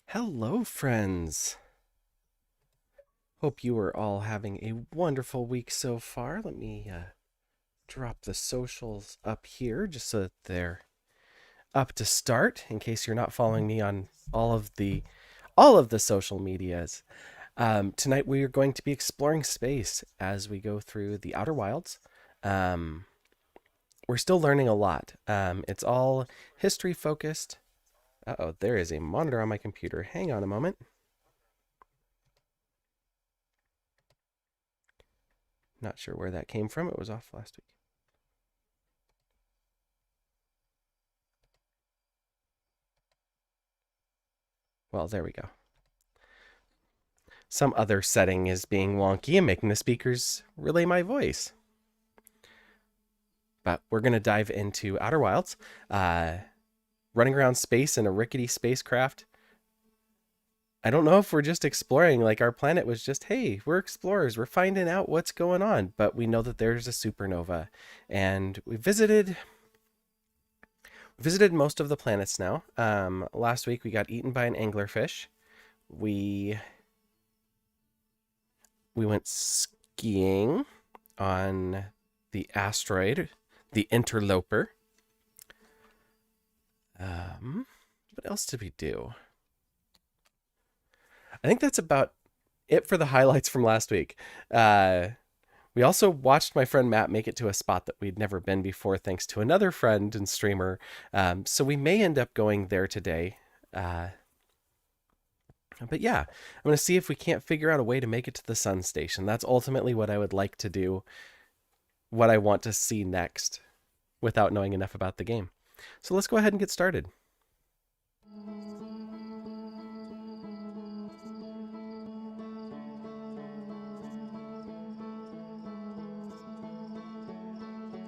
Hello, friends. Hope you are all having a wonderful week so far. Let me drop the socials up here just so that they're up to start in case you're not following me on all of the social medias. Tonight we are going to be exploring space as we go through the Outer Wilds. Um, we're still learning a lot. It's all history focused. Uh-oh, there is a monitor on my computer. Hang on a moment. Not sure where that came from. It was off last week. Well, there we go. Some other setting is being wonky and making the speakers relay my voice. But we're going to dive into Outer Wilds. Running around space in a rickety spacecraft. I don't know if we're just exploring, like our planet was just, hey, we're explorers, we're finding out what's going on. But we know that there's a supernova. And we visited most of the planets now. Last week we got eaten by an anglerfish. We went skiing on the asteroid, the Interloper. What else did we do? I think that's about it for the highlights from last week. We also watched my friend Matt make it to a spot that we'd never been before, thanks to another friend and streamer. So we may end up going there today. But yeah, I'm going to see if we can't figure out a way to make it to the sun station. That's ultimately what I would like to do, what I want to see next, without knowing enough about the game. So let's go ahead and get started.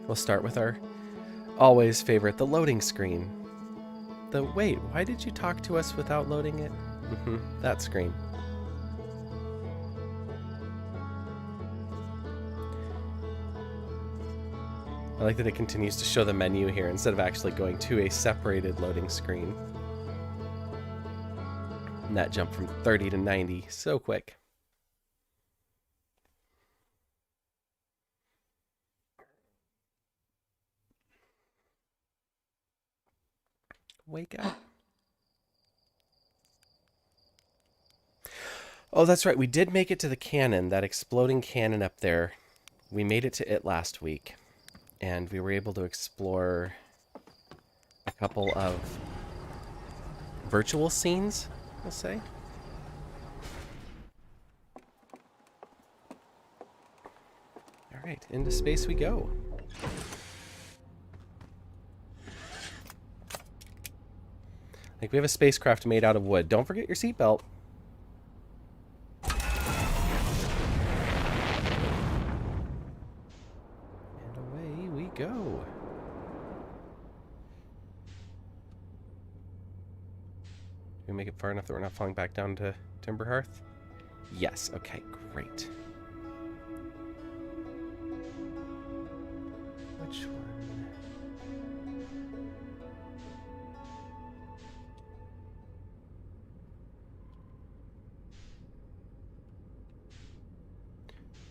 We'll start with our always favorite, the loading screen. Wait, why did you talk to us without loading it? That screen. I like that it continues to show the menu here instead of actually going to a separated loading screen. And that jump from 30 to 90 so quick. Wake up. Oh, that's right. We did make it to the cannon, that exploding cannon up there. We made it to it last week. And we were able to explore a couple of virtual scenes, we'll say. All right, into space we go. Like, we have a spacecraft made out of wood. Don't forget your seatbelt. And away we go. Did we make it far enough that we're not falling back down to Timber Hearth? Yes, okay, great. Which one?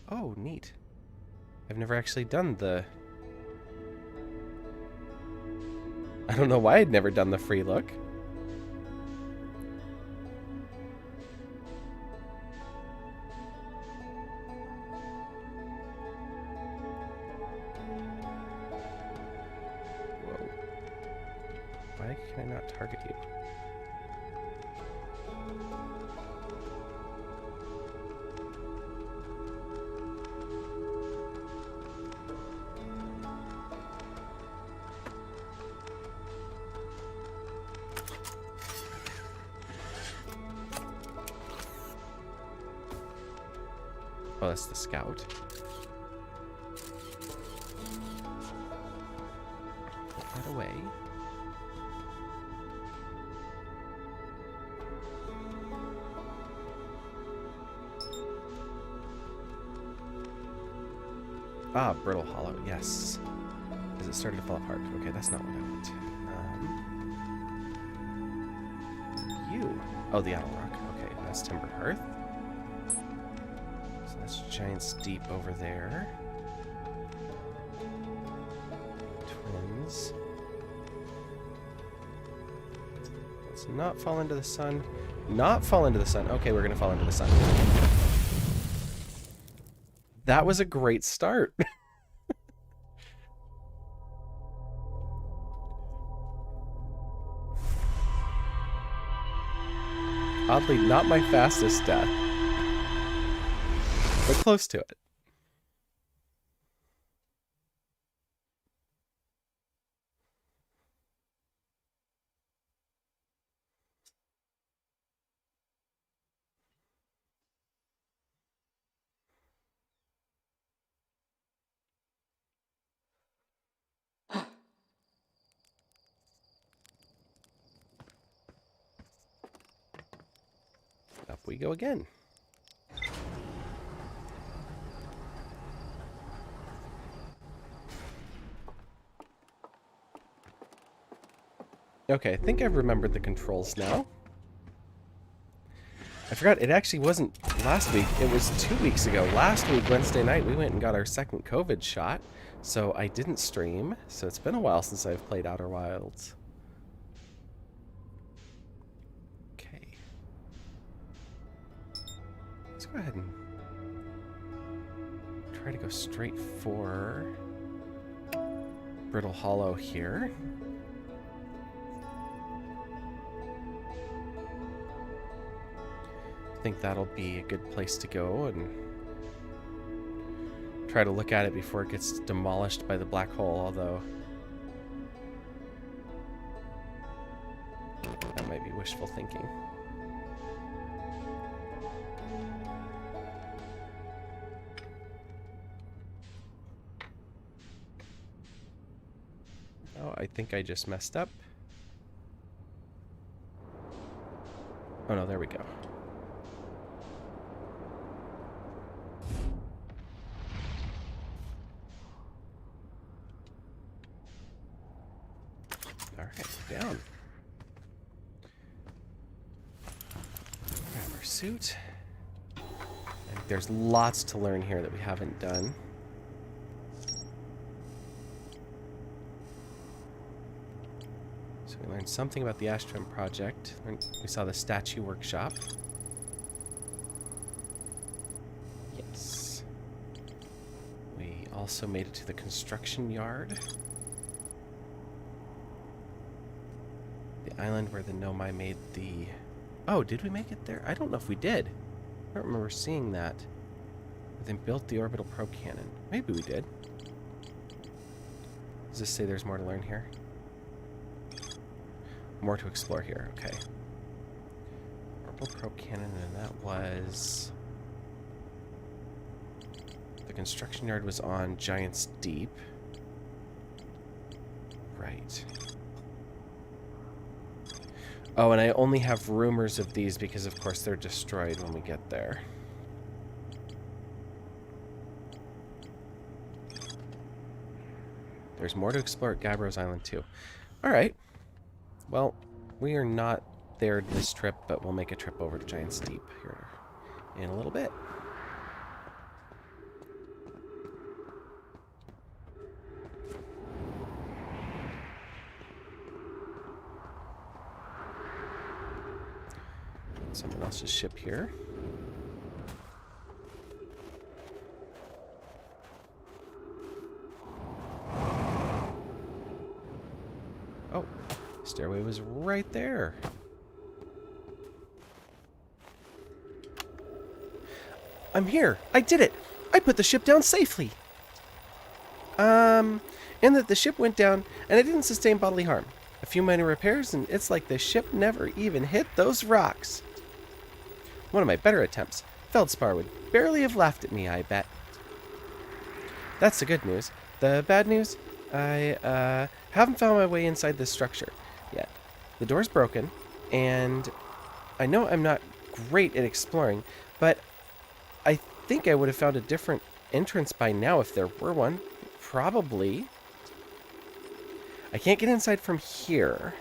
Oh, neat. I've never actually done the... I don't know why I'd never done the free look. Whoa. Why can I not target you? Oh, that's the scout. Put that away. Ah, brittle hollow, yes. Is it starting to fall apart? Okay, that's not what I want. You. Oh, the Idle Rock. Okay, that's Timber Hearth. So that's Giant's Deep over there. Twins. Let's not fall into the sun. Not fall into the sun. Okay, we're gonna fall into the sun. That was a great start. Oddly, not my fastest death, but close to it. Up we go again. Okay, I think I've remembered the controls now. I forgot, it actually wasn't last week, it was 2 weeks ago. Last week, Wednesday night, we went and got our second COVID shot, so I didn't stream, so it's been a while since I've played Outer Wilds. Okay. Let's go ahead and try to go straight for Brittle Hollow here. I think that'll be a good place to go and try to look at it before it gets demolished by the black hole, although that might be wishful thinking. Oh, I think I just messed up. Oh no, there we go. Down. Grab our suit. And there's lots to learn here that we haven't done. So we learned something about the Ashtram project. We saw the statue workshop. Yes. We also made it to the construction yard. The island where the Nomai made the... Oh, did we make it there? I don't know if we did. I don't remember seeing that. They built the orbital probe cannon. Maybe we did. Does this say there's more to learn here? More to explore here, okay. Orbital probe cannon, and that was... The construction yard was on Giant's Deep. Right. Oh, and I only have rumors of these because, of course, they're destroyed when we get there. There's more to explore at Gabbro's Island, too. Alright. Well, we are not there this trip, but we'll make a trip over to Giant's Deep here in a little bit. Someone else's ship here. Oh, stairway was right there. I'm here. I did it. I put the ship down safely. And that the ship went down and I didn't sustain bodily harm. A few minor repairs and it's like the ship never even hit those rocks. One of my better attempts. Feldspar would barely have laughed at me, I bet. That's the good news. The bad news? I haven't found my way inside this structure yet. The door's broken, and I know I'm not great at exploring, but I think I would have found a different entrance by now if there were one. Probably. I can't get inside from here,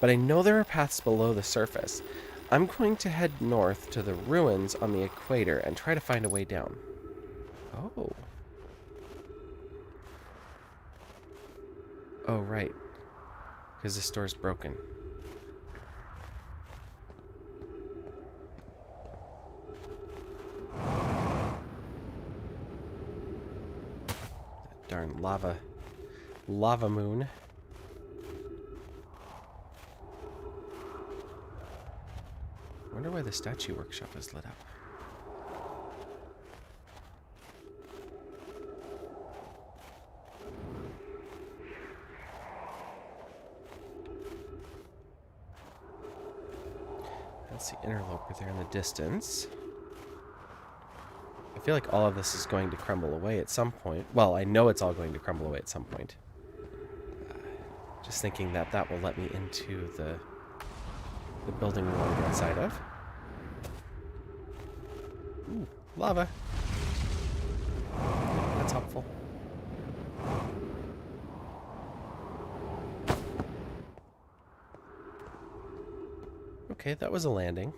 but I know there are paths below the surface. I'm going to head north to the ruins on the equator and try to find a way down. Oh. Oh, right. Because this door's broken. That darn lava moon. I wonder why the statue workshop is lit up. That's the interloper there in the distance. I feel like all of this is going to crumble away at some point. Well, I know it's all going to crumble away at some point. Just thinking that that will let me into the building we want to go inside of. Ooh, lava. That's helpful. Okay, that was a landing.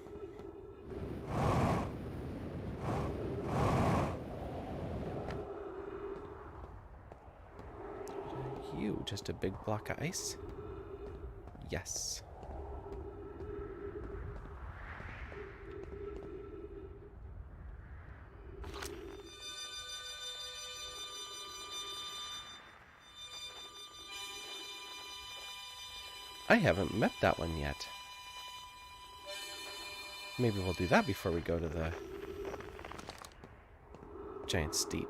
You, just a big block of ice? Yes. I haven't met that one yet. Maybe we'll do that before we go to the giant steep.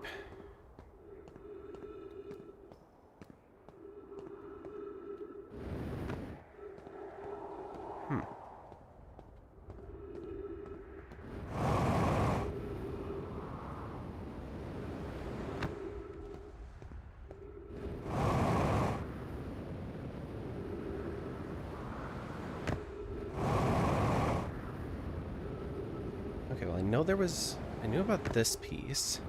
Okay, well, I knew about this piece.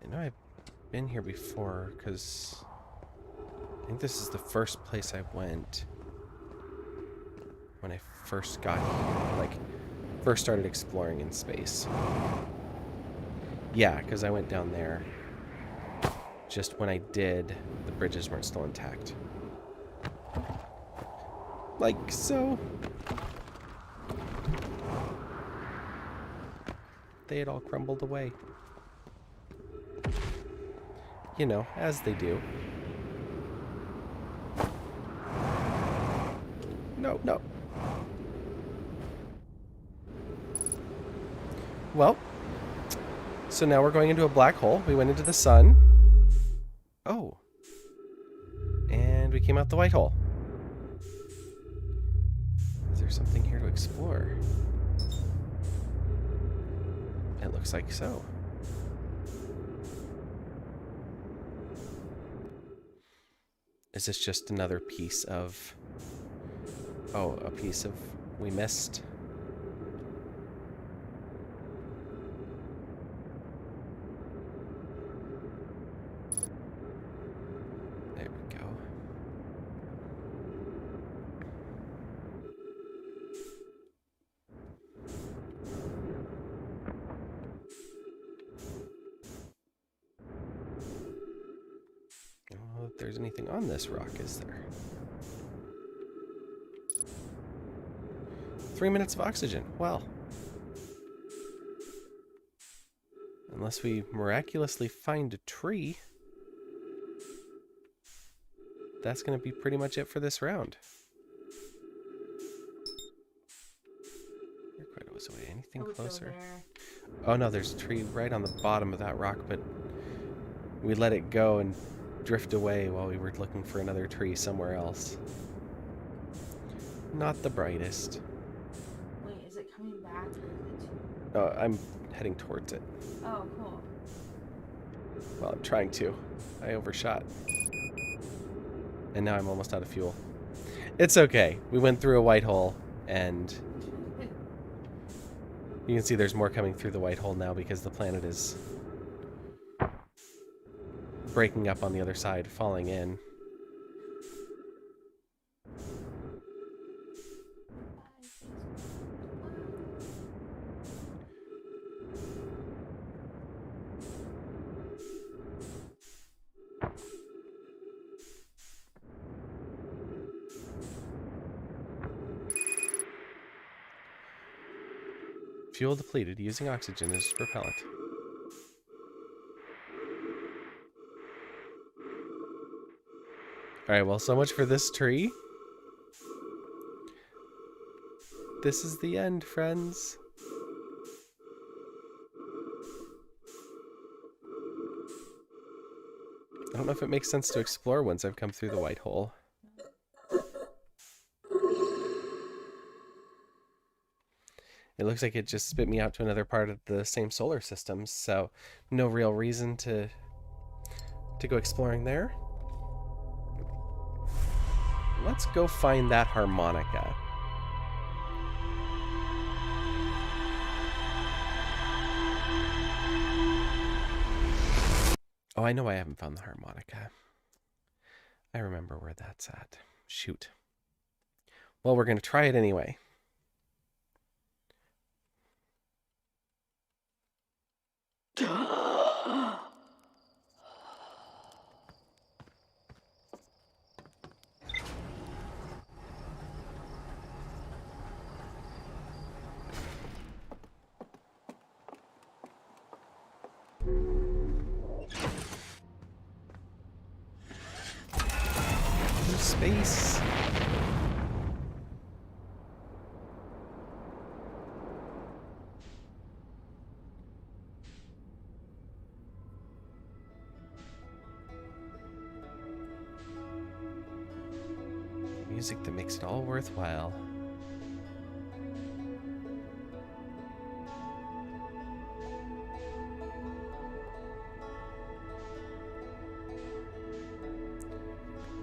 I know I've been here before, because I think this is the first place I went when I first got here, like, first started exploring in space. Yeah, because I went down there just when I did, the bridges weren't still intact. Like so. They had all crumbled away. You know, as they do. No, no. Well, so now we're going into a black hole. We went into the sun. Oh. And we came out the white hole. Is there something here to explore? It looks like so. Is this just another piece of... Oh, a piece of... we missed? There we go. I don't know if there's anything on this rock, is there? 3 minutes of oxygen. Well. Unless we miraculously find a tree, that's going to be pretty much it for this round. You're quite a ways away. Anything closer? Oh no, there's a tree right on the bottom of that rock, but we let it go and drift away while we were looking for another tree somewhere else. Not the brightest. Wait, is it coming back? Oh, I'm heading towards it. Oh, cool. Well, I'm trying to. I overshot. And now I'm almost out of fuel. It's okay. We went through a white hole, and you can see there's more coming through the white hole now because the planet is breaking up on the other side, falling in. Fuel depleted. Using oxygen as propellant. Alright, well, so much for this tree. This is the end, friends. I don't know if it makes sense to explore once I've come through the white hole. It looks like it just spit me out to another part of the same solar system, so no real reason to go exploring there. Let's go find that harmonica. Oh, I know I haven't found the harmonica. I remember where that's at. Shoot. Well, we're going to try it anyway. Space. Music that makes it all worthwhile.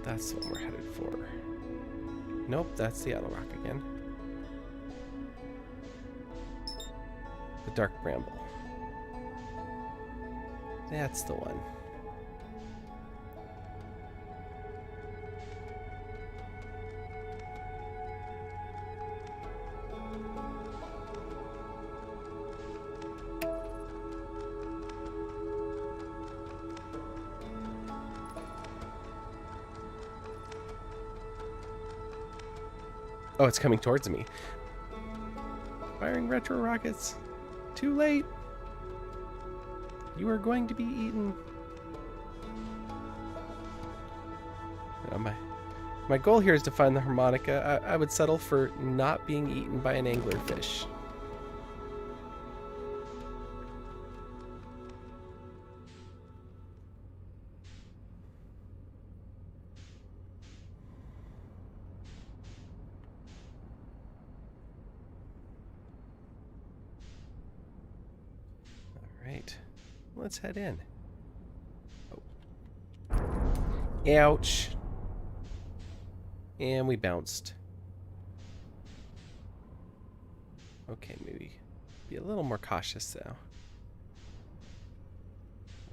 That's what we're headed for. Nope, that's the Yellow Rock again. The Dark Bramble. That's the one. Oh, it's coming towards me. Firing retro rockets. Too late. You are going to be eaten. My goal here is to find the harmonica. I would settle for not being eaten by an anglerfish. Alright, let's head in. Oh. Ouch. And we bounced. Okay, maybe be a little more cautious though.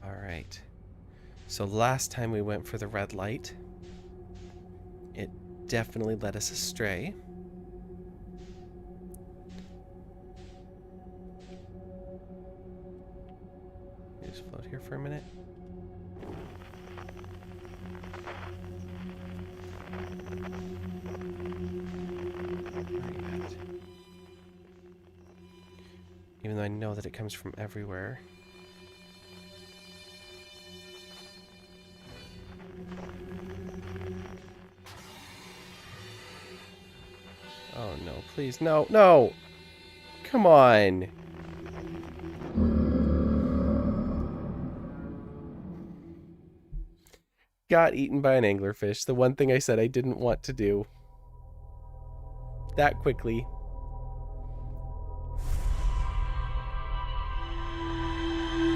Alright. So last time we went for the red light, it definitely led us astray. Just float here for a minute. Even though I know that it comes from everywhere. Oh no, please, no, no! Come on! Got eaten by an anglerfish, the one thing I said I didn't want to do. That quickly.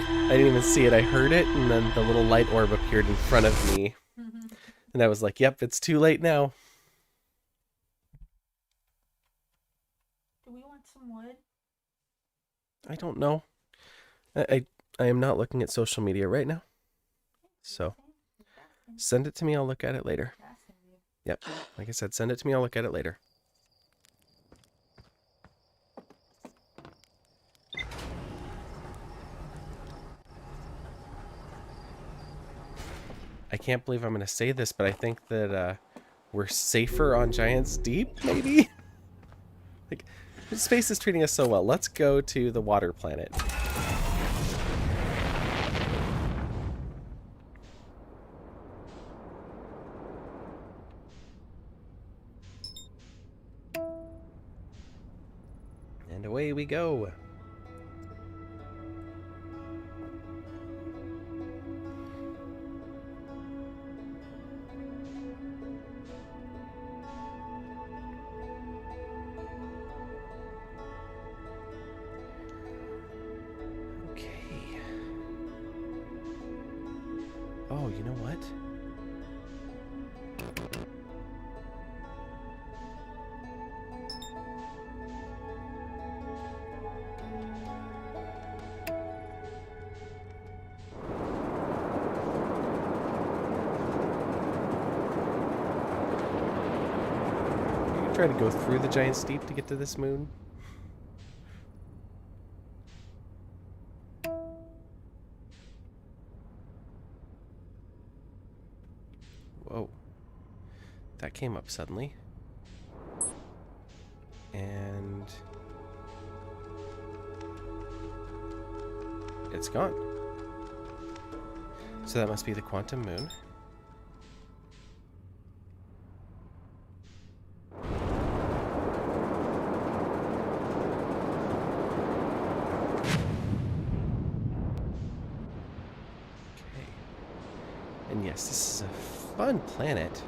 I didn't even see it. I heard it, and then the little light orb appeared in front of me. And I was like, yep, it's too late now. Do we want some wood? I don't know. I am not looking at social media right now. So, send it to me. I'll look at it later. Yep. Like I said, send it to me. I'll look at it later. I can't believe I'm going to say this, but I think that we're safer on Giant's Deep, maybe? Like, Space is treating us so well. Let's go to the water planet. And away we go. Oh, you know what? You can try to go through the giant steep to get to this moon. Whoa. That came up suddenly. And it's gone. So that must be the quantum moon. Okay. And yes, this is a fun planet.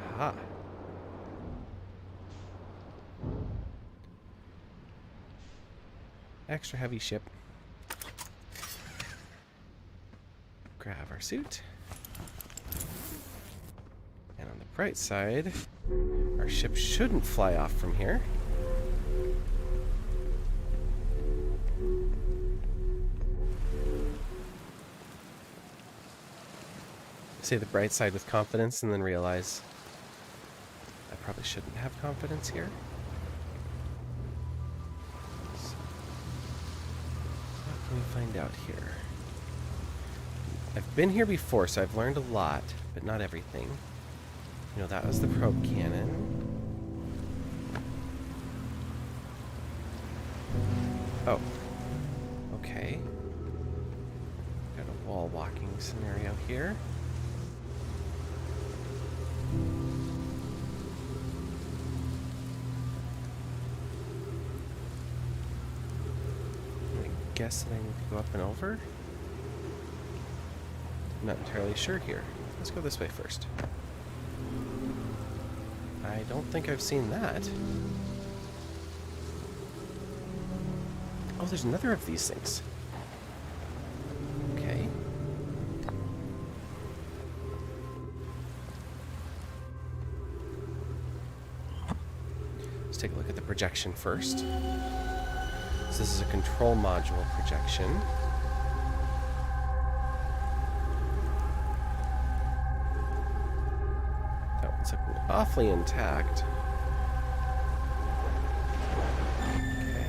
Aha. Extra heavy ship. Grab our suit. And on the bright side, our ship shouldn't fly off from here. Say the bright side with confidence and then realize I probably shouldn't have confidence here. So, what can we find out here? I've been here before, so I've learned a lot, but not everything. You know, that was the probe cannon. Oh. Okay. Got a wall walking scenario here. I guess that I need to go up and over. I'm not entirely sure here. Let's go this way first. I don't think I've seen that. Oh, there's another of these things. Okay. Let's take a look at the projection first. So this is a control module projection. That one's looking awfully intact. Okay.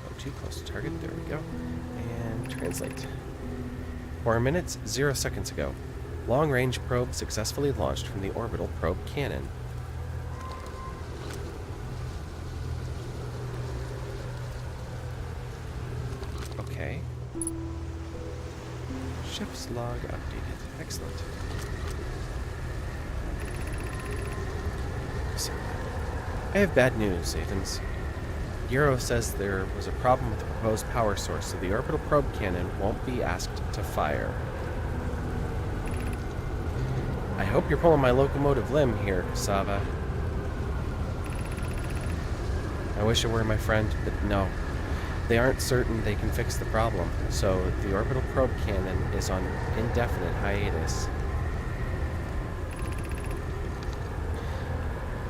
Oh, too close to target. There we go. And translate. 4 minutes, 0 seconds ago. Long-range probe successfully launched from the orbital probe cannon. Okay. Ship's log updated. Excellent. So, I have bad news, Athens. Euro says there was a problem with the proposed power source, so the orbital probe cannon won't be asked to fire. I hope you're pulling my locomotive limb here, Cassava. I wish it were, my friend, but no. They aren't certain they can fix the problem, so the orbital probe cannon is on indefinite hiatus.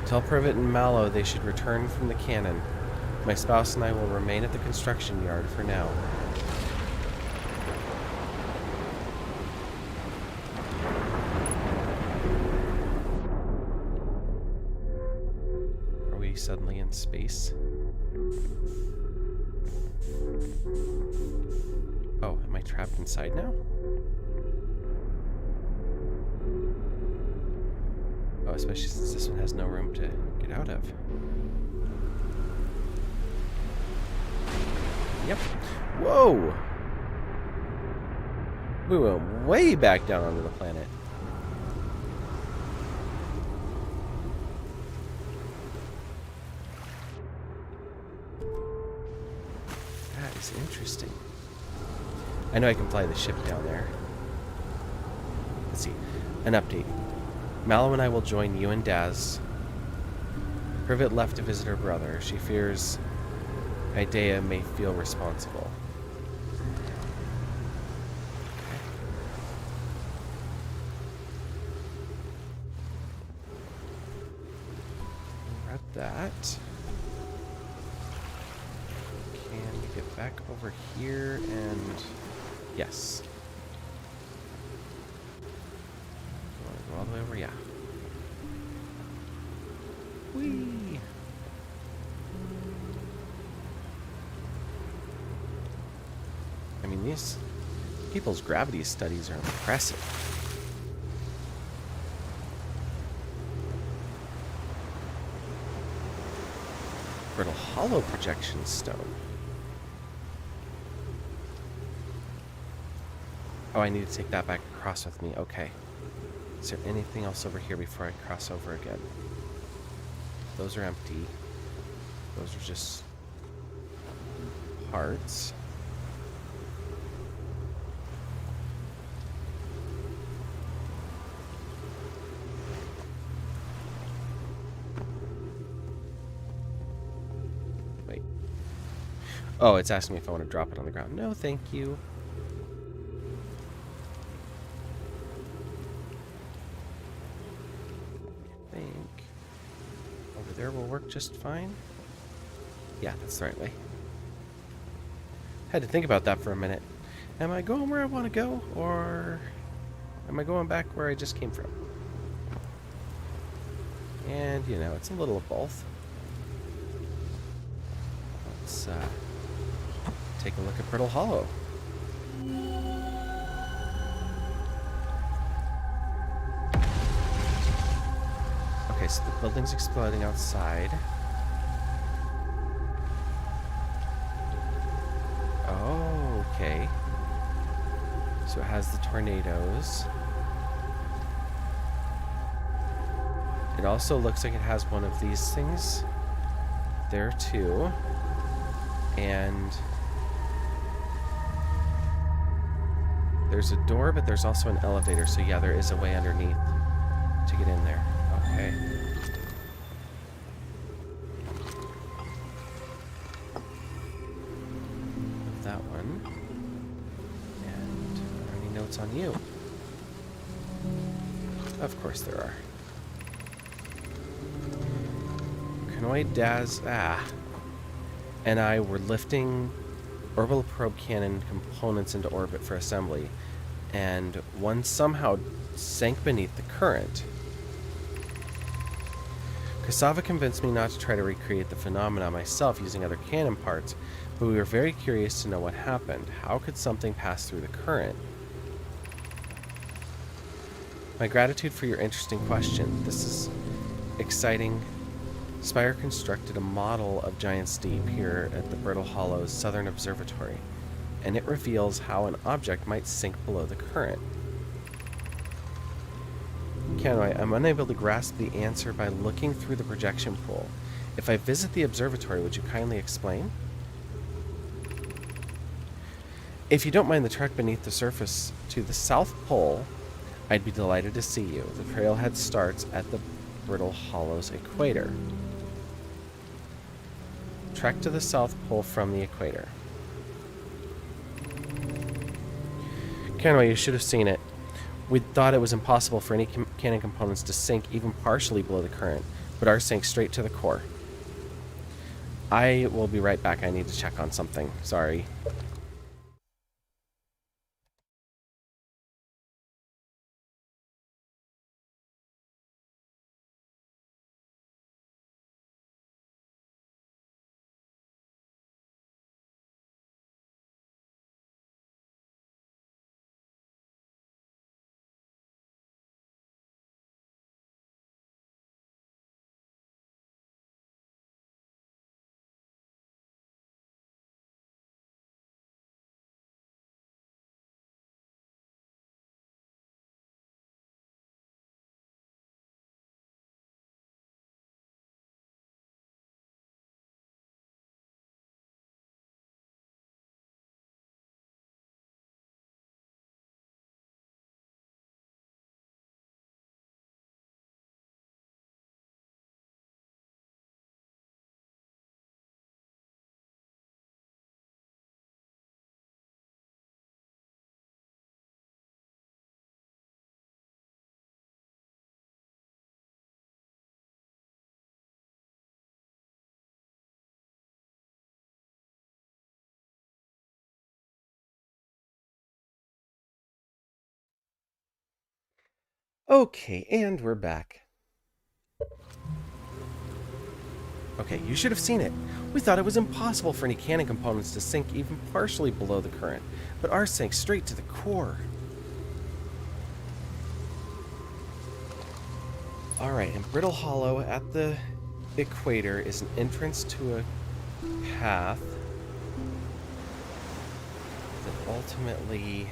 Tell Privet and Mallow they should return from the cannon. My spouse and I will remain at the construction yard for now. Are we suddenly in space? Oh, am I trapped inside now? Oh, especially since this one has no room to get out of. Yep. Whoa! We went way back down onto the planet. That is interesting. I know I can fly the ship down there. Let's see. An update. Mallow and I will join you and Daz. Privet left to visit her brother. She fears Idea may feel responsible. Okay. Read that. Can we get back over here and... Yes. Go all the way over, yeah. Whee! I mean, these people's gravity studies are impressive. Brittle hollow projection stone. Oh, I need to take that back across with me. Okay. Is there anything else over here before I cross over again? Those are empty. Those are just parts. Wait. Oh, it's asking me if I want to drop it on the ground. No, thank you. I think over there will work just fine. Yeah, that's the right way. Had to think about that for a minute. Am I going where I want to go, or am I going back where I just came from? And, you know, it's a little of both. Let's take a look at Brittle Hollow. Okay, so the building's exploding outside. Oh, okay. So it has the tornadoes. It also looks like it has one of these things there too. And there's a door, but there's also an elevator. So yeah, there is a way underneath to get in there. Okay. That one. And are there any notes on you? Of course there are. Kanoid, Daz, and I were lifting orbital probe cannon components into orbit for assembly, and one somehow sank beneath the current. Cassava convinced me not to try to recreate the phenomena myself using other cannon parts, but we were very curious to know what happened. How could something pass through the current? My gratitude for your interesting question. This is exciting. Spire constructed a model of Giant's Deep here at the Brittle Hollow's Southern Observatory, and it reveals how an object might sink below the current. Kanoi, I'm unable to grasp the answer by looking through the projection pool. If I visit the observatory, would you kindly explain? If you don't mind the trek beneath the surface to the South Pole, I'd be delighted to see you. The trailhead starts at the Brittle Hollow's equator. Trek to the South Pole from the equator. Kanoi, you should have seen it. We thought it was impossible for any cannon components to sink even partially below the current, but ours sank straight to the core. I will be right back. I need to check on something. Sorry. Okay, and we're back. Okay, you should have seen it. We thought it was impossible for any cannon components to sink even partially below the current, but ours sank straight to the core. Alright, in Brittle Hollow at the equator is an entrance to a path that ultimately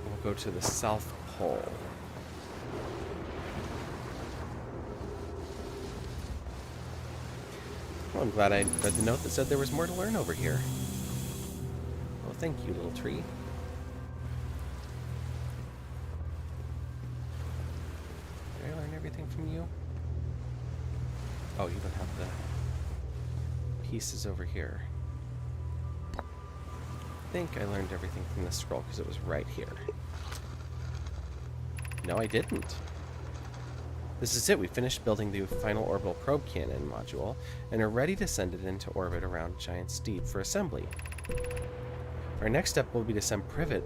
will go to the South Pole. Well, I'm glad I read the note that said there was more to learn over here. Well, thank you, little tree. Did I learn everything from you? Oh, you don't have the pieces over here. I think I learned everything from the scroll because it was right here. No, I didn't. This is it. We finished building the final orbital probe cannon module and are ready to send it into orbit around Giant Steep for assembly. Our next step will be to send Privet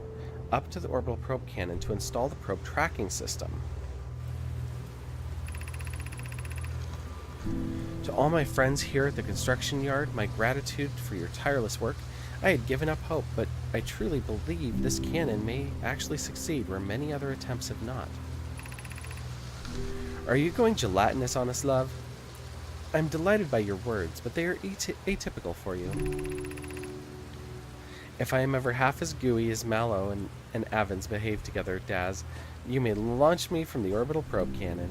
up to the orbital probe cannon to install the probe tracking system. To all my friends here at the construction yard, my gratitude for your tireless work. I had given up hope, but I truly believe this cannon may actually succeed where many other attempts have not. Are you going gelatinous on us, love? I'm delighted by your words, but they are atypical for you. If I am ever half as gooey as Mallow and Avens behave together, Daz, you may launch me from the orbital probe cannon.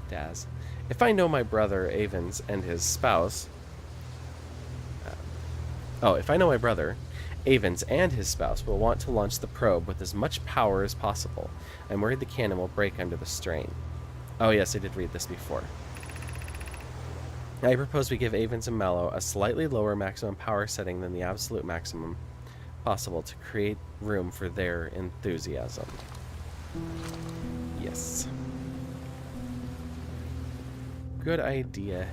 Daz. If I know my brother, Avens, and his spouse... if I know my brother, Avens, and his spouse will want to launch the probe with as much power as possible, I'm worried the cannon will break under the strain. Oh yes, I did read this before. I propose we give Avens and Mallow a slightly lower maximum power setting than the absolute maximum possible to create room for their enthusiasm. Yes. Good idea.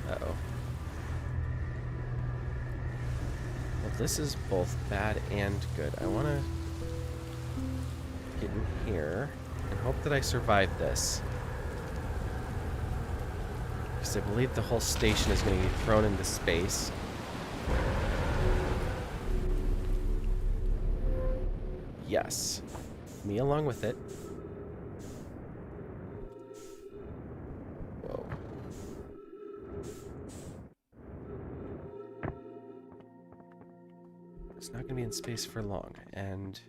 Uh-oh. Well, this is both bad and good. I want to get in here and hope that I survive this. Because I believe the whole station is going to be thrown into space. Yes. Me along with it. Whoa. It's not going to be in space for long, and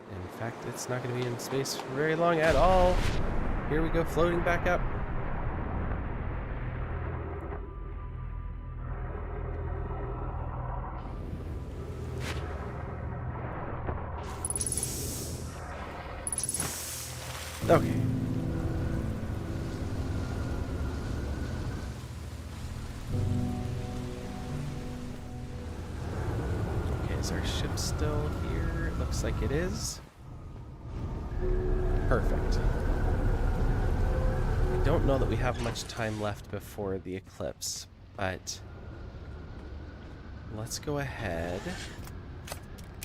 in fact, it's not going to be in space for very long at all. Here we go, floating back up. Okay. Okay, is our ship still here? It looks like it is. Perfect. I don't know that we have much time left before the eclipse, but let's go ahead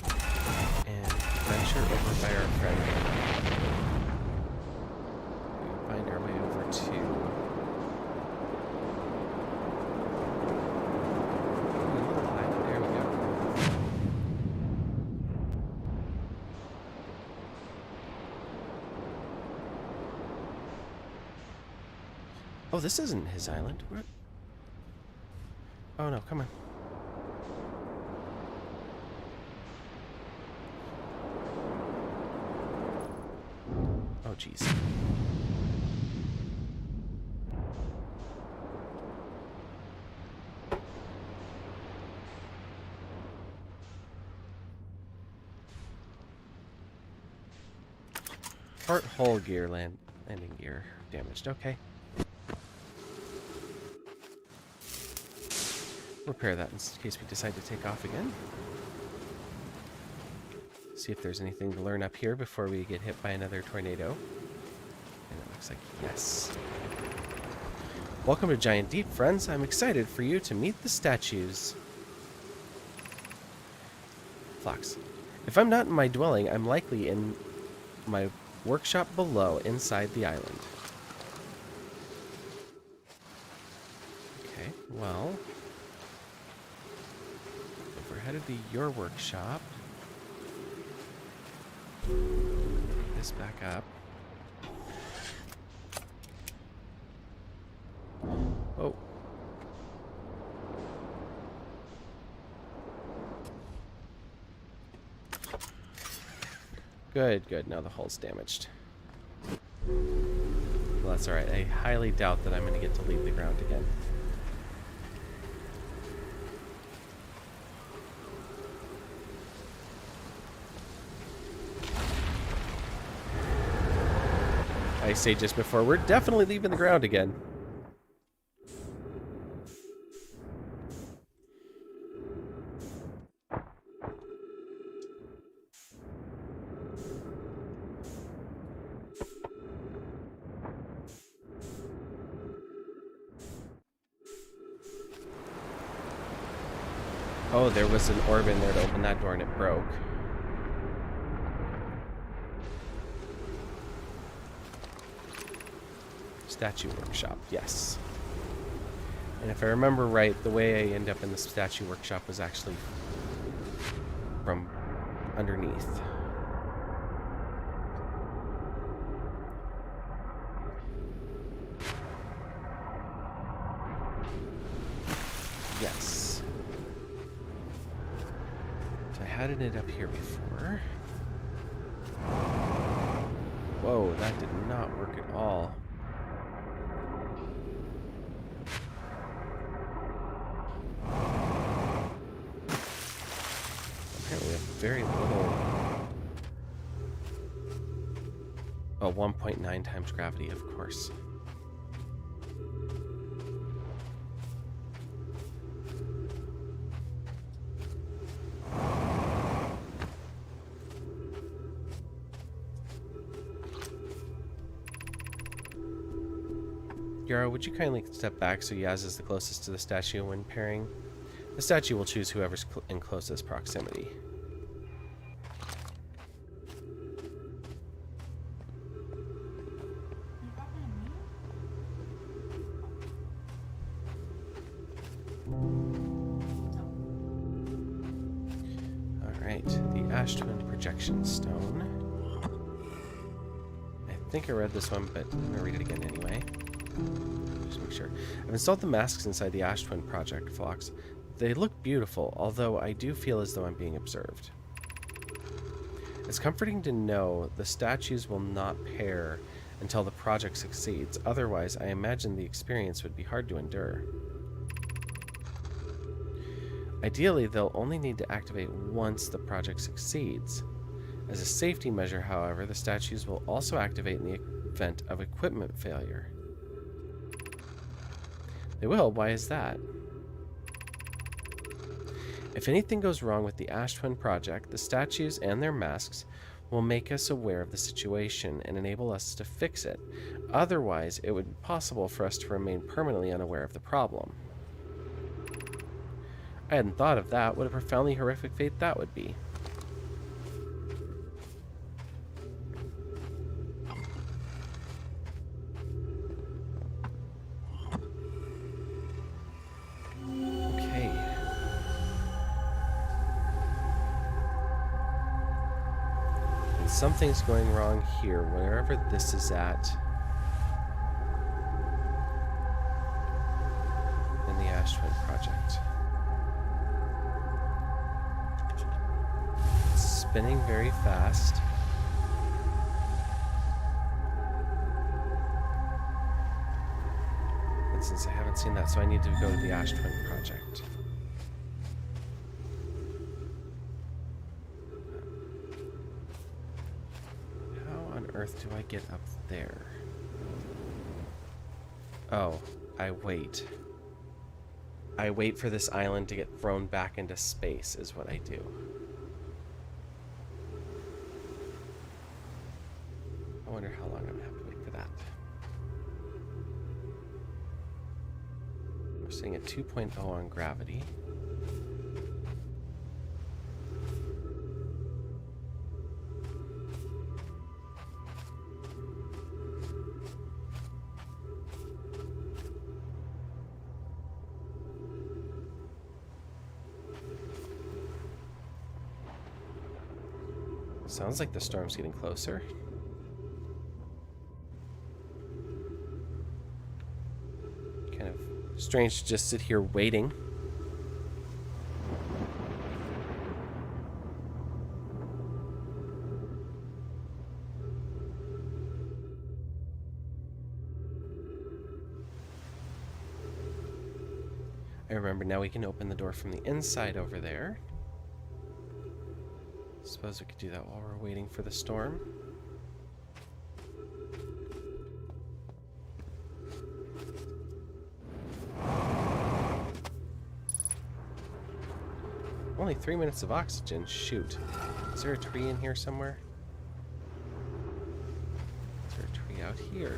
and venture over by our friend. Find our way over to... There we go. Oh, this isn't his island. What? Oh no, come on. Oh, jeez. Part hull gear landing gear damaged. Okay. Repair that in case we decide to take off again. See if there's anything to learn up here before we get hit by another tornado. And it looks like yes. Welcome to Giant Deep, friends. I'm excited for you to meet the statues. Fox. If I'm not in my dwelling, I'm likely in my workshop below, inside the island. Okay, well, if we're headed to your workshop, pick this back up. Oh. Good, good. Now the hull's damaged. Well, that's alright. I highly doubt that I'm going to get to leave the ground again. I say just before, we're definitely leaving the ground again. Oh, there was an orb in there to open that door and it broke. Statue workshop, yes. And if I remember right, the way I end up in the statue workshop was actually from underneath. Yes. So I had it up here before. Whoa, that did not work at all. Apparently we have very little... Oh, 1.9 times gravity, of course. Yarrow, would you kindly step back so Yaz is the closest to the statue when pairing? The statue will choose whoever's in closest proximity. Alright, the Ash Twin Projection Stone. I think I read this one, but I'm going to read it again anyway. Just make sure. I've installed the masks inside the Ash Twin Project, Phlox. They look beautiful, although I do feel as though I'm being observed. It's comforting to know the statues will not pair until the project succeeds. Otherwise, I imagine the experience would be hard to endure. Ideally, they'll only need to activate once the project succeeds. As a safety measure, however, the statues will also activate in the event of equipment failure. They will? Why is that? If anything goes wrong with the Ash Twin project, the statues and their masks will make us aware of the situation and enable us to fix it. Otherwise, it would be possible for us to remain permanently unaware of the problem. I hadn't thought of that. What a profoundly horrific fate that would be. Something's going wrong here, wherever this is at. In the Ash Twin Project. It's spinning very fast. And since I haven't seen that, so I need to go to the Ash Twin Project. Earth do I get up there? Oh, I wait. I wait for this island to get thrown back into space is what I do. I wonder how long I'm gonna have to wait for that. sitting at 2.0 on gravity. Sounds like the storm's getting closer. Kind of strange to just sit here waiting. I remember now we can open the door from the inside over there. Suppose we could do that while we're waiting for the storm. Only 3 minutes of oxygen. Shoot. Is there a tree in here somewhere? Is there a tree out here?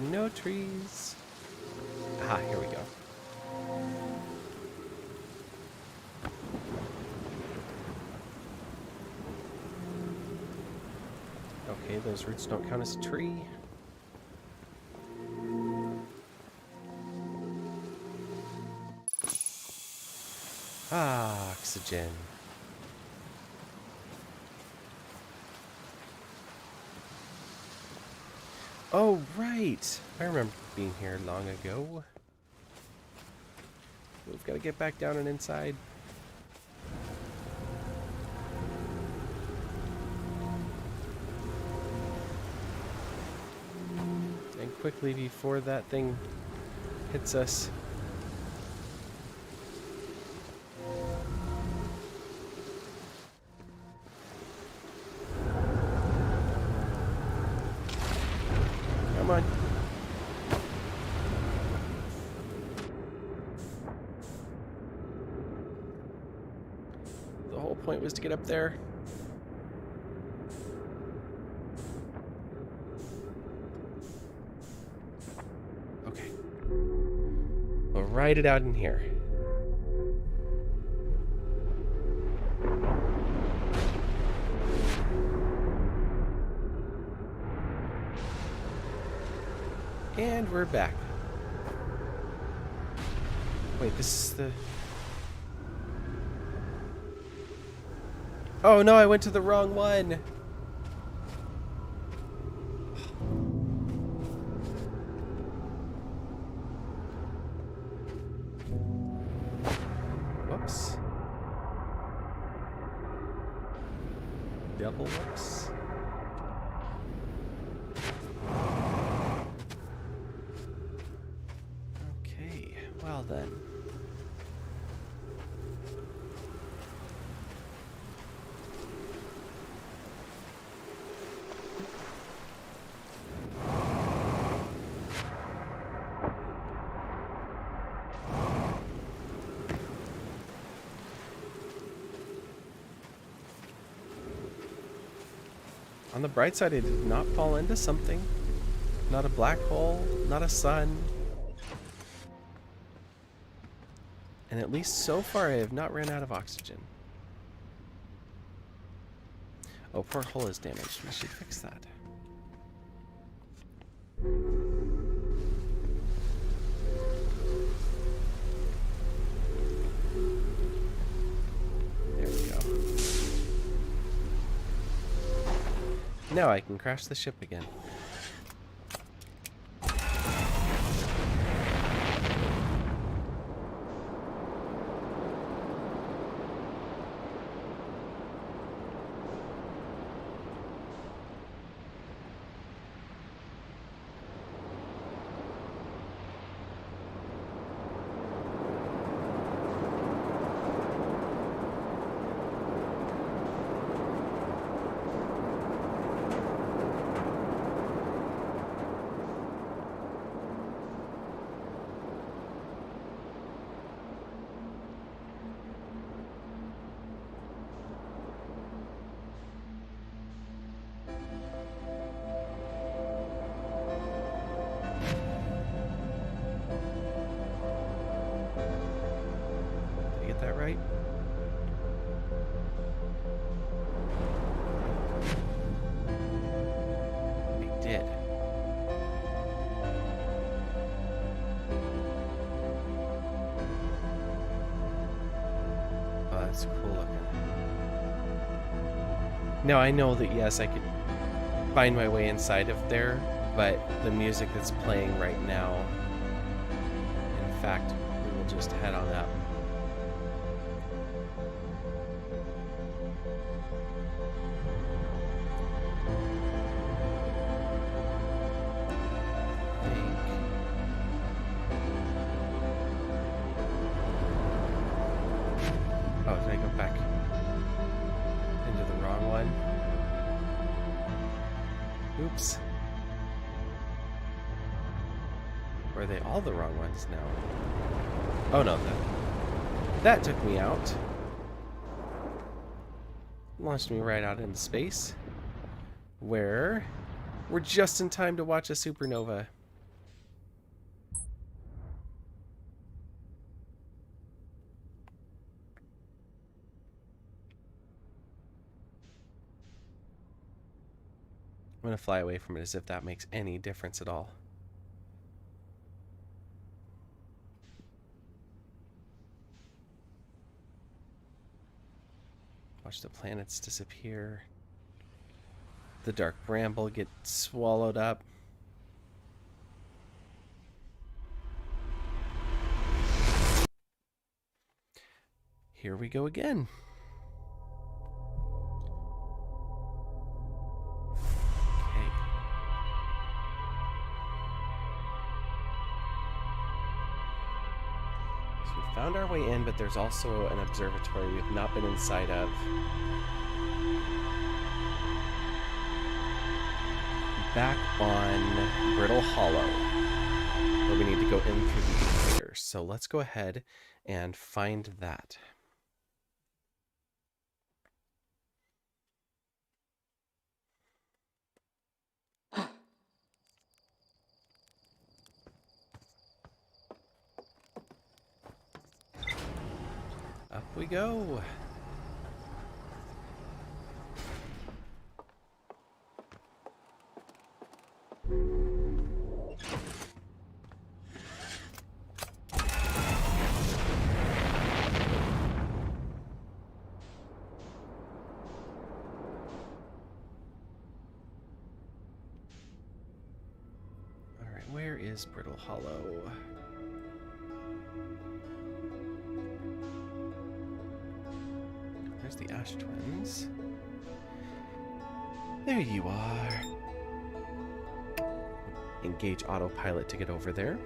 No trees. Ah, here we go. Okay, those roots don't count as a tree. Ah, oxygen. Oh, right. I remember being here long ago. We've got to get back down and inside. And quickly before that thing hits us. Come on. The whole point was to get up there. Okay. We'll ride it out in here. And we're back. Wait, this is the... Oh no, I went to the wrong one. Whoops. Double whoops. Okay, well then. On the bright side, I did not fall into something. Not a black hole, not a sun. And at least so far, I have not ran out of oxygen. Oh, poor hull is damaged. We should fix that. There we go. Now I can crash the ship again. Now I know that yes, I could find my way inside of there, but the music that's playing right now, in fact, we will just head on up. Oh, did I go back into the wrong one? Oops. Or are they all the wrong ones now? Oh no, that took me out. Launched me right out into space, where we're just in time to watch a supernova. I'm going to fly away from it as if that makes any difference at all. Watch the planets disappear. The dark bramble get swallowed up. Here we go again. Okay. So we found our way in, but there's also an observatory we've not been inside of. Back on Brittle Hollow, where we need to go in through the equator. So let's go ahead and find that. Up we go. Alright, where is Brittle Hollow? There's the Ash Twins. There you are. Engage autopilot to get over there.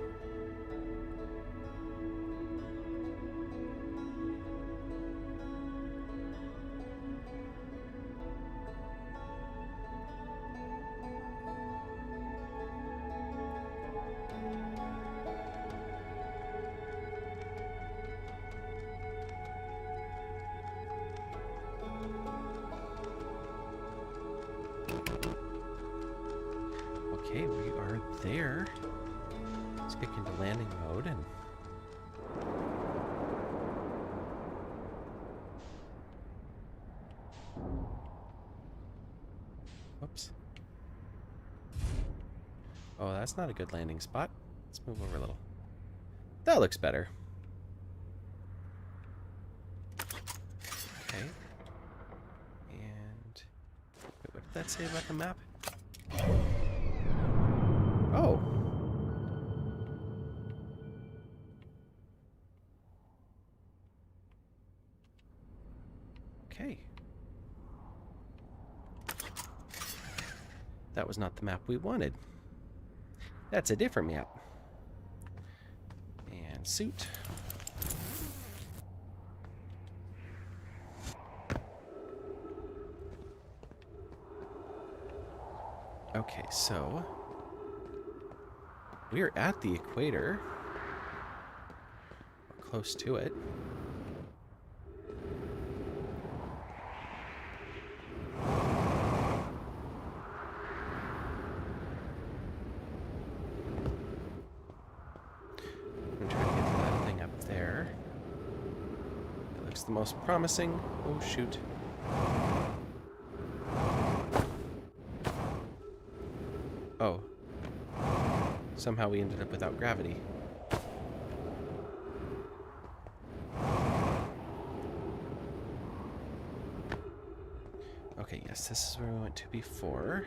Okay, we are there. Let's kick into landing mode and whoops. Oh, that's not a good landing spot. Let's move over a little. That looks better. Okay. And wait, what did that say about the map? Oh. Okay. That was not the map we wanted. That's a different map. And suit. Okay, so we're at the equator. We're close to it. I'm gonna try to get to that thing up there. It looks the most promising. Oh, shoot. Oh. Somehow we ended up without gravity. Okay, yes, course, this is where we went to before.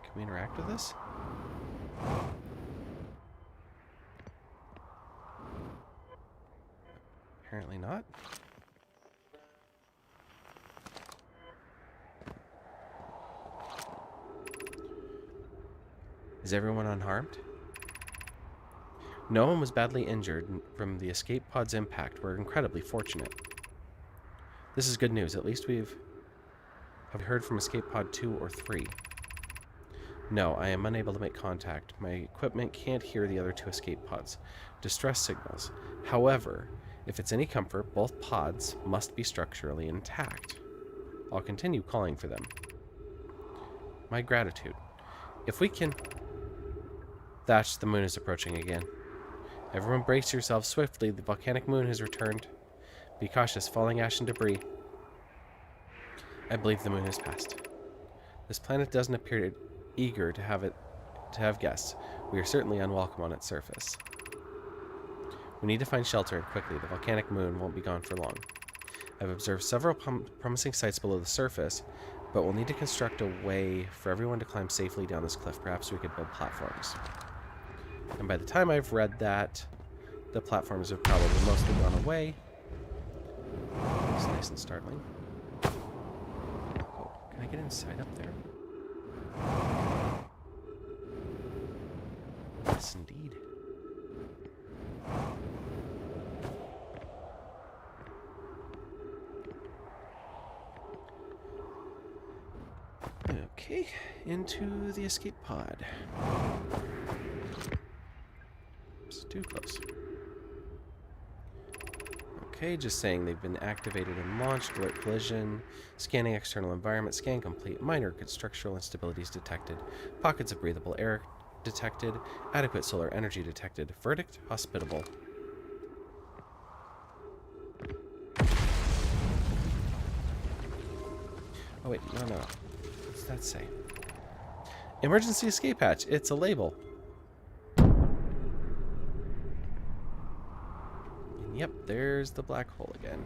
Can we interact with this? Apparently not. Is everyone unharmed? No one was badly injured from the escape pod's impact. We're incredibly fortunate. This is good news. At least have heard from escape pod 2 or 3. No, I am unable to make contact. My equipment can't hear the other 2 escape pods. Distress signals. However, if it's any comfort, both pods must be structurally intact. I'll continue calling for them. My gratitude. If we can... Thatch, the moon is approaching again. Everyone brace yourselves swiftly. The volcanic moon has returned. Be cautious, falling ash and debris. I believe the moon has passed. This planet doesn't appear eager to have guests. We are certainly unwelcome on its surface. We need to find shelter quickly. The volcanic moon won't be gone for long. I've observed several promising sites below the surface, but we'll need to construct a way for everyone to climb safely down this cliff. Perhaps we could build platforms. And by the time I've read that, the platforms have probably mostly gone away. It's nice and startling. Oh, can I get inside up there? Yes, indeed. Okay, into the escape pod. It's too close. Okay, just saying they've been activated and launched. Alert collision. Scanning external environment. Scan complete. Minor structural instabilities detected. Pockets of breathable air detected. Adequate solar energy detected. Verdict: hospitable. Oh wait, no. What's that say? Emergency escape hatch. It's a label. And yep, there's the black hole again.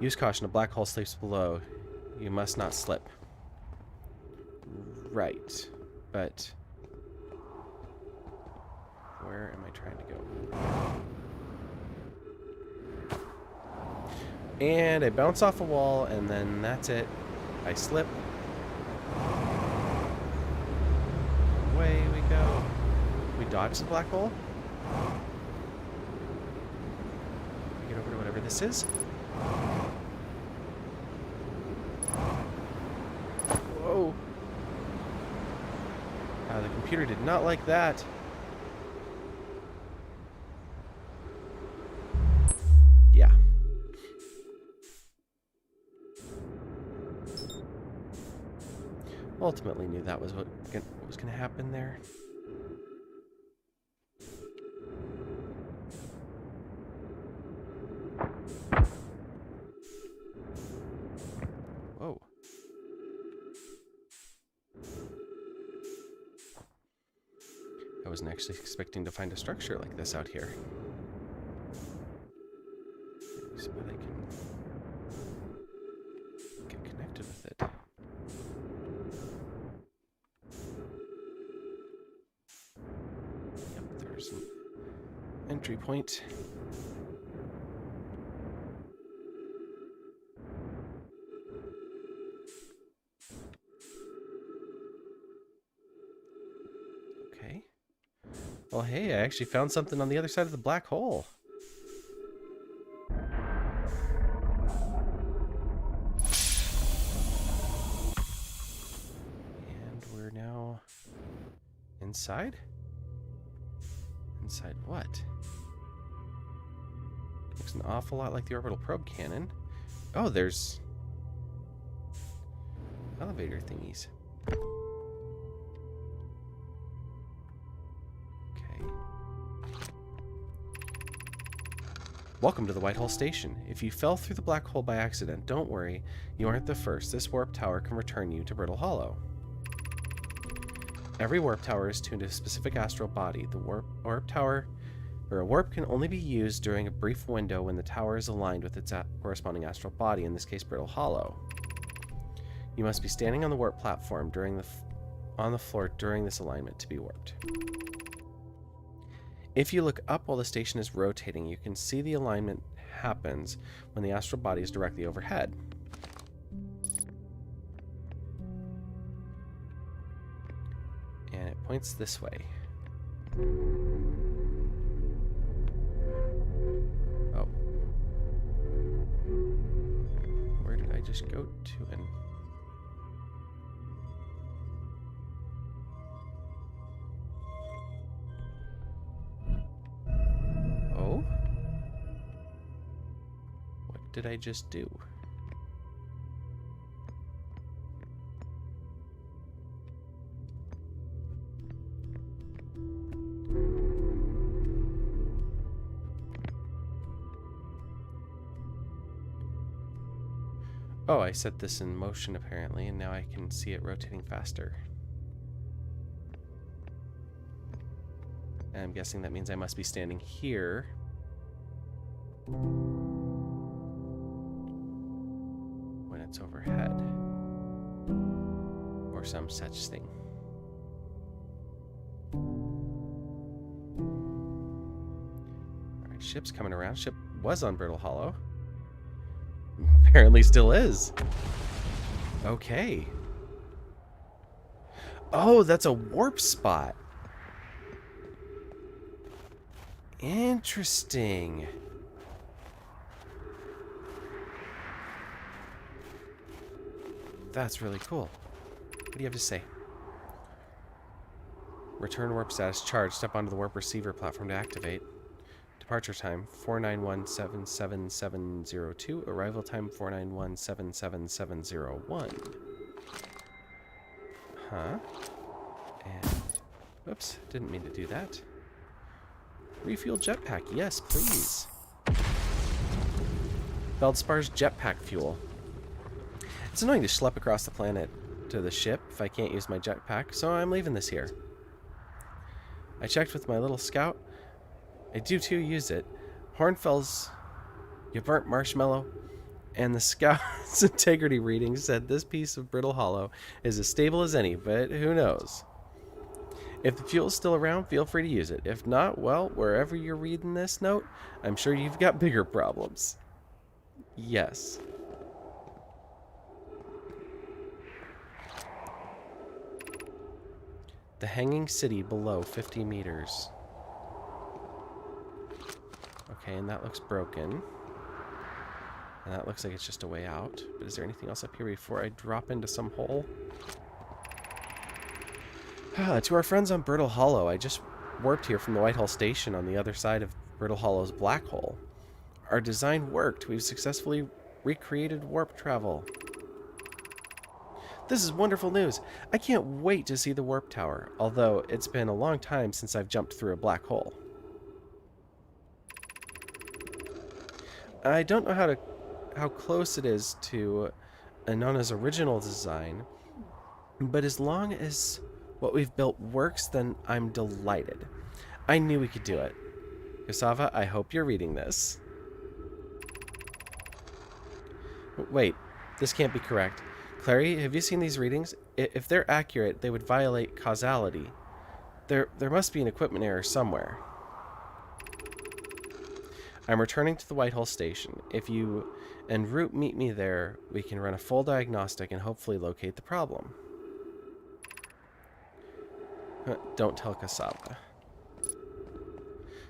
Use caution. A black hole sleeps below. You must not slip. Right. But... where am I trying to go? And I bounce off a wall, and then that's it. I slip. Away we go. We dodge the black hole. We get over to whatever this is. Whoa. The computer did not like that. Yeah. Ultimately knew that was what was going to happen there. Whoa. I wasn't actually expecting to find a structure like this out here. But I can get connected with it. Yep, there's an entry point. Okay. Well, hey, I actually found something on the other side of the black hole. And we're now inside? Inside what? Looks an awful lot like the orbital probe cannon. Oh, there's elevator thingies. Welcome to the White Hole Station. If you fell through the black hole by accident, don't worry, you aren't the first. This warp tower can return you to Brittle Hollow. Every warp tower is tuned to a specific astral body. The warp tower, or a warp, can only be used during a brief window when the tower is aligned with its corresponding astral body, in this case Brittle Hollow. You must be standing on the warp platform on the floor during this alignment to be warped. If you look up while the station is rotating, you can see the alignment happens when the astral body is directly overhead. And it points this way. Oh. Where did I just go to? And oh? What did I just do? Oh, I set this in motion apparently, and now I can see it rotating faster. And I'm guessing that means I must be standing here. When it's overhead. Or some such thing. Alright, ship's coming around. Ship was on Brittle Hollow. Apparently still is. Okay. Oh, that's a warp spot. Interesting. That's really cool. What do you have to say? Return warp status charged. Step onto the warp receiver platform to activate. Departure time 491777702. Arrival time 491777701. Huh? And whoops, didn't mean to do that. Refuel jetpack, yes, please. Feldspar's jetpack fuel. It's annoying to schlep across the planet to the ship if I can't use my jetpack, so I'm leaving this here. I checked with my little scout. I do too use it. Hornfels, you burnt marshmallow, and the scout's integrity reading said this piece of Brittle Hollow is as stable as any, but who knows? If the fuel's still around, feel free to use it. If not, well, wherever you're reading this note, I'm sure you've got bigger problems. Yes. The hanging city below 50 meters. Okay, and that looks broken. And that looks like it's just a way out. But is there anything else up here before I drop into some hole? To our friends on Brittle Hollow, I just warped here from the White Hole Station on the other side of Brittle Hollow's black hole. Our design worked. We've successfully recreated warp travel. This is wonderful news. I can't wait to see the warp tower, although it's been a long time since I've jumped through a black hole. I don't know how close it is to Anona's original design, but as long as what we've built works, then I'm delighted. I knew we could do it. Cassava, I hope you're reading this. Wait, this can't be correct. Clary, have you seen these readings? If they're accurate, they would violate causality. There must be an equipment error somewhere. I'm returning to the White Hole Station. If you and Root meet me there, we can run a full diagnostic and hopefully locate the problem. Don't tell Cassava.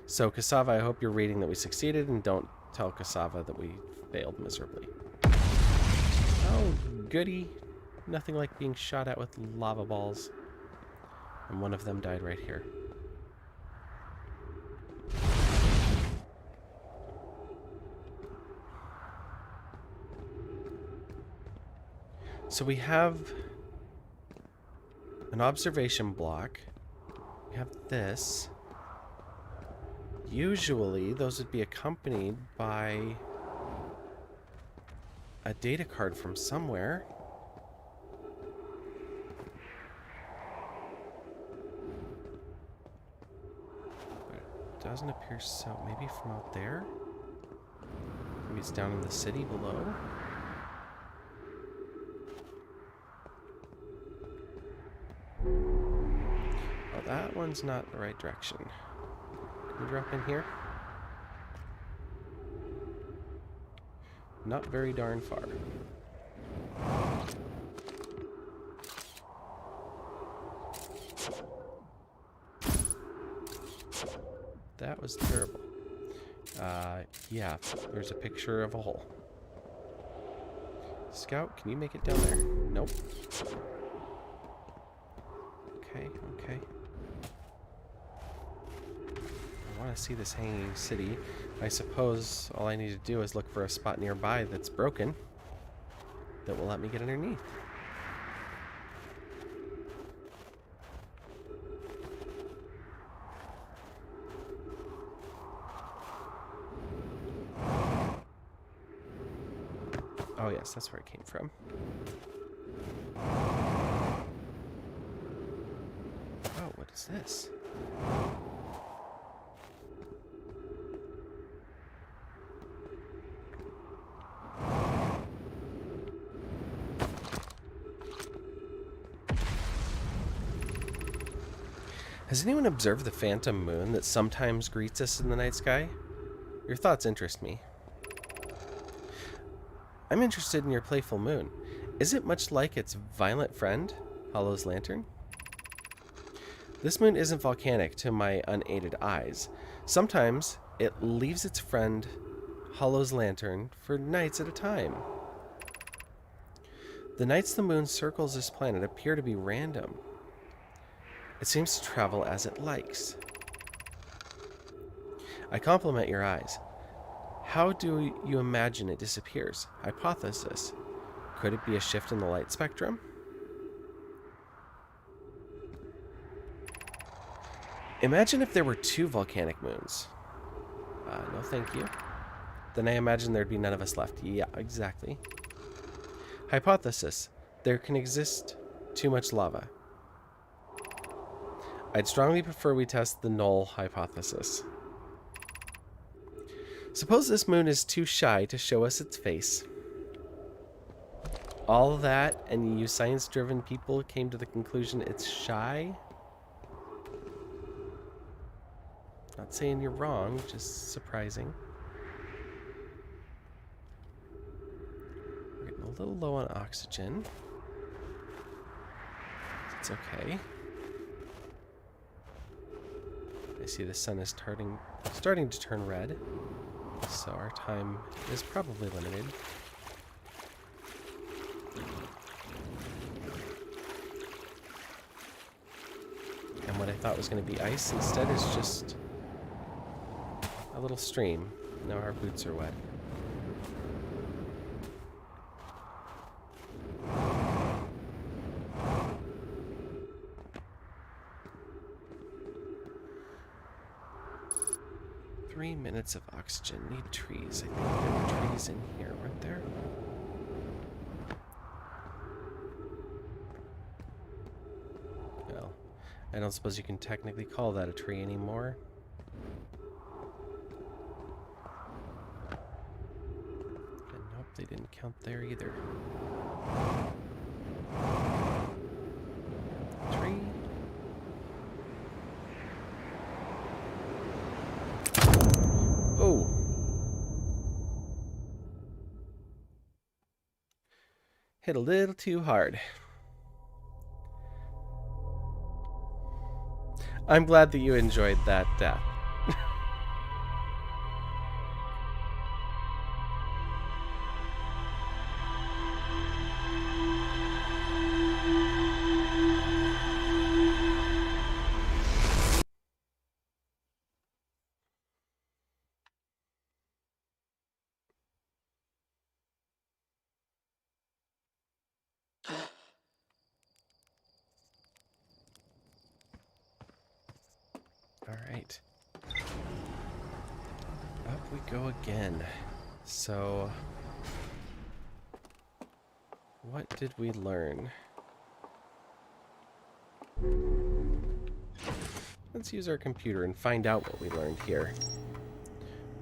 So, Cassava, I hope you're reading that we succeeded, and don't tell Cassava that we failed miserably. Oh, goody. Nothing like being shot at with lava balls. And one of them died right here. So we have an observation block. We have this. Usually, those would be accompanied by a data card from somewhere. But it doesn't appear so. Maybe from out there? Maybe it's down in the city below? Oh, that one's not the right direction. Can we drop in here? Not very darn far. That was terrible. Yeah, there's a picture of a hole. Scout, can you make it down there? Nope. Okay, okay. I want to see this hanging city. I suppose all I need to do is look for a spot nearby that's broken that will let me get underneath. Oh yes, that's where it came from. Oh, what is this? Has anyone observed the phantom moon that sometimes greets us in the night sky? Your thoughts interest me. I'm interested in your playful moon. Is it much like its violent friend, Hollow's lantern? This moon isn't volcanic to my unaided eyes. Sometimes it leaves its friend, Hollow's lantern, for nights at a time. The nights the moon circles this planet appear to be random. It seems to travel as it likes. I compliment your eyes. How do you imagine it disappears? Hypothesis. Could it be a shift in the light spectrum? Imagine if there were two volcanic moons. No thank you. Then I imagine there'd be none of us left. Yeah, exactly. Hypothesis. There can exist too much lava. I'd strongly prefer we test the null hypothesis. Suppose this moon is too shy to show us its face. All that, and you science-driven people came to the conclusion it's shy? Not saying you're wrong, just surprising. We're getting a little low on oxygen. It's okay. I see the sun is starting to turn red, so our time is probably limited. And what I thought was going to be ice instead is just a little stream. Now our boots are wet. Minutes of oxygen. Need trees. I think there were trees in here, weren't there? Well, I don't suppose you can technically call that a tree anymore. And nope, they didn't count there either. Tree. Oh. Hit a little too hard. I'm glad that you enjoyed that death. All right. Up we go again. So, what did we learn? Let's use our computer and find out what we learned here.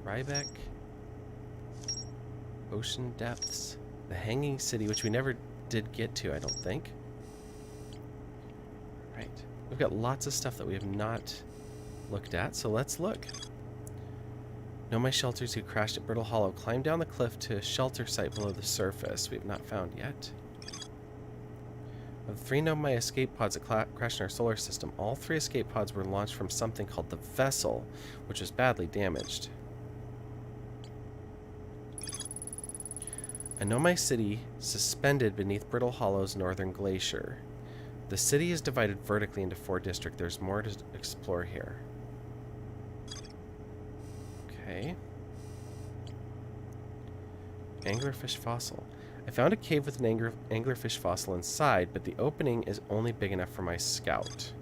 Rybeck, ocean depths, the hanging city, which we never did get to, I don't think. Right. We've got lots of stuff that we have not looked at, so let's look. Nomai shelters who crashed at Brittle Hollow climbed down the cliff to a shelter site below the surface we have not found yet. Of the 3 Nomai escape pods that crashed in our solar system, all 3 escape pods were launched from something called the Vessel, which was badly damaged. A Nomai city suspended beneath Brittle Hollow's northern glacier. The city is divided vertically into 4 districts. There's more to explore here. Okay. Anglerfish fossil. I found a cave with an anglerfish fossil inside, but the opening is only big enough for my scout.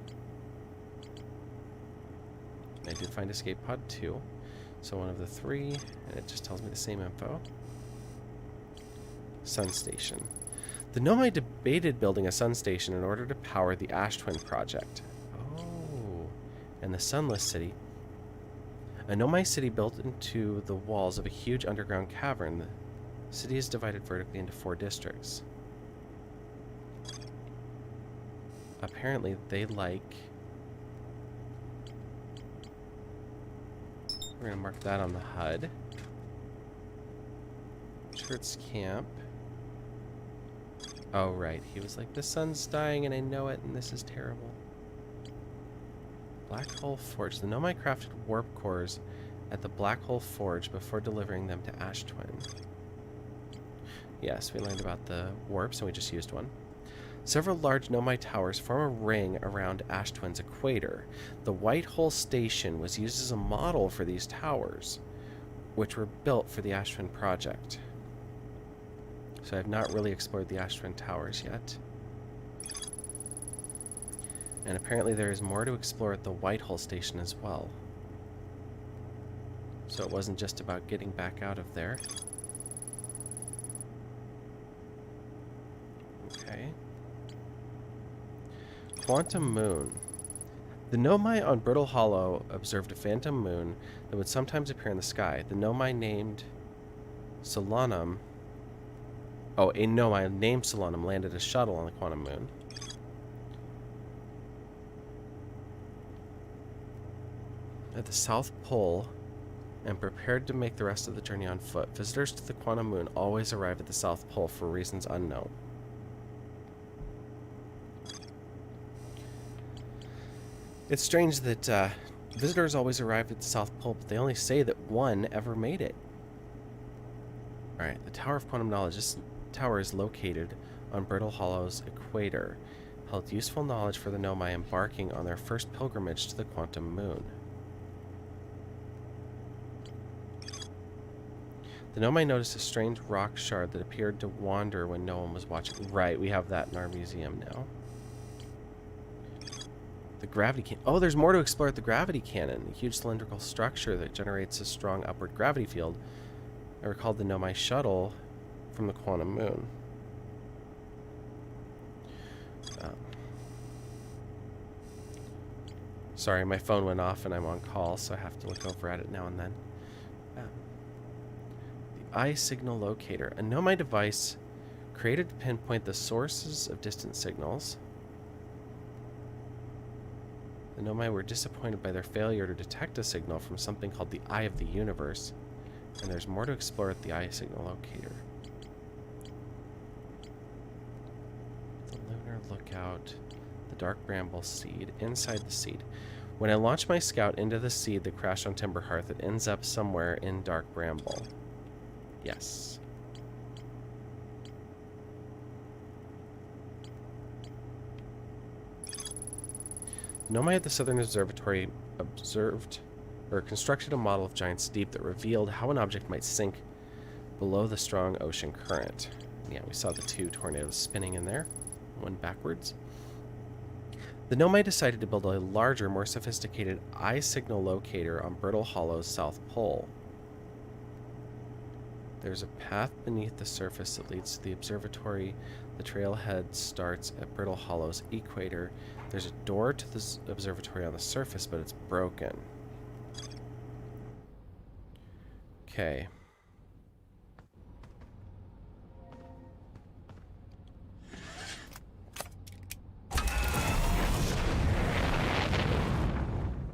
I did find escape pod 2. So one of the 3, and it just tells me the same info. Sun station. The Nomai debated building a sun station in order to power the Ash Twin project. Oh, and the Sunless City. A Nomai city built into the walls of a huge underground cavern. The city is divided vertically into 4 districts. Apparently, they like... We're going to mark that on the HUD. Church Camp. Oh, right. He was like, the sun's dying and I know it, and this is terrible. Black Hole Forge. The Nomai crafted warp cores at the Black Hole Forge before delivering them to Ash Twin. Yes, we learned about the warps, and we just used one. Several large Nomai towers form a ring around Ash Twin's equator. The White Hole Station was used as a model for these towers, which were built for the Ash Twin project. So I've not really explored the Ash Twin towers yet. And apparently there is more to explore at the White Hole Station as well. So it wasn't just about getting back out of there. Okay. Quantum Moon. The Nomai on Brittle Hollow observed a phantom moon that would sometimes appear in the sky. The Nomai named Solanum... Oh, a Nomai named Solanum landed a shuttle on the Quantum Moon. At the South Pole and prepared to make the rest of the journey on foot. Visitors to the Quantum Moon always arrive at the South Pole for reasons unknown. It's strange that visitors always arrive at the South Pole, but they only say that one ever made it. Alright, the Tower of Quantum Knowledge. This tower is located on Brittle Hollow's equator. Held useful knowledge for the Nomai embarking on their first pilgrimage to the Quantum Moon. The Nomai noticed a strange rock shard that appeared to wander when no one was watching. Right, we have that in our museum now. The gravity cannon. Oh, there's more to explore at the gravity cannon. A huge cylindrical structure that generates a strong upward gravity field. I recalled the Nomai shuttle from the Quantum Moon. Sorry, my phone went off and I'm on call, so I have to look over at it now and then. The eye signal locator. A Nomai device created to pinpoint the sources of distant signals. The Nomai were disappointed by their failure to detect a signal from something called the Eye of the Universe, and there's more to explore at the eye signal locator. The Lunar Lookout, the Dark Bramble Seed, inside the seed. When I launch my scout into the seed that crashed on Timber Hearth, it ends up somewhere in Dark Bramble. Yes. Nomai at the Southern Observatory constructed a model of Giant's Deep that revealed how an object might sink below the strong ocean current. Yeah, we saw the 2 tornadoes spinning in there, one backwards. The Nomai decided to build a larger, more sophisticated eye signal locator on Brittle Hollow's South Pole. There's a path beneath the surface that leads to the observatory. The trailhead starts at Brittle Hollow's equator. There's a door to the observatory on the surface, but it's broken. Okay.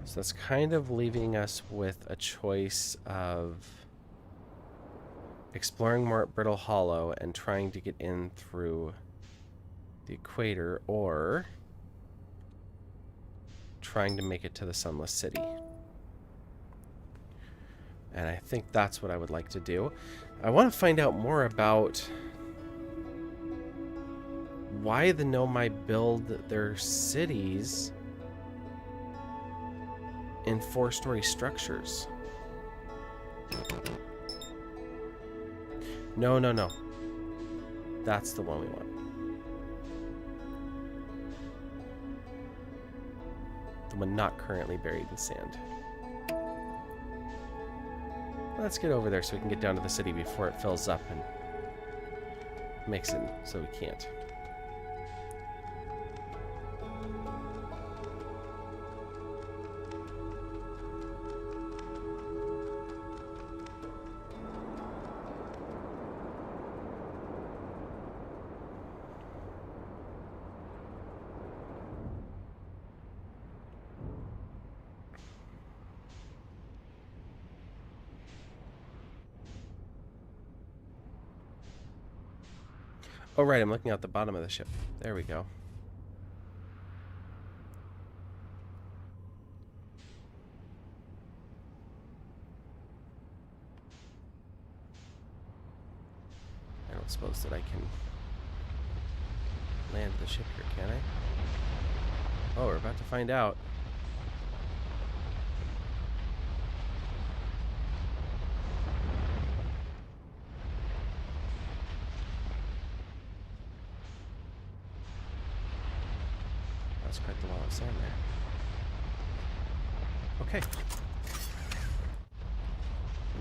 So that's kind of leaving us with a choice of exploring more at Brittle Hollow and trying to get in through the equator, or trying to make it to the Sunless City. And I think that's what I would like to do. I want to find out more about why the Nomai build their cities in 4-story structures. No. That's the one we want. The one not currently buried in sand. Let's get over there so we can get down to the city before it fills up and makes it so we can't. Oh, right, I'm looking out the bottom of the ship. There we go. I don't suppose that I can land the ship here, can I? Oh, we're about to find out. That's quite the wall of sand there. Okay.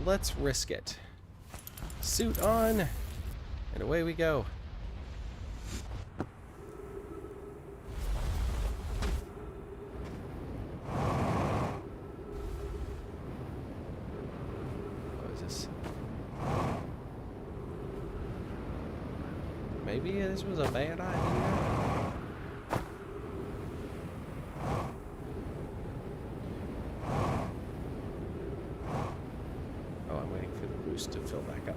Let's risk it. Suit on, and away we go. What is this? Maybe this was a bad idea. To fill back up.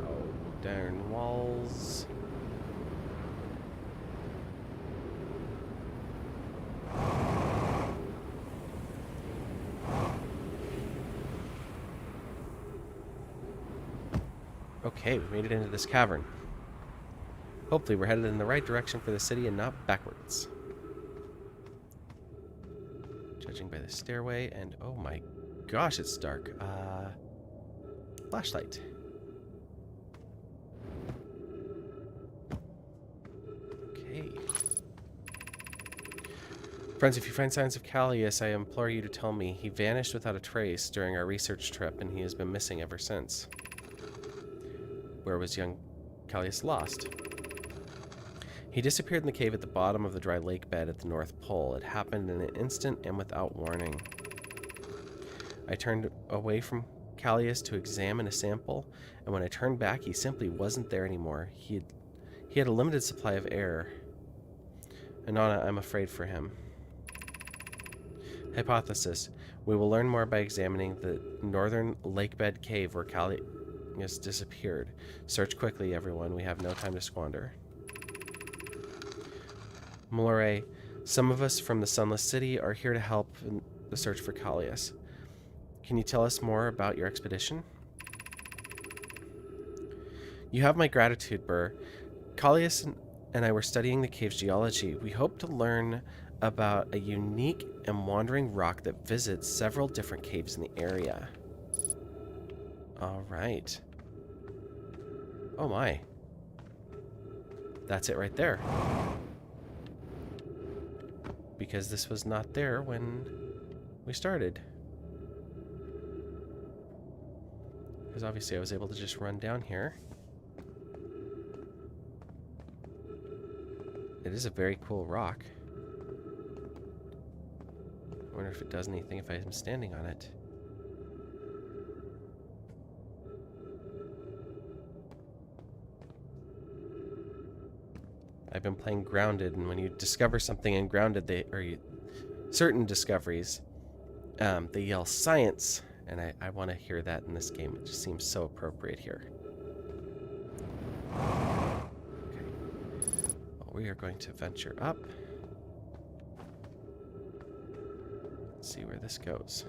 Oh, darn walls. Okay, we made it into this cavern. Hopefully we're headed in the right direction for the city and not backwards. Judging by the stairway, and oh my gosh, it's dark. Flashlight. Okay. Friends, if you find signs of Callius, I implore you to tell me. He vanished without a trace during our research trip, and he has been missing ever since. Where was young Callius lost? He disappeared in the cave at the bottom of the dry lake bed at the North Pole. It happened in an instant and without warning. I turned away from Callius to examine a sample, and when I turned back, he simply wasn't there anymore. He had a limited supply of air. Anana, I'm afraid for him. Hypothesis. We will learn more by examining the northern lakebed cave where Callius disappeared. Search quickly, everyone. We have no time to squander. Mallory, some of us from the Sunless City are here to help in the search for Callius. Can you tell us more about your expedition? You have my gratitude, Burr. Callius and I were studying the cave's geology. We hope to learn about a unique and wandering rock that visits several different caves in the area. All right. Oh my. That's it right there. because this was not there when we started. Because obviously I was able to just run down here. It is a very cool rock. I wonder if it does anything if I'm standing on it. I've been playing Grounded, and when you discover something in Grounded, certain discoveries, they yell science, and I want to hear that in this game. It just seems so appropriate here. Okay. Well, we are going to venture up. Let's see where this goes.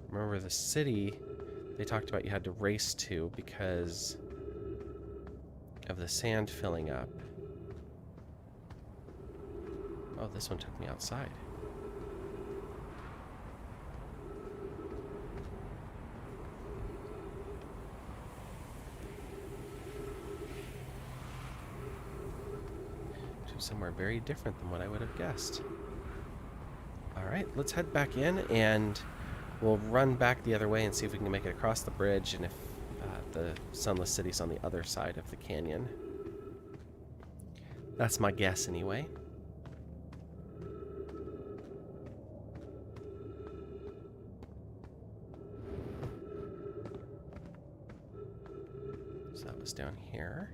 Remember the city they talked about you had to race to because of the sand filling up. Oh, this one took me outside. To somewhere very different than what I would have guessed. Alright, let's head back in and we'll run back the other way and see if we can make it across the bridge and if the Sunless City's on the other side of the canyon. That's my guess anyway. So that was down here.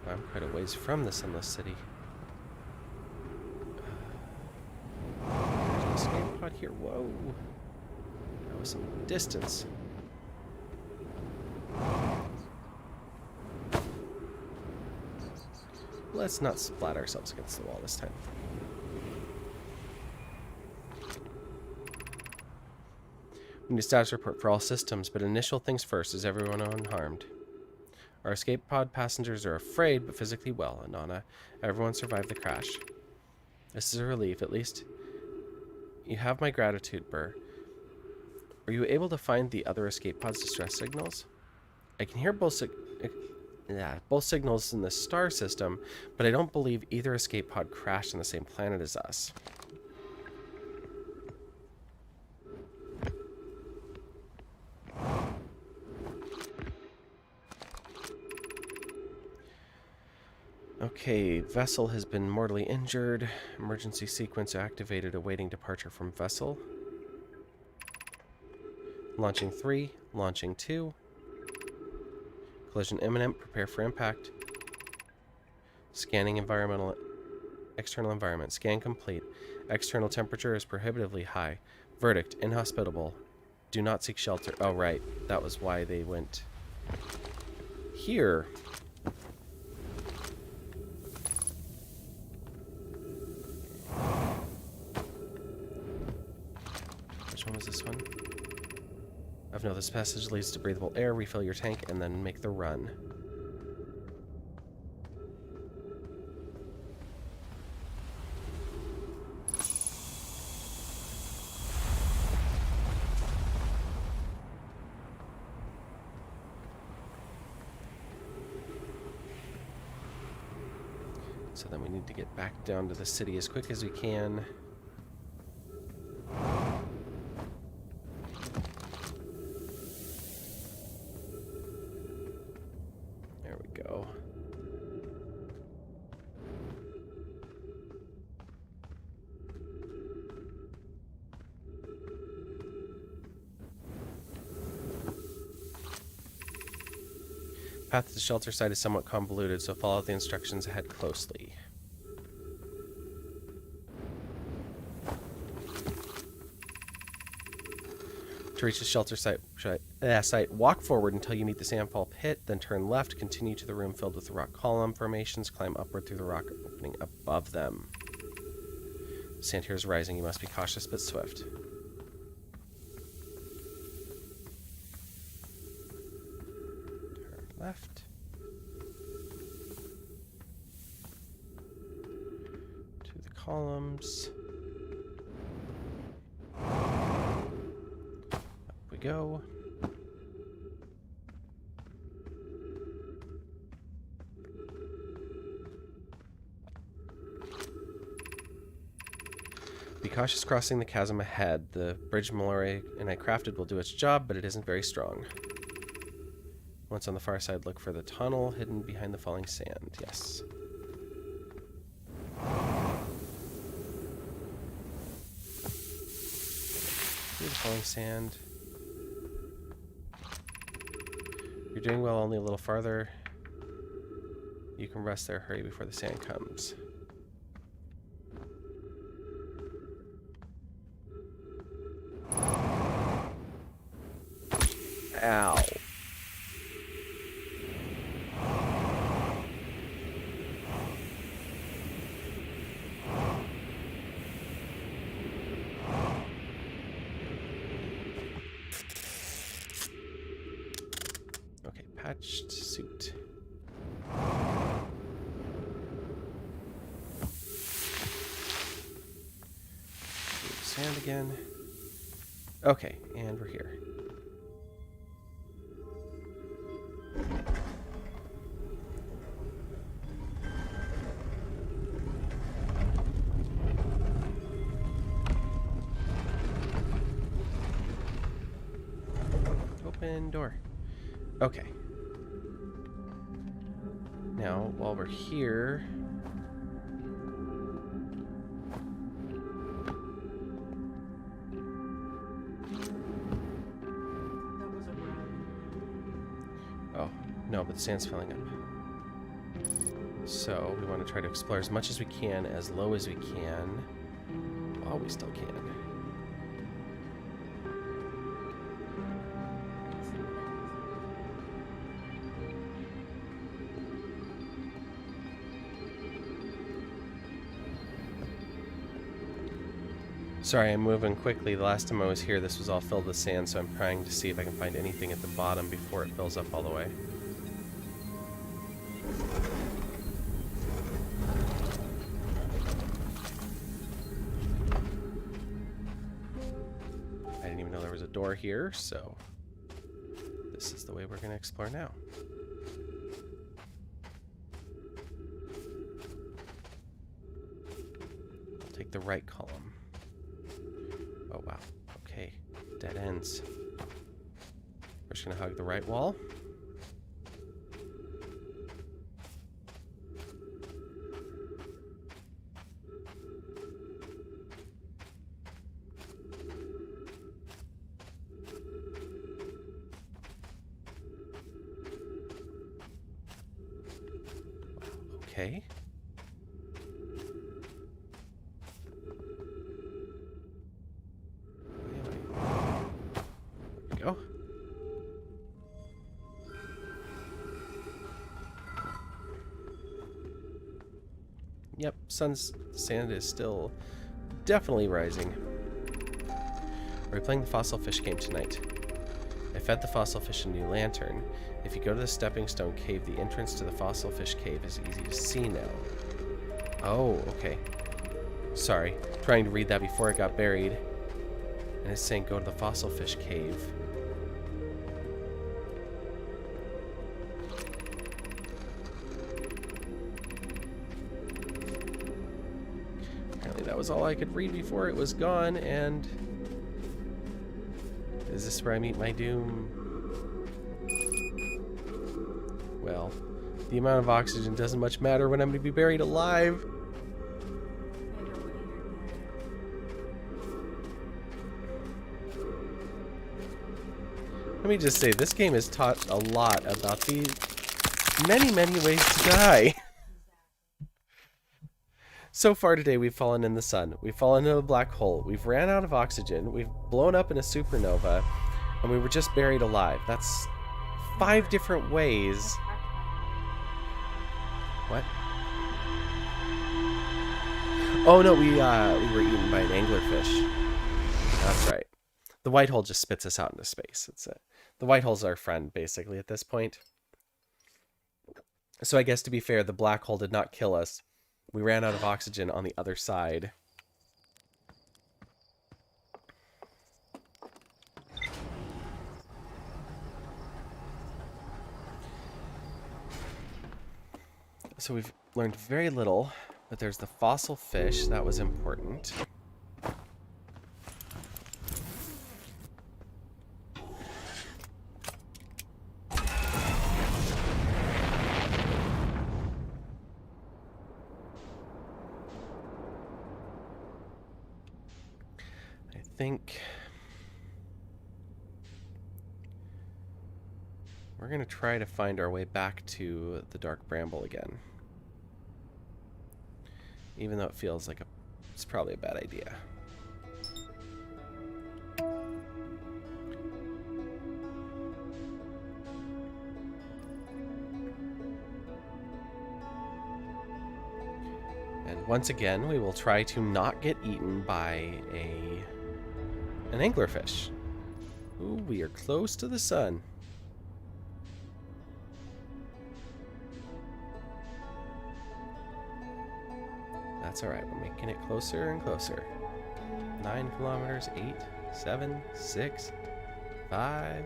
I'm quite a ways from the Sunless City. There's an escape pod here. Whoa. That was some distance. Let's not splat ourselves against the wall this time. We need a status report for all systems, but initial things first. Is everyone unharmed? Our escape pod passengers are afraid, but physically well. Anana, everyone survived the crash. This is a relief, at least. You have my gratitude, Burr. Were you able to find the other escape pod's distress signals? I can hear both signals in the star system, but I don't believe either escape pod crashed on the same planet as us. Okay, vessel has been mortally injured. Emergency sequence activated, awaiting departure from vessel. Launching 3, launching 2. Collision imminent, prepare for impact. Scanning external environment. Scan complete. External temperature is prohibitively high. Verdict, inhospitable. Do not seek shelter. Oh, right. That was why they went here. Which one was this one? I've known this passage leads to breathable air. Refill your tank and then make the run. So then we need to get back down to the city as quick as we can. There we go. Path to the shelter site is somewhat convoluted, so follow the instructions ahead closely. To reach the shelter site, walk forward until you meet the sandfall pit, then turn left, continue to the room filled with rock column formations, climb upward through the rock opening above them. The sand here is rising, you must be cautious but swift. catacombs. Up we go. Be cautious crossing the chasm ahead. The bridge Mallory and I crafted will do its job, but it isn't very strong. Once on the far side, look for the tunnel hidden behind the falling sand. Yes. Through the falling sand. You're doing well, only a little farther. You can rest there. Hurry before the sand comes. Ow. Okay, patched suit. Sand again. Okay, and we're here. Open door. Okay. Now, while we're here... Oh, no, but the sand's filling up. So, we want to try to explore as much as we can, as low as we can, while we still can. Sorry, I'm moving quickly. The last time I was here, this was all filled with sand, so I'm trying to see if I can find anything at the bottom before it fills up all the way. I didn't even know there was a door here, so this is the way we're going to explore now. I'll take the right column. Oh, wow. Okay. Dead ends. We're just going to hug the right wall. Okay. Go. Yep, sand is still definitely rising. We're playing the fossil fish game tonight. I fed the fossil fish a new lantern. If you go to the stepping stone cave, the entrance to the fossil fish cave is easy to see now. Oh, okay. Sorry, trying to read that before it got buried. And it's saying go to the fossil fish cave. Apparently that was all I could read before it was gone, and... Is this where I meet my doom? Well, the amount of oxygen doesn't much matter when I'm going to be buried alive. Let me just say, this game has taught a lot about the many, many ways to die. So far today, we've fallen in the sun. We've fallen into a black hole. We've ran out of oxygen. We've blown up in a supernova. And we were just buried alive. That's 5 different ways. What? Oh, no, we were eaten by an anglerfish. That's right. The white hole just spits us out into space. The white hole's our friend, basically, at this point. So I guess, to be fair, the black hole did not kill us. We ran out of oxygen on the other side. So we've learned very little, but there's the fossil fish. That was important. I think we're going to try to find our way back to the Dark Bramble again. Even though it feels like it's probably a bad idea. And once again, we will try to not get eaten by an anglerfish. Ooh, we are close to the sun. That's alright, we're making it closer and closer. 9 kilometers, 8, 7, 6, 5.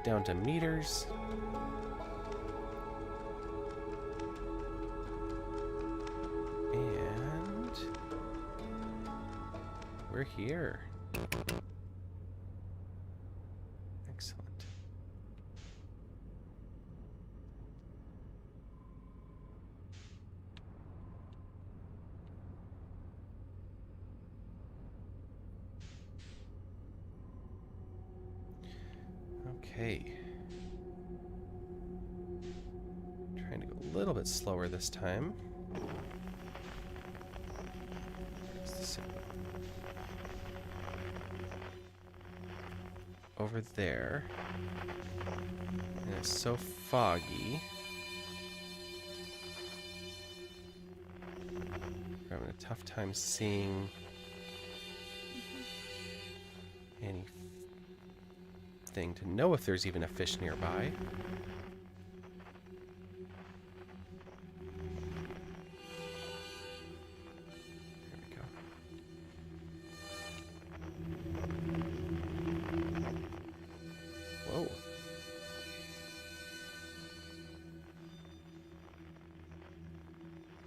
Down to meters. And we're here. Excellent. Okay. Trying to go a little bit slower this time. Over there. And it's so foggy. We're having a tough time seeing anything to know if there's even a fish nearby. There we go. Whoa.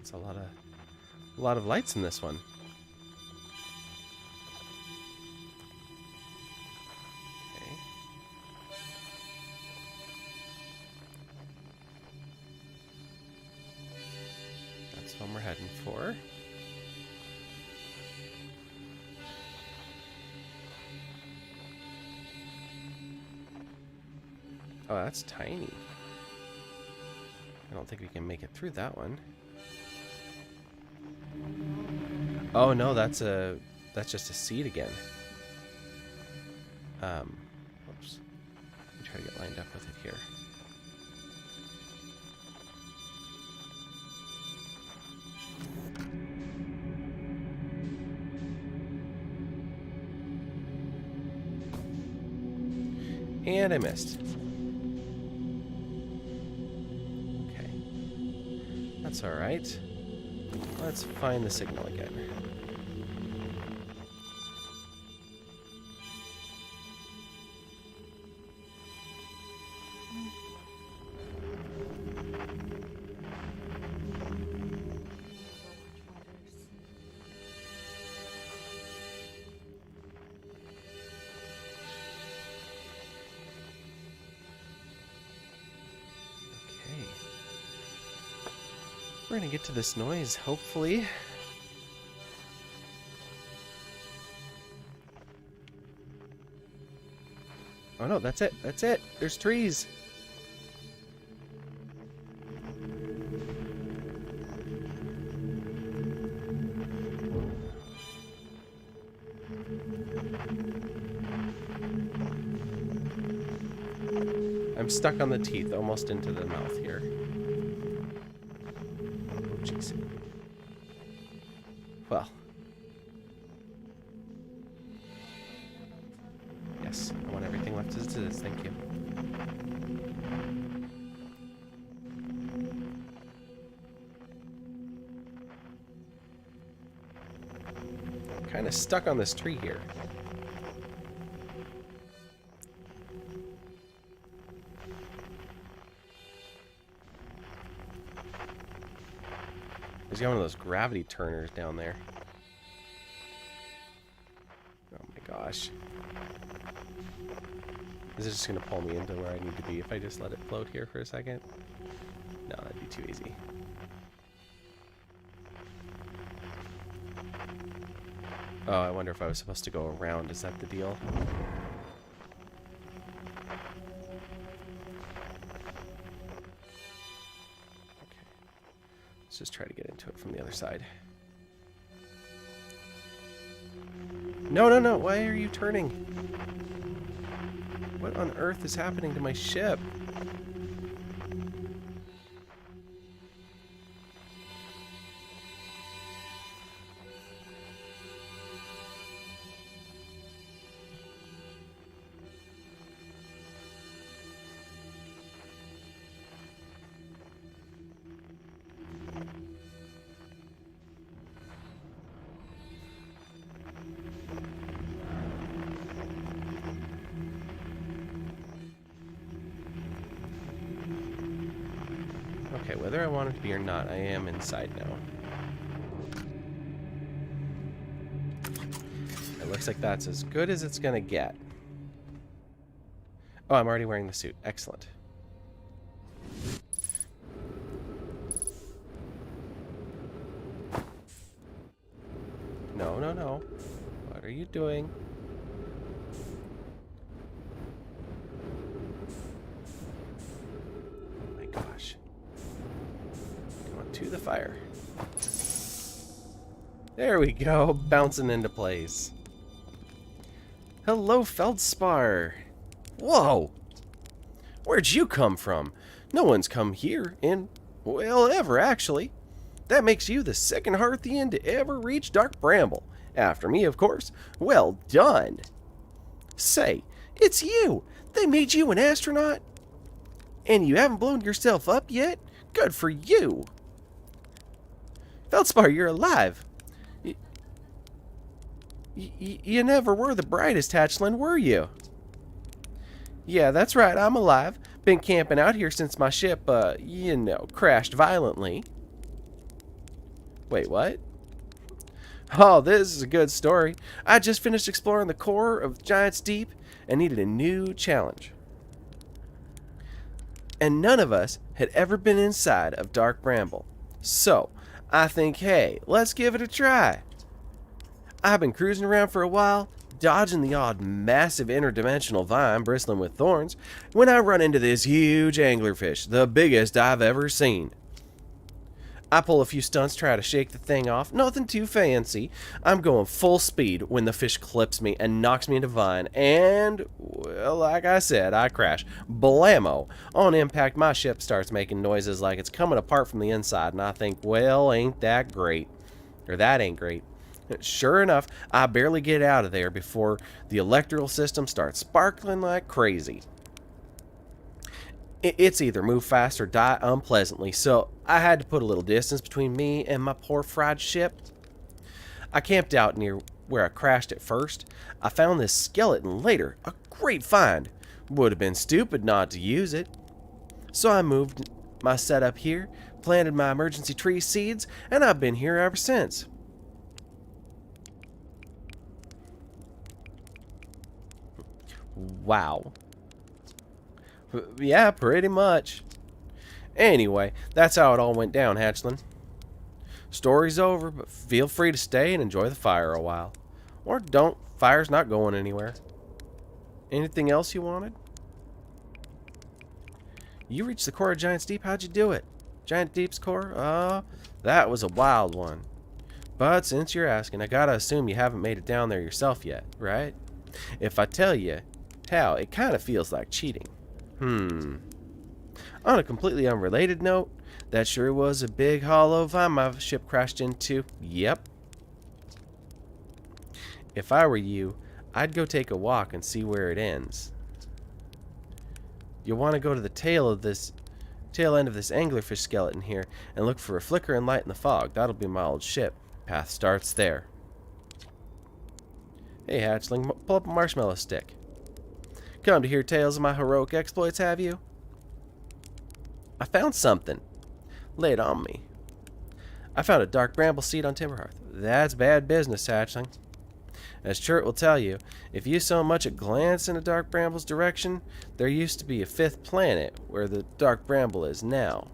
It's a lot of lights in this one. Okay. That's what we're heading for. Oh, that's tiny. I don't think we can make it through that one. Oh no, that's just a seed again. Whoops. Let me try to get lined up with it here. And I missed. Okay. That's alright. Let's find the signal again. We're gonna get to this noise, hopefully. Oh no, that's it. That's it. There's trees. I'm stuck on the teeth, almost into the mouth here. Oh, jeez. Well. Yes, I want everything left as it is, thank you. I'm kind of stuck on this tree here. He's got one of those gravity turners down there. Oh my gosh. Is it just going to pull me into where I need to be if I just let it float here for a second? No, that'd be too easy. Oh, I wonder if I was supposed to go around. Is that the deal? Okay. Let's just try to get into it from the other side. No, no, no. Why are you turning? What on earth is happening to my ship? Okay, whether I want it to be or not, I am inside now. It looks like that's as good as it's gonna get. Oh, I'm already wearing the suit. Excellent. No, no, no. What are you doing? Oh my gosh. Come on, to the fire. There we go, bouncing into place. Hello, Feldspar. Whoa! Where'd you come from? No one's come here in, well, ever, actually. That makes you the second Hearthian to ever reach Dark Bramble. After me, of course. Well done. Say, it's you! They made you an astronaut? And you haven't blown yourself up yet? Good for you! Feldspar, you're alive. You never were the brightest hatchling, were you? Yeah, that's right, I'm alive. Been camping out here since my ship, crashed violently. Wait, what? Oh, this is a good story. I just finished exploring the core of Giant's Deep and needed a new challenge. And none of us had ever been inside of Dark Bramble. So, I think, hey, let's give it a try. I've been cruising around for a while, dodging the odd massive interdimensional vine bristling with thorns, when I run into this huge anglerfish, the biggest I've ever seen. I pull a few stunts, try to shake the thing off, nothing too fancy. I'm going full speed when the fish clips me and knocks me into vine, and, well, like I said, I crash. Blammo! On impact, my ship starts making noises like it's coming apart from the inside, and I think, well, ain't that great. Or that ain't great. Sure enough, I barely get out of there before the electrical system starts sparkling like crazy. It's either move fast or die unpleasantly, so I had to put a little distance between me and my poor fried ship. I camped out near where I crashed at first. I found this skeleton later, a great find. Would have been stupid not to use it. So I moved my setup here, planted my emergency tree seeds, and I've been here ever since. Wow. Yeah, pretty much. Anyway, that's how it all went down, hatchling. Story's over, but feel free to stay and enjoy the fire a while. Or don't. Fire's not going anywhere. Anything else you wanted? You reached the core of Giant's Deep. How'd you do it? Giant Deep's core? That was a wild one. But since you're asking, I gotta assume you haven't made it down there yourself yet, right? If I tell you how, it kind of feels like cheating. On a completely unrelated note, that sure was a big hollow vine my ship crashed into. Yep. If I were you, I'd go take a walk and see where it ends. You'll want to go to the tail end of this anglerfish skeleton here and look for a flicker and light in the fog. That'll be my old ship. Path starts there. Hey, hatchling, pull up a marshmallow stick. Come to hear tales of my heroic exploits, have you? I found something. Lay it on me. I found a dark bramble seed on Timber Hearth. That's bad business, hatchling. As Chert will tell you, if you so much as glance in a dark bramble's direction, there used to be a fifth planet where the dark bramble is now.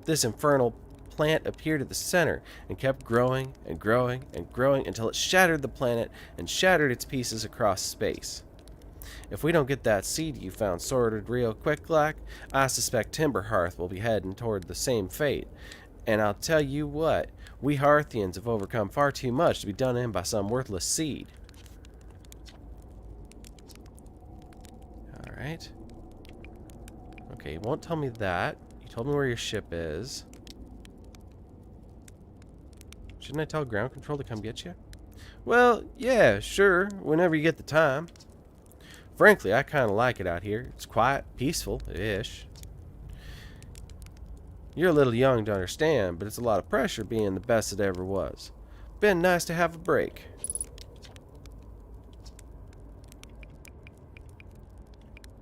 This infernal plant appeared at the center and kept growing and growing and growing until it shattered the planet and shattered its pieces across space. If we don't get that seed you found sorted real quick like, I suspect Timber Hearth will be heading toward the same fate. And I'll tell you what, we Hearthians have overcome far too much to be done in by some worthless seed. Alright. Okay, you won't tell me that. You told me where your ship is. Shouldn't I tell ground control to come get you? Well, yeah, sure, whenever you get the time. Frankly, I kind of like it out here. It's quiet, peaceful-ish. You're a little young to understand, but it's a lot of pressure being the best it ever was. Been nice to have a break.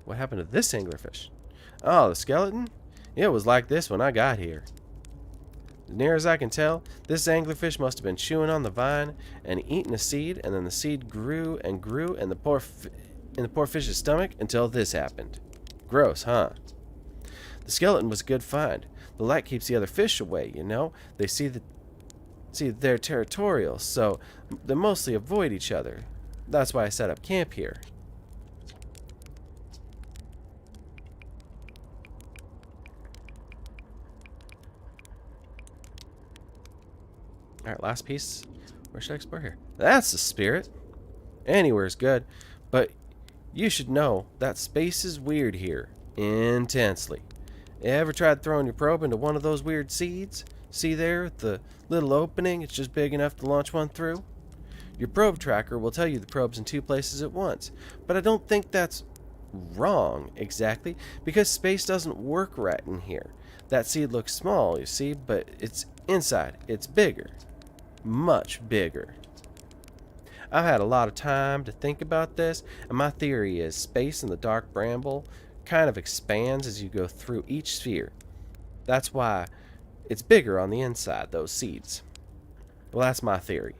What happened to this anglerfish? Oh, the skeleton? It was like this when I got here. As near as I can tell, this anglerfish must have been chewing on the vine and eating a seed, and then the seed grew and grew in the poor fish's stomach until this happened. Gross, huh? The skeleton was a good find. The light keeps the other fish away, you know. They see they're territorial, so they mostly avoid each other. That's why I set up camp here. Alright, last piece. Where should I explore here? That's the spirit. Anywhere's good, but you should know that space is weird here. Intensely. Ever tried throwing your probe into one of those weird seeds? See there, the little opening, it's just big enough to launch one through? Your probe tracker will tell you the probe's in two places at once, but I don't think that's wrong exactly, because space doesn't work right in here. That seed looks small, you see, but it's inside. It's bigger. Much bigger. I've had a lot of time to think about this, and my theory is space in the dark bramble kind of expands as you go through each sphere. That's why it's bigger on the inside, those seeds. Well, that's my theory.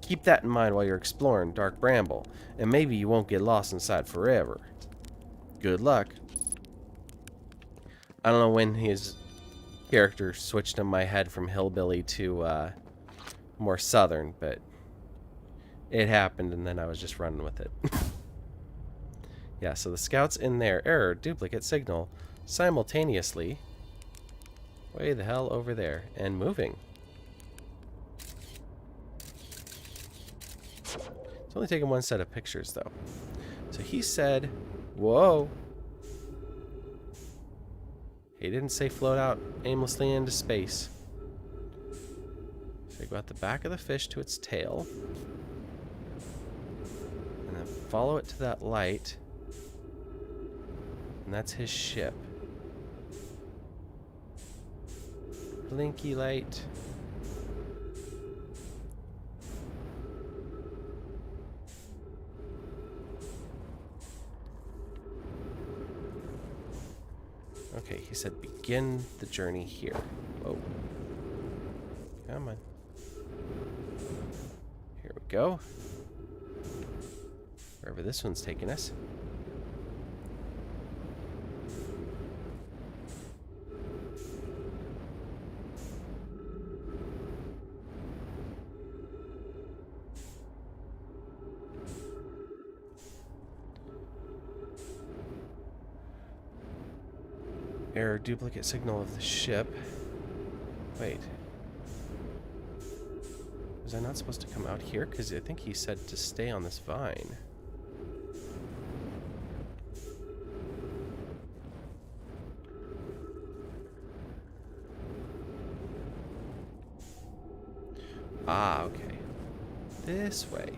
Keep that in mind while you're exploring dark bramble, and maybe you won't get lost inside forever. Good luck. I don't know when his character switched in my head from hillbilly to more southern, but it happened and then I was just running with it. Yeah, so the scout's in there. Error, duplicate signal, simultaneously. Way the hell over there. And moving. It's only taking one set of pictures, though. So he said, whoa. He didn't say float out aimlessly into space. So go out the back of the fish to its tail. And then follow it to that light. And that's his ship. Blinky light. Okay, he said begin the journey here. Whoa. Come on. Here we go. Wherever this one's taking us. Error, duplicate signal of the ship. Wait. Was I not supposed to come out here? Because I think he said to stay on this vine. Ah, okay. This way.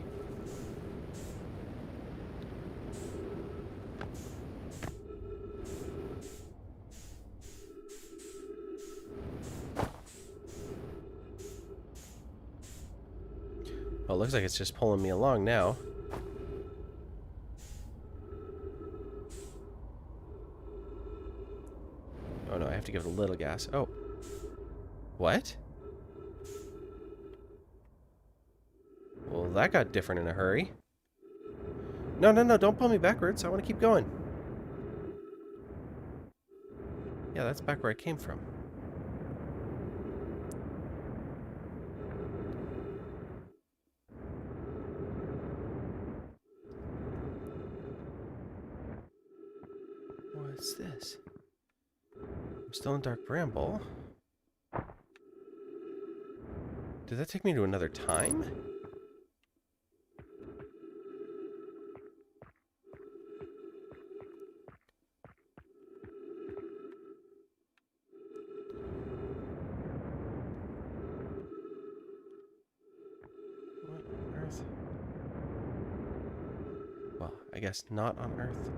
Oh, it looks like it's just pulling me along now. Oh no, I have to give it a little gas. Oh. What? Well, that got different in a hurry. No, no, no, don't pull me backwards. I want to keep going. Yeah, that's back where I came from. What's this? I'm still in Dark Bramble. Did that take me to another time? What on Earth? Well, I guess not on Earth.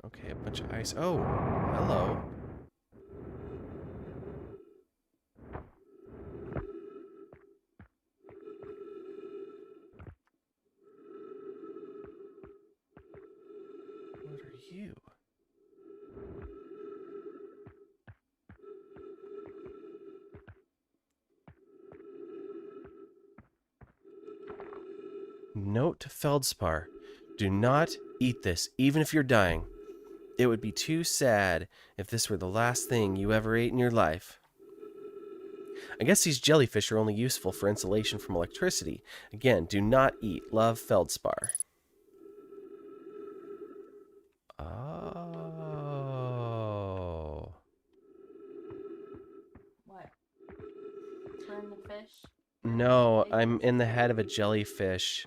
Okay, a bunch of ice. Oh, hello. What are you? Note to Feldspar. Do not eat this, even if you're dying. It would be too sad if this were the last thing you ever ate in your life. I guess these jellyfish are only useful for insulation from electricity. Again, do not eat. Love, Feldspar. Oh. What? We're in the fish? No, I'm in the head of a jellyfish.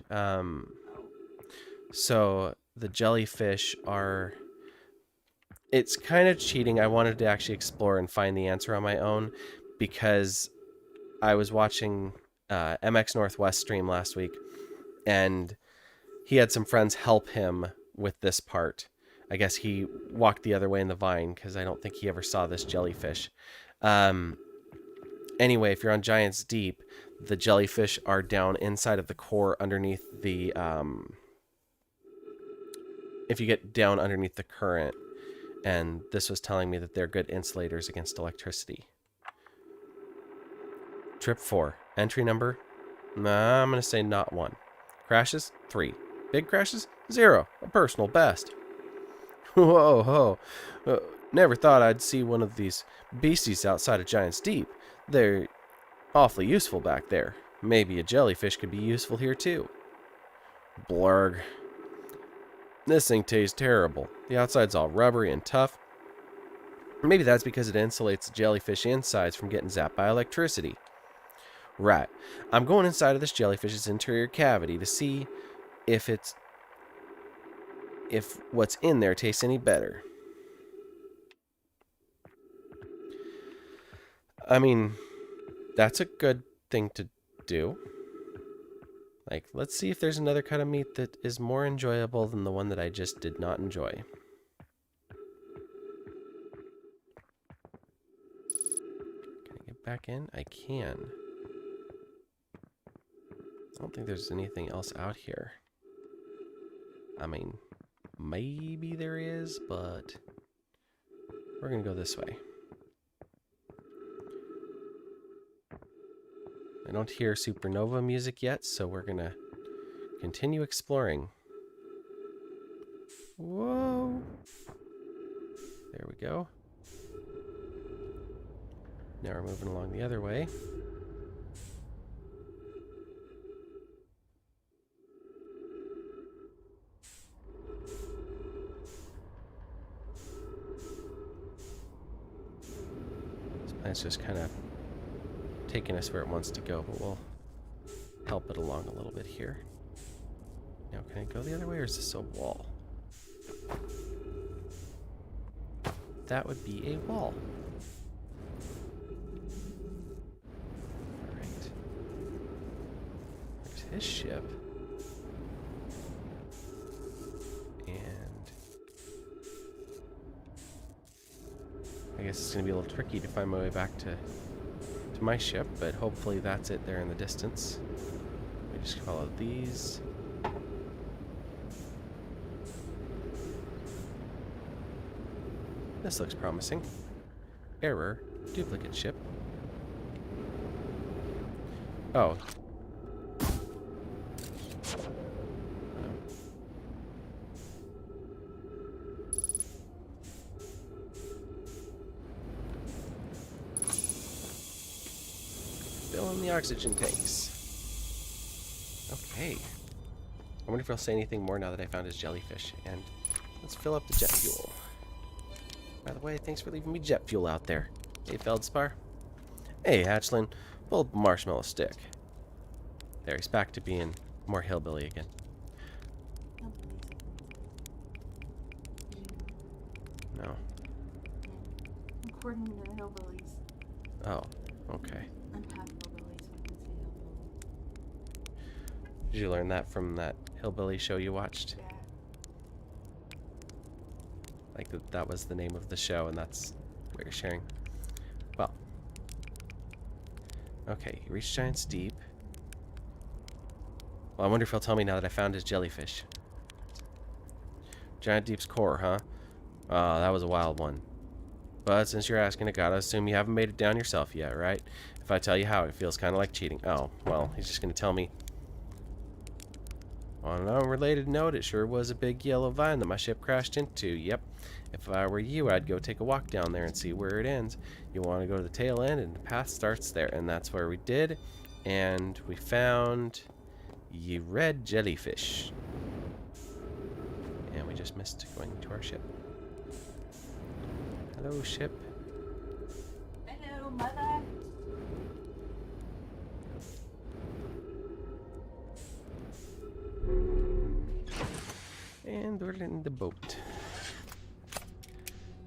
So the jellyfish are... It's kind of cheating. I wanted to actually explore and find the answer on my own because I was watching MX Northwest stream last week, and he had some friends help him with this part. I guess he walked the other way in the vine because I don't think he ever saw this jellyfish. Anyway, if you're on Giant's Deep, the jellyfish are down inside of the core underneath the... if you get down underneath the current, and this was telling me that they're good insulators against electricity. Trip 4. Entry number? Nah, I'm going to say not 1. Crashes? 3. Big crashes? 0. A personal best. Whoa, ho. Never thought I'd see one of these beasties outside of Giant's Deep. They're awfully useful back there. Maybe a jellyfish could be useful here too. Blurg. This thing tastes terrible. The outside's all rubbery and tough. Maybe that's because it insulates the jellyfish insides from getting zapped by electricity. Right. I'm going inside of this jellyfish's interior cavity to see if what's in there tastes any better. I mean, that's a good thing to do. Like, let's see if there's another cut of meat that is more enjoyable than the one that I just did not enjoy. Can I get back in? I can. I don't think there's anything else out here. I mean, maybe there is, but we're gonna go this way. I don't hear supernova music yet, so we're gonna continue exploring. Whoa! There we go. Now we're moving along the other way. This planet's just kind of taking us where it wants to go, but we'll help it along a little bit here. Now, can I go the other way, or is this a wall? That would be a wall. Alright. There's his ship. And I guess it's going to be a little tricky to find my way back to my ship, but hopefully that's it there in the distance. We just follow these. This looks promising. Error. Duplicate ship. Oh. Fill in the oxygen tanks. Okay. I wonder if he'll say anything more now that I found his jellyfish. And let's fill up the jet fuel. By the way, thanks for leaving me jet fuel out there. Hey, Feldspar. Hey, Hatchling. Full marshmallow stick. There, he's back to being more hillbilly again. No. According to the hillbillies. Oh, okay. I'm half hillbilly, so I can say hillbilly. Did you learn that from that hillbilly show you watched? Yeah. Like that was the name of the show, and that's what you're sharing. Well. Okay, you reached Giant's Deep. Well, I wonder if he'll tell me now that I found his jellyfish. Giant Deep's core, huh? That was a wild one. But since you're asking, I gotta assume you haven't made it down yourself yet, right? If I tell you how, it feels kind of like cheating. Oh, well, he's just gonna tell me. On an unrelated note, it sure was a big yellow vine that my ship crashed into. Yep. If I were you, I'd go take a walk down there and see where it ends. You want to go to the tail end, and the path starts there. And that's where we did. And we found ye red jellyfish. And we just missed going to our ship. Hello, ship. Hello, mother. And we're in the boat.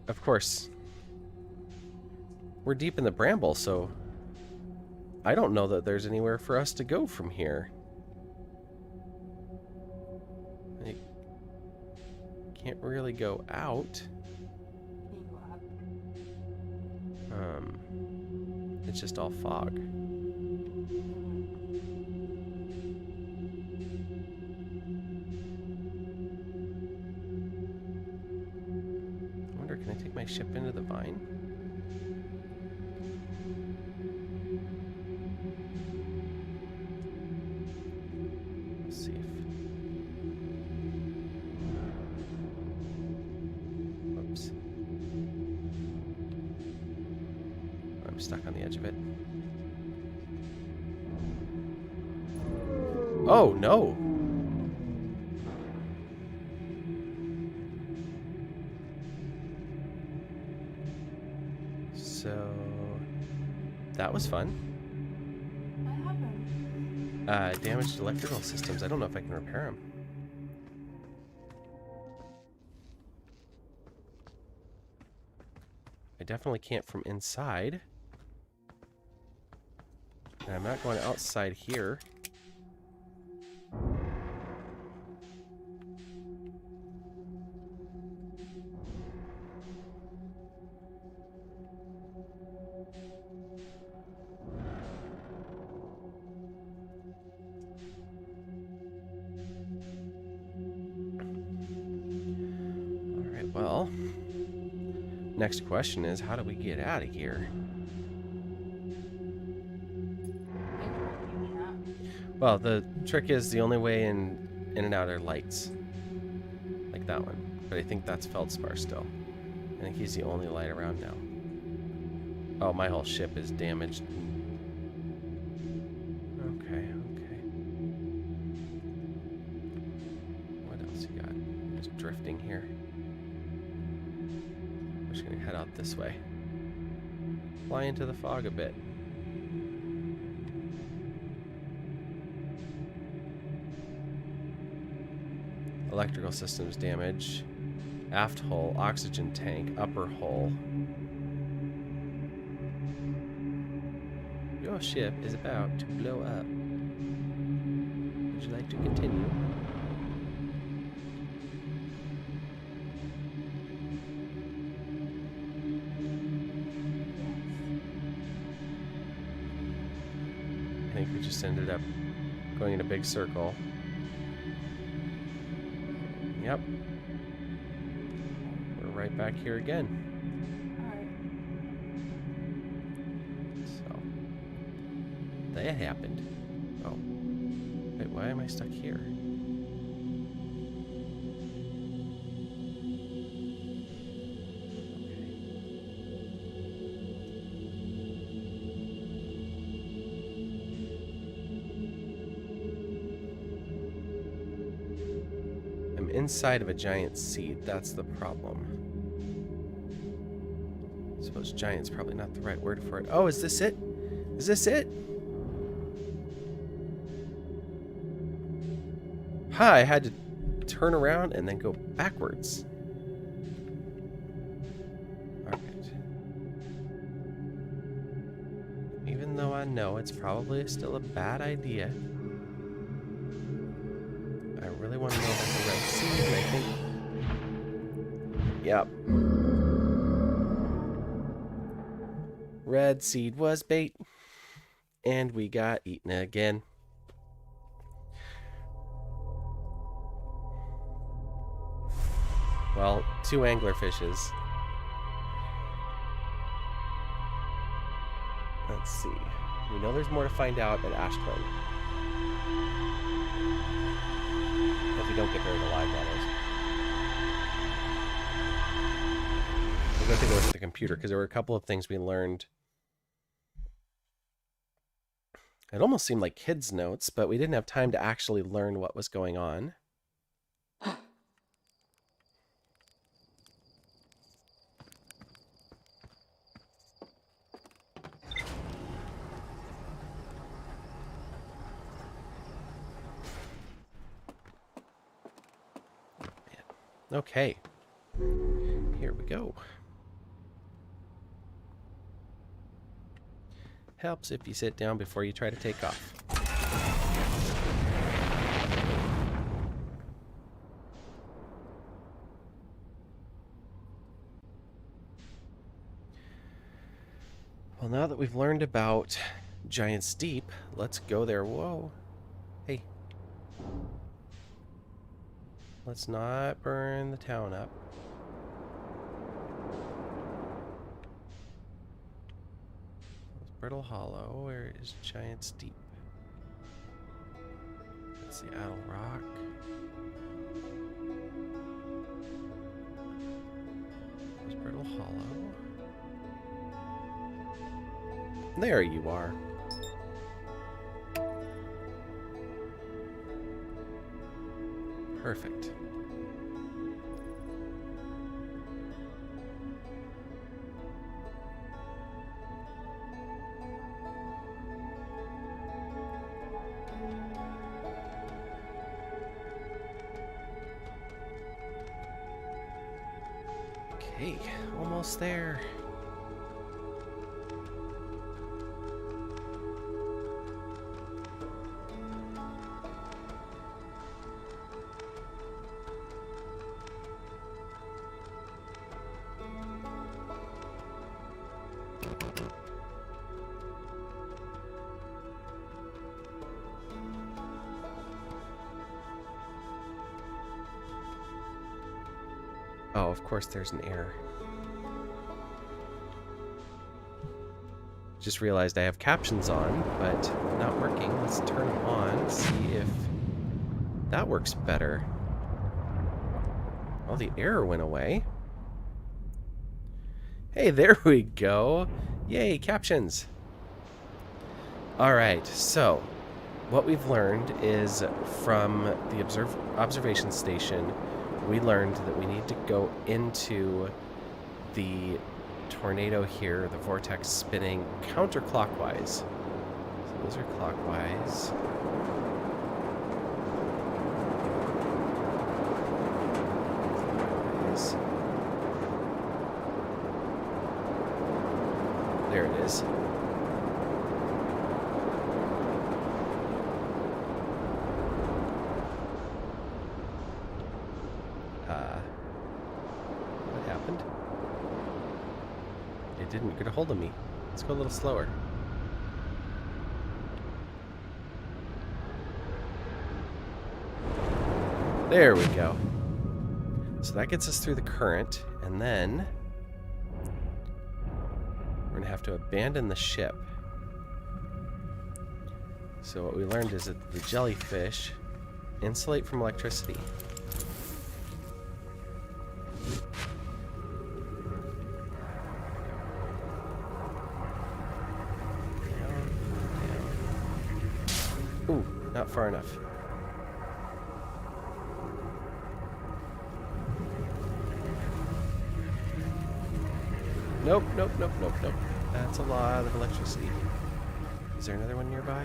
Of course, we're deep in the bramble, so I don't know that there's anywhere for us to go from here. I can't really go out. Can you go up? It's just all fog. I wonder, can I take my ship into the vine? Let's see if... Whoops. I'm stuck on the edge of it. Oh, no! So... that was fun. What happened? Damaged electrical systems. I don't know if I can repair them. I definitely can't from inside. And I'm not going outside here. Alright, well. Next question is, how do we get out of here? Well, the trick is the only way in and out are lights. Like that one. But I think that's Feldspar still. I think he's the only light around now. Oh, my whole ship is damaged. Okay, okay. What else you got? Just drifting here. We're just gonna head out this way. Fly into the fog a bit. Electrical systems damage. Aft hull, oxygen tank, upper hull. Your ship is about to blow up. Would you like to continue? I think we just ended up going in a big circle. Yep. We're right back here again. that happened? Oh. Wait, why am I stuck here? I'm inside of a giant seed. That's the problem. I suppose giant's probably not the right word for it. Oh, is this it? Is this it? Ha, I had to turn around and then go backwards. Alright. Even though I know it's probably still a bad idea, I really want to know about the red seed, and I think... Yep. Red seed was bait, and we got eaten again. Well, 2 anglerfishes. Let's see. We know there's more to find out at Ashburn. If we don't get buried alive, that is. We'll go take a look at the computer, because there were a couple of things we learned. It almost seemed like kids' notes, but we didn't have time to actually learn what was going on. Okay, here we go. Helps if you sit down before you try to take off. Well, now that we've learned about Giant's Deep, let's go there. Whoa. Hey. Let's not burn the town up. Brittle Hollow. Where is Giant's Deep? Let's see, Adel Rock. There's Brittle Hollow. There you are. Perfect. Okay, almost there. Oh, of course there's an error. Just realized I have captions on, but not working. Let's turn them on, see if that works better. Oh, the error went away. Hey, there we go. Yay, captions. Alright, so what we've learned is from the observation station, we learned that we need to go into the tornado here, the vortex spinning counterclockwise. So those are clockwise. There it is. What happened? It didn't get a hold of me. Let's go a little slower. There we go. So that gets us through the current, and then we're gonna have to abandon the ship. So what we learned is that the jellyfish insulate from electricity. Down, down. Ooh, not far enough. Nope, nope, nope, nope, nope. That's a lot of electricity. Is there another one nearby?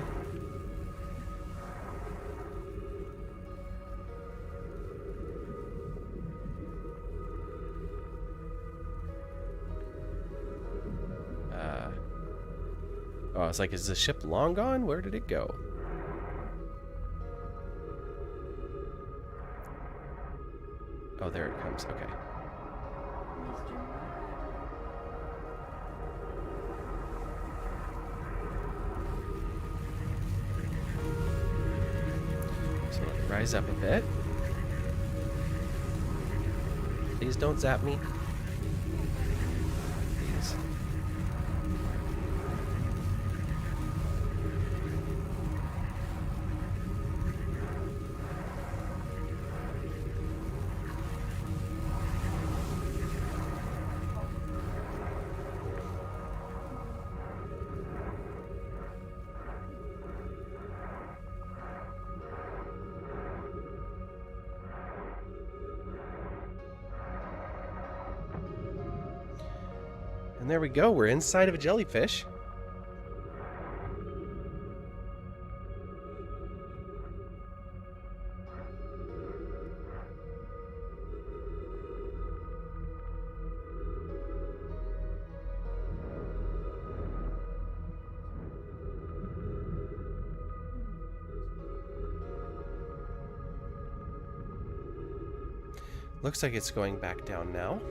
Oh, I was like, is the ship long gone? Where did it go? Oh, there it comes. Okay. So let it rise up a bit. Please don't zap me. Please. And there we go. We're inside of a jellyfish. Looks like it's going back down now.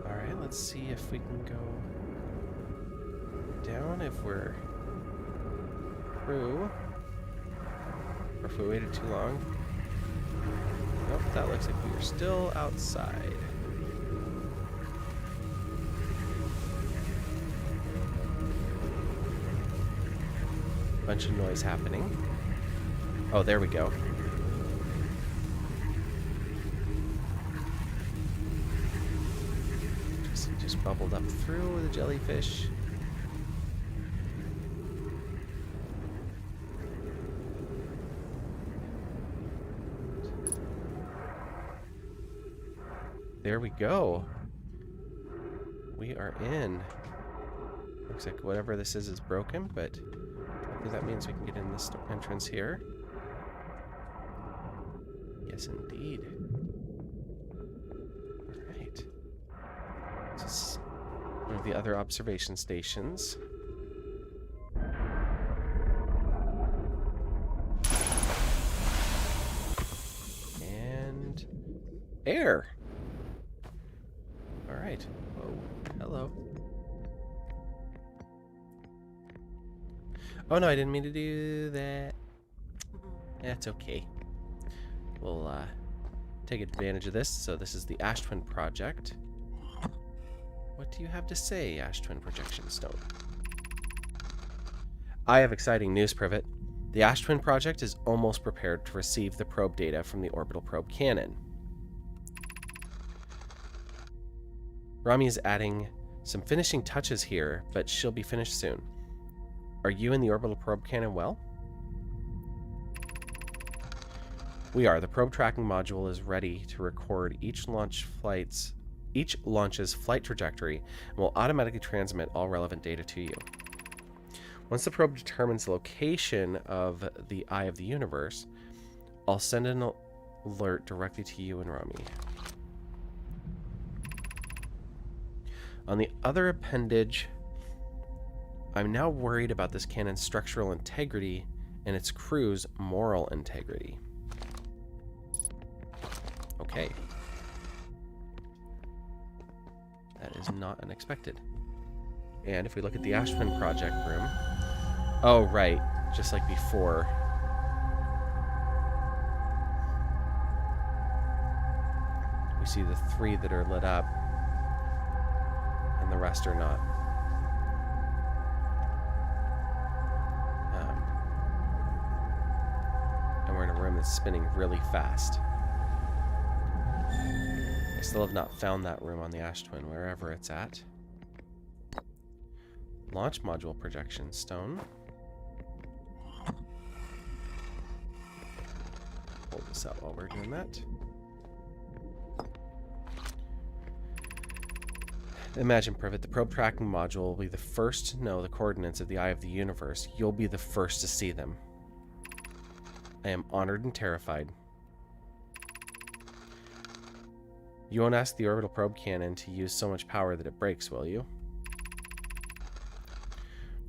Alright, let's see if we can go down if we're through. Or if we waited too long. Nope, that looks like we are still outside. Bunch of noise happening. Oh, there we go. Just bubbled up through the jellyfish. There we go. We are in. Looks like whatever this is broken, but hopefully that means we can get in this entrance here. Yes, indeed. Alright. This is one of the other observation stations. And air. Alright. Whoa. Hello. Oh no, I didn't mean to do that. That's okay. We'll take advantage of this. So this is the Ash Twin Project. What do you have to say, Ash Twin Projection Stone? I have exciting news, Privet. The Ash Twin Project is almost prepared to receive the probe data from the orbital probe cannon. Rami is adding some finishing touches here, but she'll be finished soon. Are you and the orbital probe cannon well? We are. The probe tracking module is ready to record each launch's flight trajectory and will automatically transmit all relevant data to you. Once the probe determines the location of the Eye of the Universe, I'll send an alert directly to you and Rami. On the other appendage, I'm now worried about this cannon's structural integrity and its crew's moral integrity. Okay. That is not unexpected. And if we look at the Ash Twin Project room... Oh, right. Just like before. see the 3 that are lit up, and the rest are not. And we're in a room that's spinning really fast. I still have not found that room on the Ash Twin, wherever it's at. Launch module projection stone. Hold this up while we're doing that. Imagine, Privet, the probe tracking module will be the first to know the coordinates of the Eye of the Universe. You'll be the first to see them. I am honored and terrified. You won't ask the orbital probe cannon to use so much power that it breaks, will you?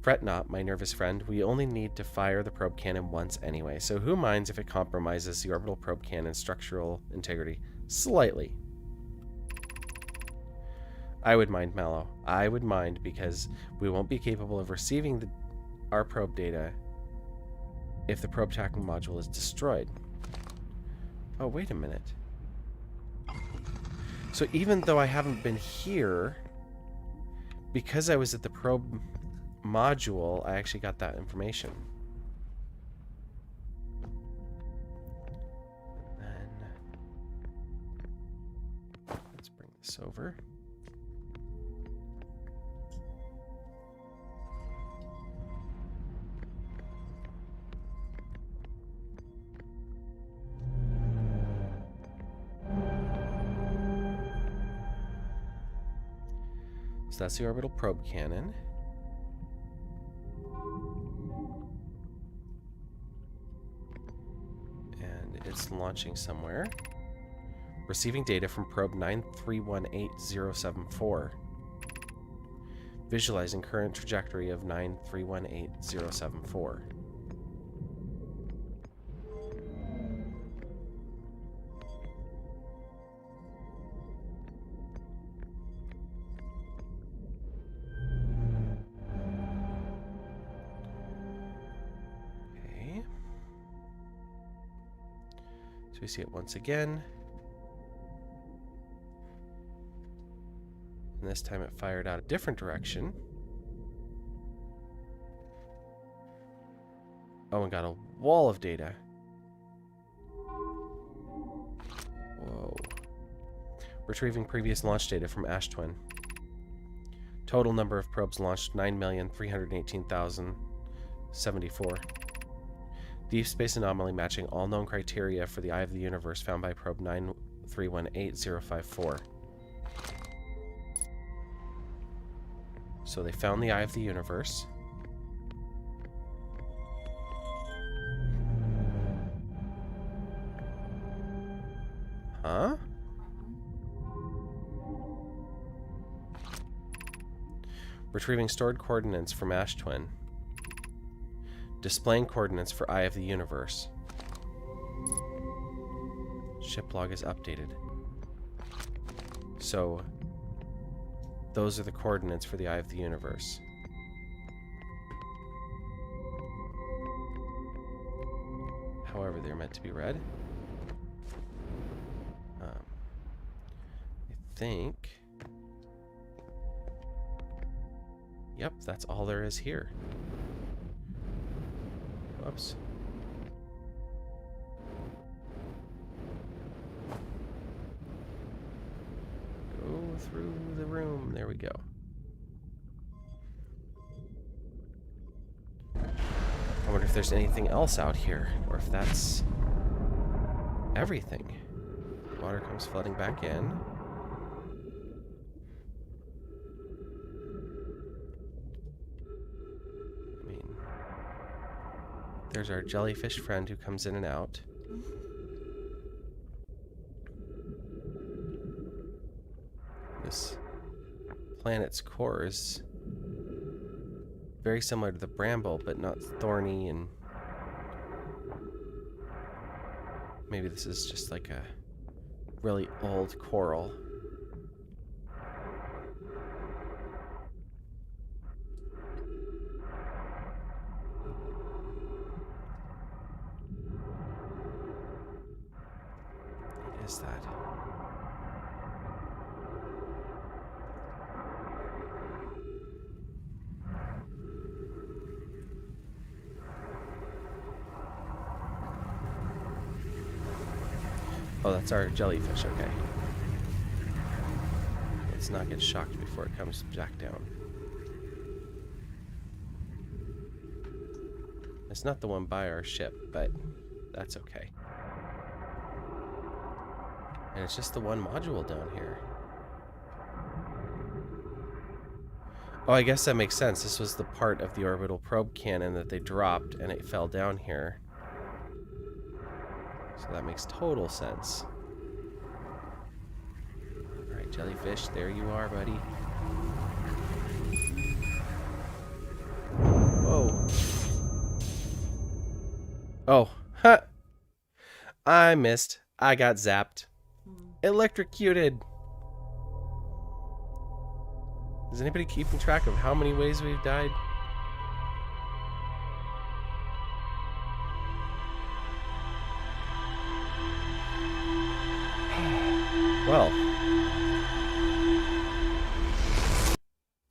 Fret not, my nervous friend. We only need to fire the probe cannon once anyway, so who minds if it compromises the orbital probe cannon's structural integrity slightly? I would mind, Mallow. I would mind, because we won't be capable of receiving our probe data if the probe tracking module is destroyed. Oh, wait a minute. So even though I haven't been here, because I was at the probe module, I actually got that information. And then let's bring this over. So that's the orbital probe cannon. And it's launching somewhere. Receiving data from probe 9318074. Visualizing current trajectory of 9318074. We see it once again. And this time it fired out a different direction. Oh, and got a wall of data. Whoa. Retrieving previous launch data from Ash Twin. Total number of probes launched 9,318,074. Deep space anomaly matching all known criteria for the Eye of the Universe found by probe 9318054. So they found the Eye of the Universe. Huh? Retrieving stored coordinates from Ash Twin. Displaying coordinates for Eye of the Universe. Ship log is updated. So, those are the coordinates for the Eye of the Universe. However, they're meant to be read. I think... Yep, that's all there is here. Whoops. Go through the room. There we go. I wonder if there's anything else out here, or if that's everything. Water comes flooding back in. There's our jellyfish friend who comes in and out. This planet's core is very similar to the bramble, but not thorny, and maybe this is just like a really old coral. What is that? Oh, that's our jellyfish, okay. Let's not get shocked before it comes back down. It's not the one by our ship, but that's okay. And it's just the one module down here. Oh, I guess that makes sense. This was the part of the orbital probe cannon that they dropped, and it fell down here. So that makes total sense. Alright, jellyfish, there you are, buddy. Whoa. Oh, huh. I missed. I got zapped. Electrocuted. Is anybody keeping track of how many ways we've died? Well,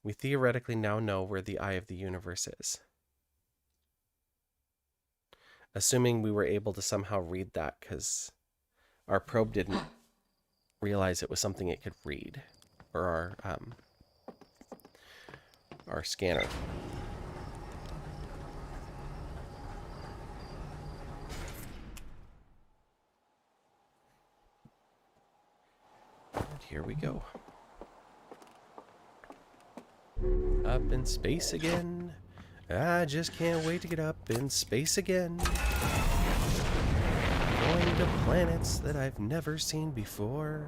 we theoretically now know where the eye of the universe is. Assuming we were able to somehow read that, because our probe didn't realize it was something it could read. Or our scanner. And here we go. Up in space again. I just can't wait to get up in space again. Going to planets that I've never seen before.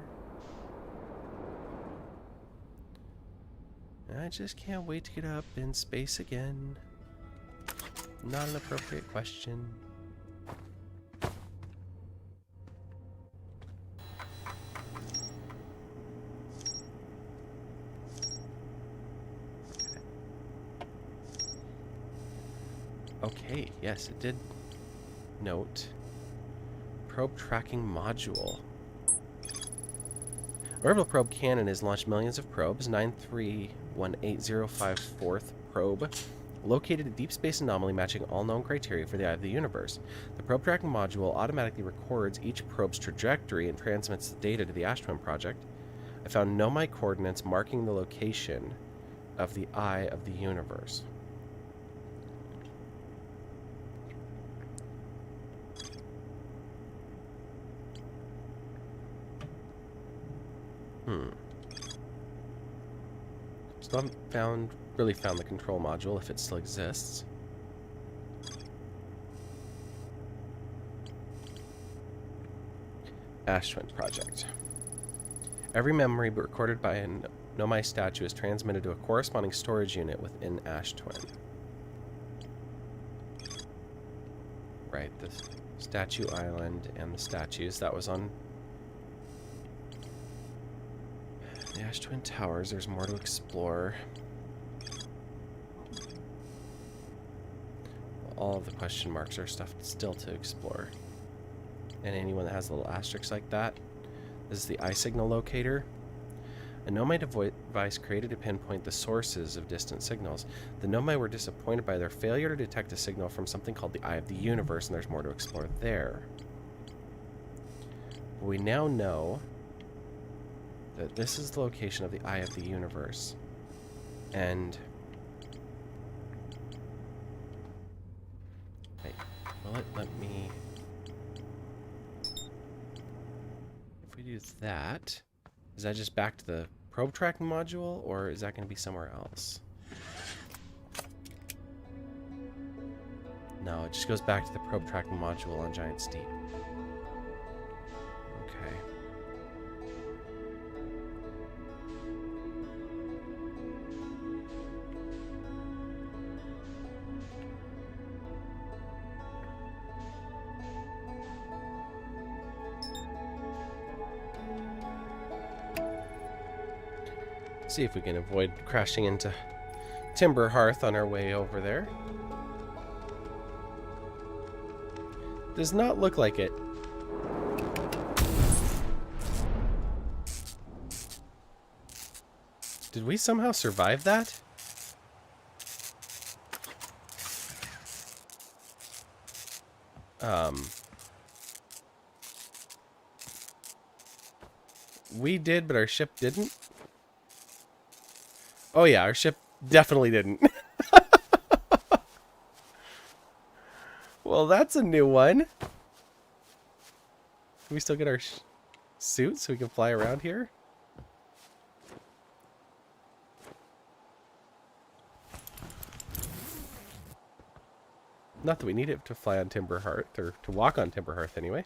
I just can't wait to get up in space again. Not an appropriate question. Okay, yes, it did note. Probe tracking module. Orbital probe cannon has launched millions of probes. 9318054th probe, located a deep space anomaly matching all known criteria for the eye of the universe. The probe tracking module automatically records each probe's trajectory and transmits the data to the Ash Twin project. I found nomai coordinates marking the location of the eye of the universe. Still haven't really found the control module, if it still exists. Ash Twin project. Every memory recorded by a nomai statue is transmitted to a corresponding storage unit within Ash Twin. Right, the statue island and the statues. That was on the Ash Twin Towers. There's more to explore. All of the question marks are stuff still to explore. And anyone that has a little asterisk like that. This is the eye signal locator. A nomai device created to pinpoint the sources of distant signals. The nomai were disappointed by their failure to detect a signal from something called the Eye of the Universe, and there's more to explore there. But we now know that this is the location of the Eye of the Universe. And wait, will it let me... If we do that, is that just back to the probe tracking module, or is that going to be somewhere else? No, it just goes back to the probe tracking module on Giant's Deep. Okay. See if we can avoid crashing into Timber Hearth on our way over there. Does not look like it. Did we somehow survive that? We did, but our ship didn't. Oh yeah, our ship definitely didn't. Well, that's a new one. Can we still get our suit so we can fly around here? Not that we need it to fly on Timber Hearth, or to walk on Timber Hearth anyway.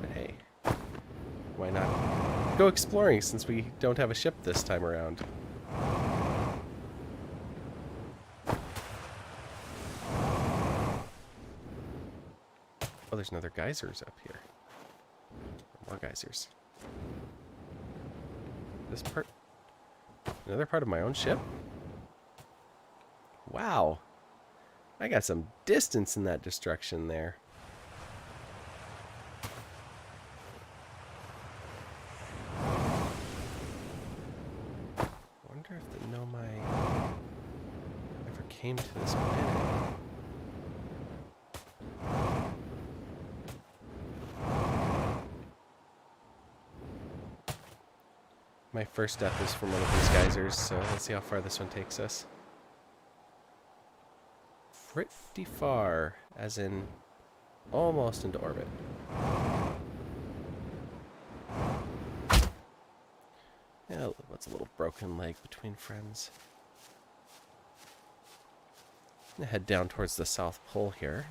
But hey, why not go exploring since we don't have a ship this time around? Oh, there's another geysers up here. More geysers. This part... Another part of my own ship? Wow. I got some distance in that destruction there. I wonder if the Nomai ever came to this planet. My first death is from one of these geysers, so let's see how far this one takes us. Pretty far, as in almost into orbit. Yeah, what's a little broken leg between friends? I'm gonna head down towards the South Pole here.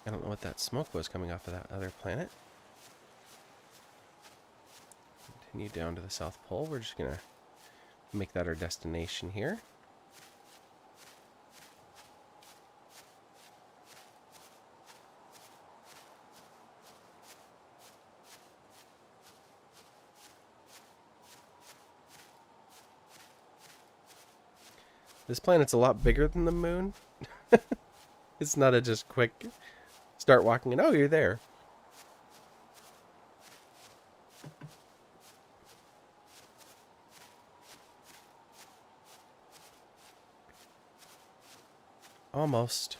I don't know what that smoke was coming off of that other planet. Continue down to the South Pole. We're just gonna make that our destination here. This planet's a lot bigger than the moon. It's not a just quick start walking and oh, you're there. Almost.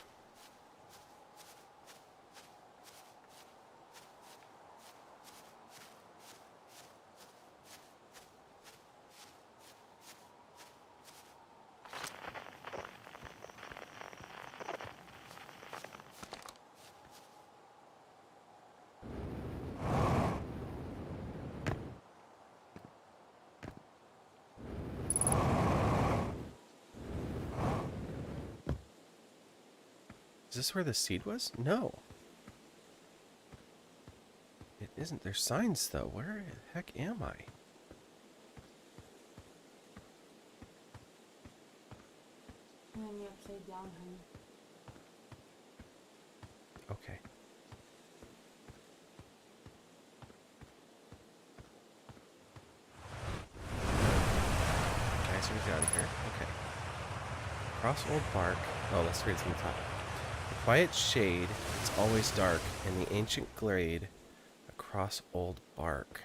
Is this where the seed was? No. It isn't. There's signs, though. Where the heck am I? And then you're upside down, honey. Okay. Guys, are down here. Okay. Cross old bark. Oh, let's read from the top. The quiet shade, it's always dark, in the ancient glade, across old bark.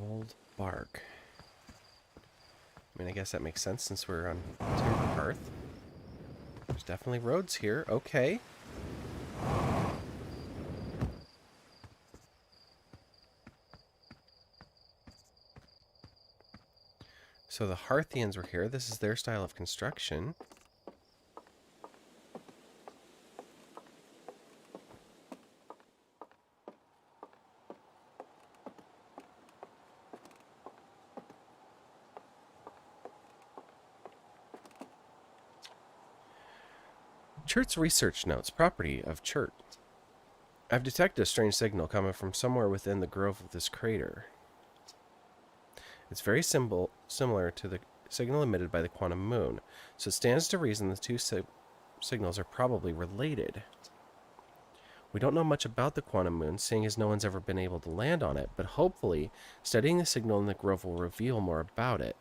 Old bark. I mean, I guess that makes sense since we're on Timber Hearth. There's definitely roads here. Okay. So the Hearthians were here. This is their style of construction. Chert's research notes, property of Chert. I've detected a strange signal coming from somewhere within the grove of this crater. It's very similar to the signal emitted by the quantum moon, so it stands to reason the two signals are probably related. We don't know much about the quantum moon, seeing as no one's ever been able to land on it, but hopefully studying the signal in the grove will reveal more about it.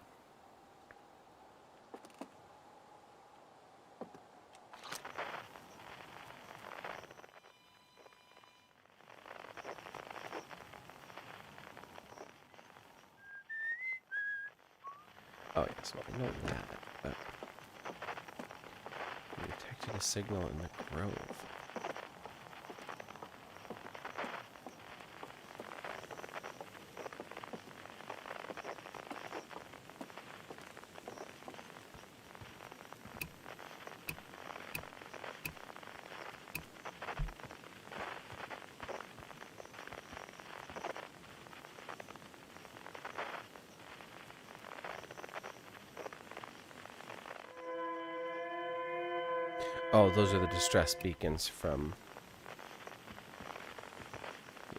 Oh yes, well, I know that, but we detected a signal in the grove. Oh, those are the distress beacons from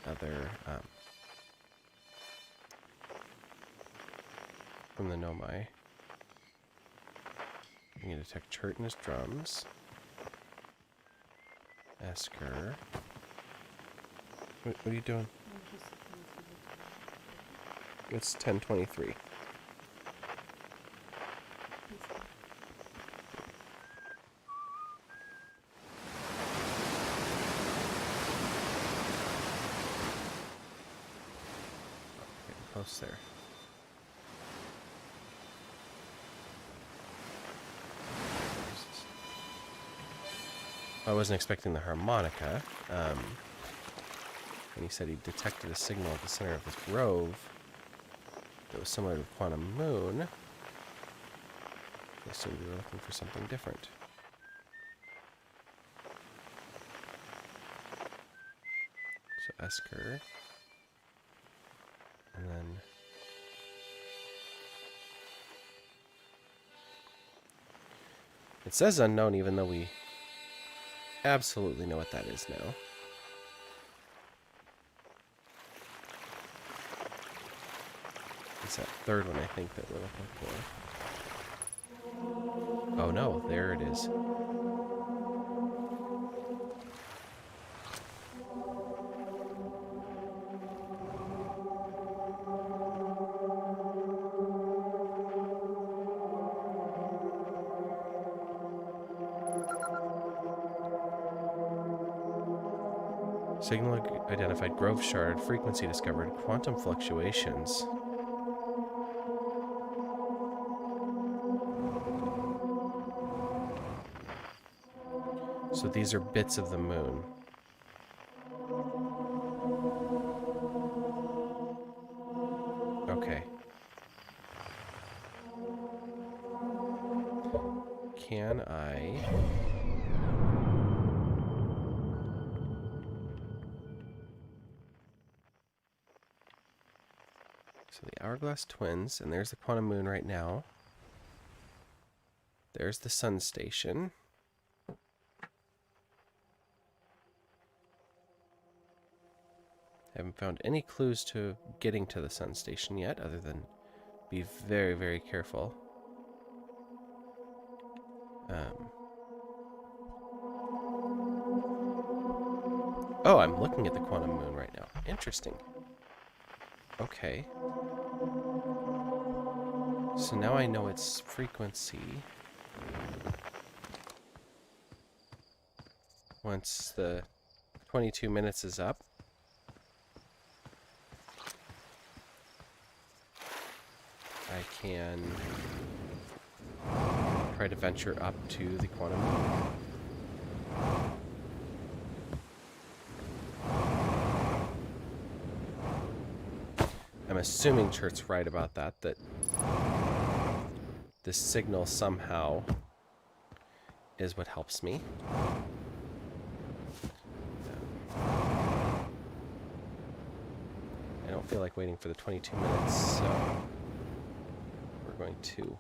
the other, from the Nomai. You can detect Chert and his drums. Esker. What are you doing? I'm just looking to see what It's 10:23. Getting close there. I wasn't expecting the harmonica. And he said he detected a signal at the center of this grove that was similar to the quantum moon. I assumed we were looking for something different. So Esker. And then... It says unknown even though we absolutely know what that is now. It's that third one I think that we're looking for. Oh no, there it is. Signal identified, grove shard, frequency discovered, quantum fluctuations. So these are bits of the moon. Okay. Can I... So the Hourglass Twins, and there's the quantum moon right now. There's the sun station. Haven't found any clues to getting to the sun station yet, other than be very, very careful. Oh, I'm looking at the quantum moon right now. Interesting. Okay. So now I know its frequency. Once the 22 minutes is up. I can try to venture up to the quantum moon. I'm assuming Chert's right about that, that this signal somehow is what helps me. I don't feel like waiting for the 22 minutes, so we're going to...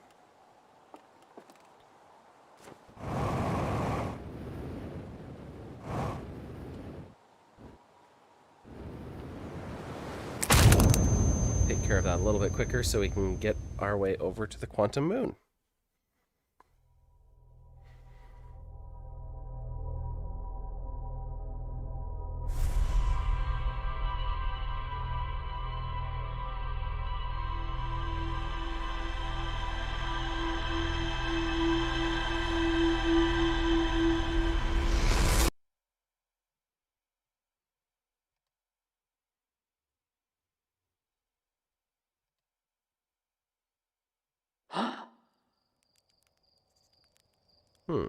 take care of that a little bit quicker so we can get our way over to the quantum moon. Hmm.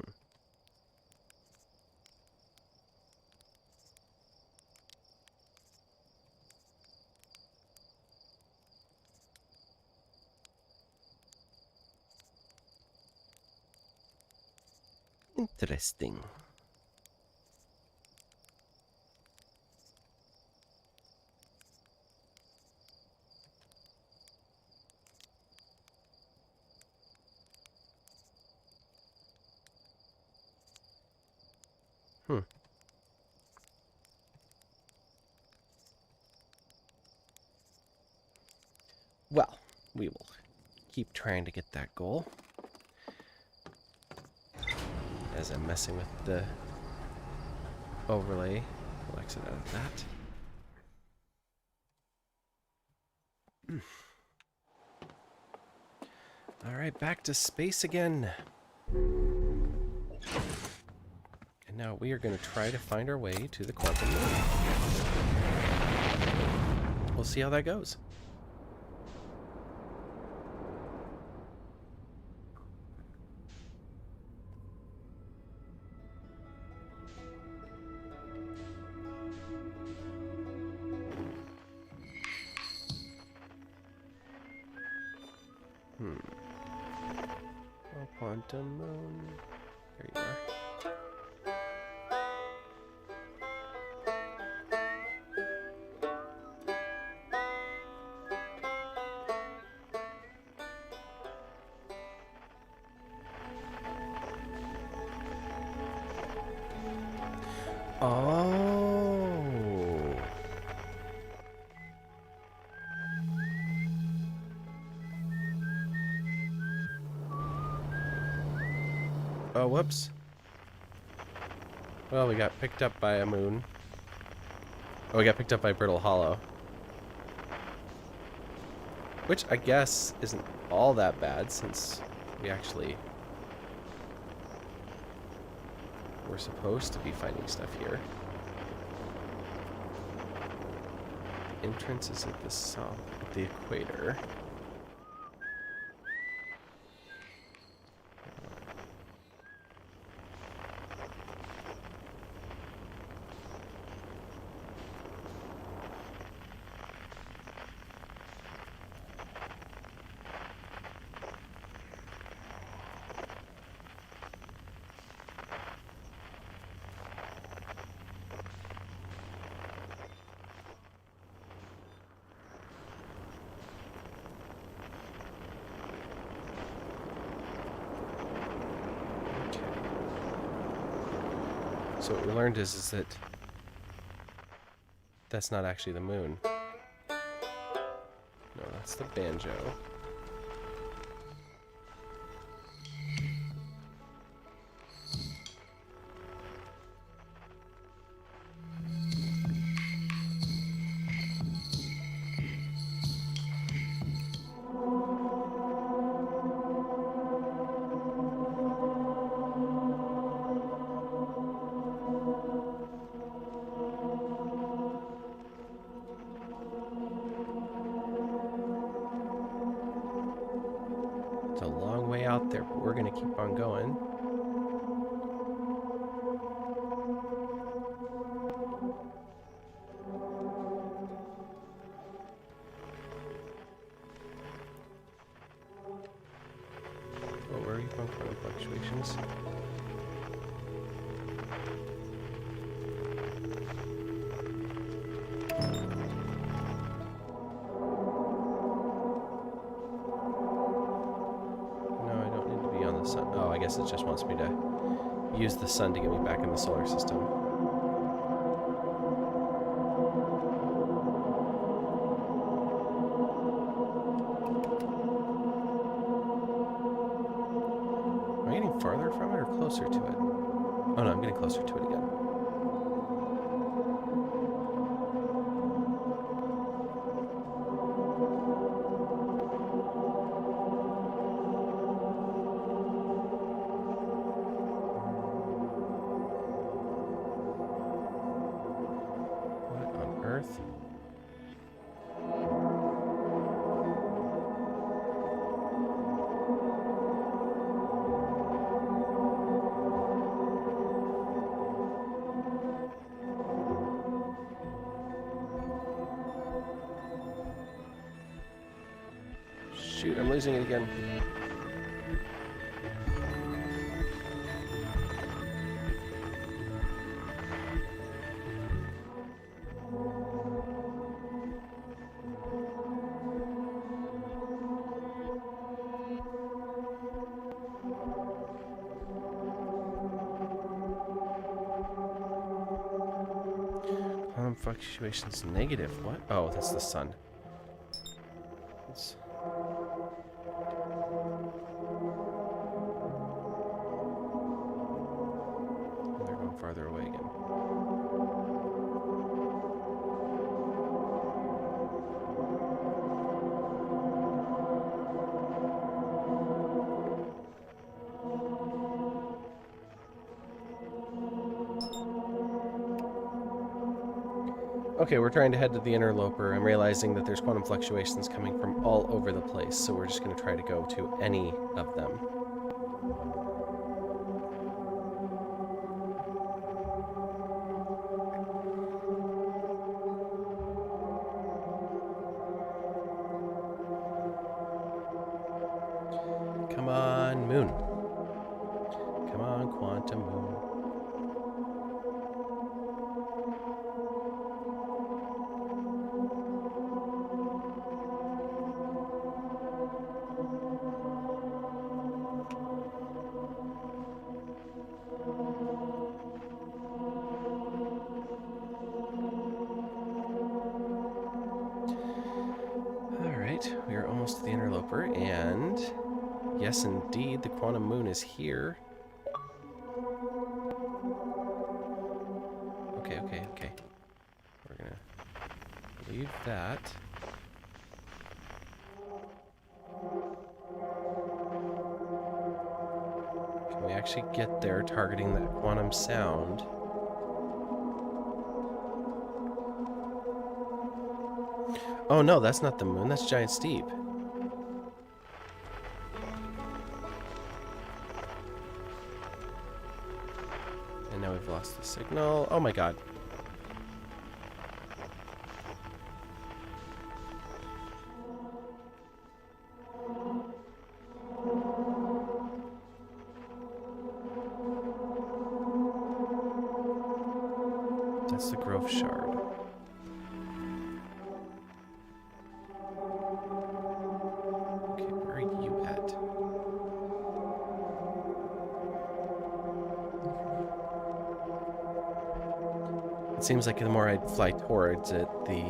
Interesting. Hmm. Well, we will keep trying to get that goal. As I'm messing with the overlay, we'll exit out of that. All right, back to space again. And now we are going to try to find our way to the quantum moon. We'll see how that goes. Oh, quantum moon. There you are. Oh. Oh, whoops. Well, we got picked up by a moon. Oh, we got picked up by Brittle Hollow. Which I guess isn't all that bad since we actually were supposed to be finding stuff here. The entrance is at the south, at the equator. So what we learned is that that's not actually the moon. No, that's the banjo. It's a long way out there, but we're going to keep on going. Oh, where are you from? Quantum fluctuations. No, I don't need to be on the sun. Oh, I guess it just wants me to use the sun to get me back in the solar system. Am I getting farther from it or closer to it? Oh no, I'm getting closer to it again. What on earth? shoot, I'm losing it again. Quantum fluctuations negative. What? Oh, that's the sun. It's... They're going farther away again. Okay, we're trying to head to the interloper. I'm realizing that there's quantum fluctuations coming from all over the place, so we're just going to try to go to any of them. Come on, moon. Come on, quantum moon. We are almost to the interloper, and yes, indeed, the quantum moon is here. Okay. We're gonna leave that. Can we actually get there targeting that quantum sound? Oh no, that's not the moon, that's Giant Steep. And now we've lost the signal. Oh my god. That's the Grove Shard. It seems like the more I fly towards it, the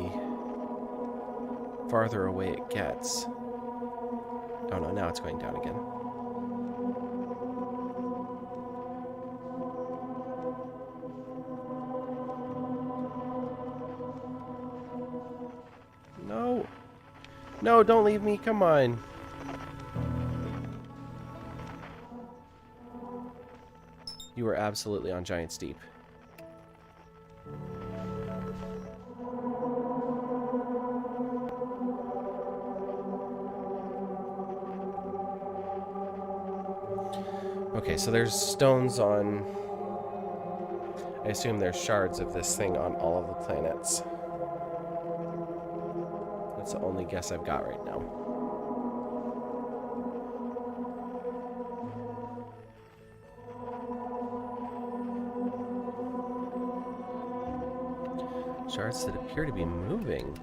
farther away it gets. Oh no, now it's going down again. No! No, don't leave me, come on! You are absolutely on Giant Steep. Okay, so there's stones on... I assume there's shards of this thing on all of the planets. That's the only guess I've got right now. Shards that appear to be moving.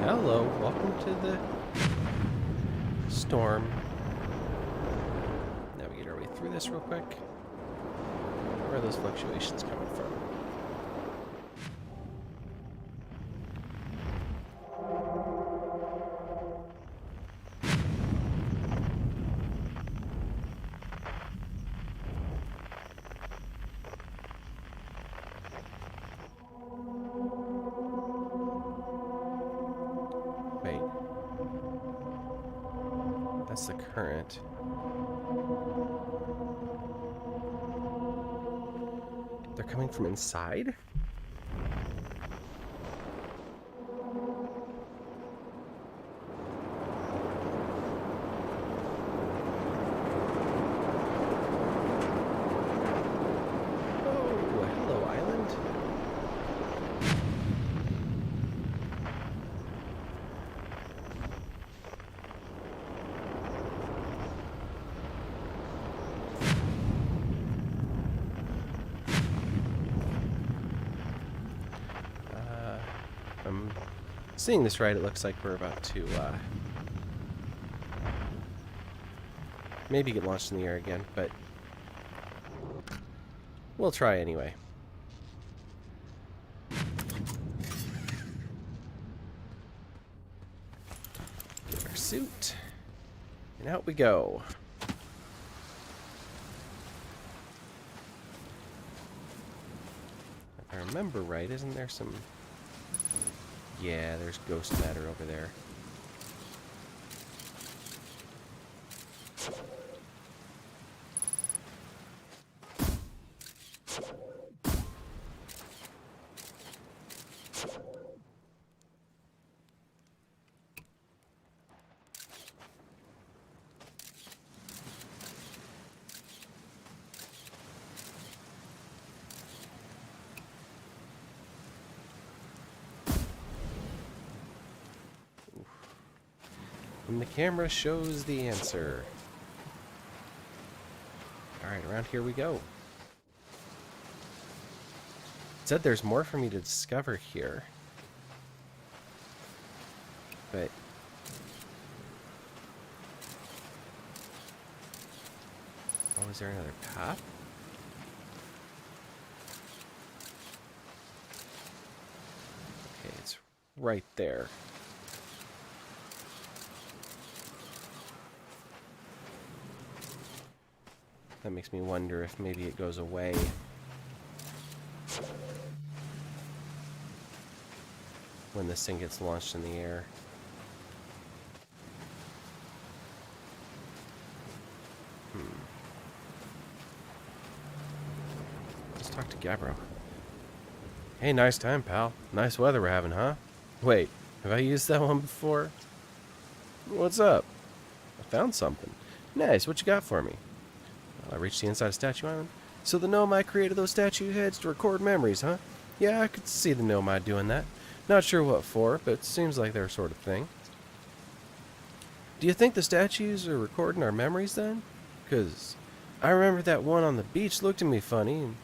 Hello, welcome to the storm. Navigate our way through this real quick. Where are those fluctuations coming from? Wait. That's the current. They're coming from inside? seeing this right, it looks like we're about to maybe get launched in the air again, but we'll try anyway. Get our suit, and out we go. If I remember right, isn't there some... Yeah, there's ghost matter over there. And the camera shows the answer. Alright, around here we go. It said there's more for me to discover here. But... oh, is there another path? Okay, it's right there. That makes me wonder if maybe it goes away. When this thing gets launched in the air. Let's talk to Gabbro. Hey, nice time, pal. Nice weather we're having, huh? Wait, have I used that one before? What's up? I found something. Nice, what you got for me? I reached the inside of Statue Island. So the gnome I created those statue heads to record memories, huh? Yeah, I could see the gnome doing that. Not sure what for, but it seems like their sort of thing. Do you think the statues are recording our memories then? 'Cause I remember that one on the beach looked at me funny, and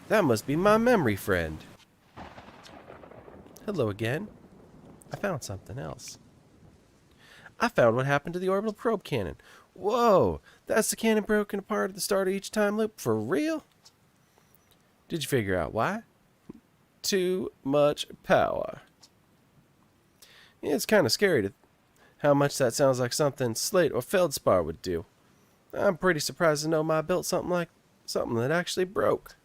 that must be my memory friend. Hello again. I found something else. I found what happened to the orbital probe cannon. Whoa! That's the cannon broken apart at the start of each time loop? For real? Did you figure out why? Too much power. It's kind of scary to how much that sounds like something Slate or Feldspar would do. I'm pretty surprised to know I built something that actually broke.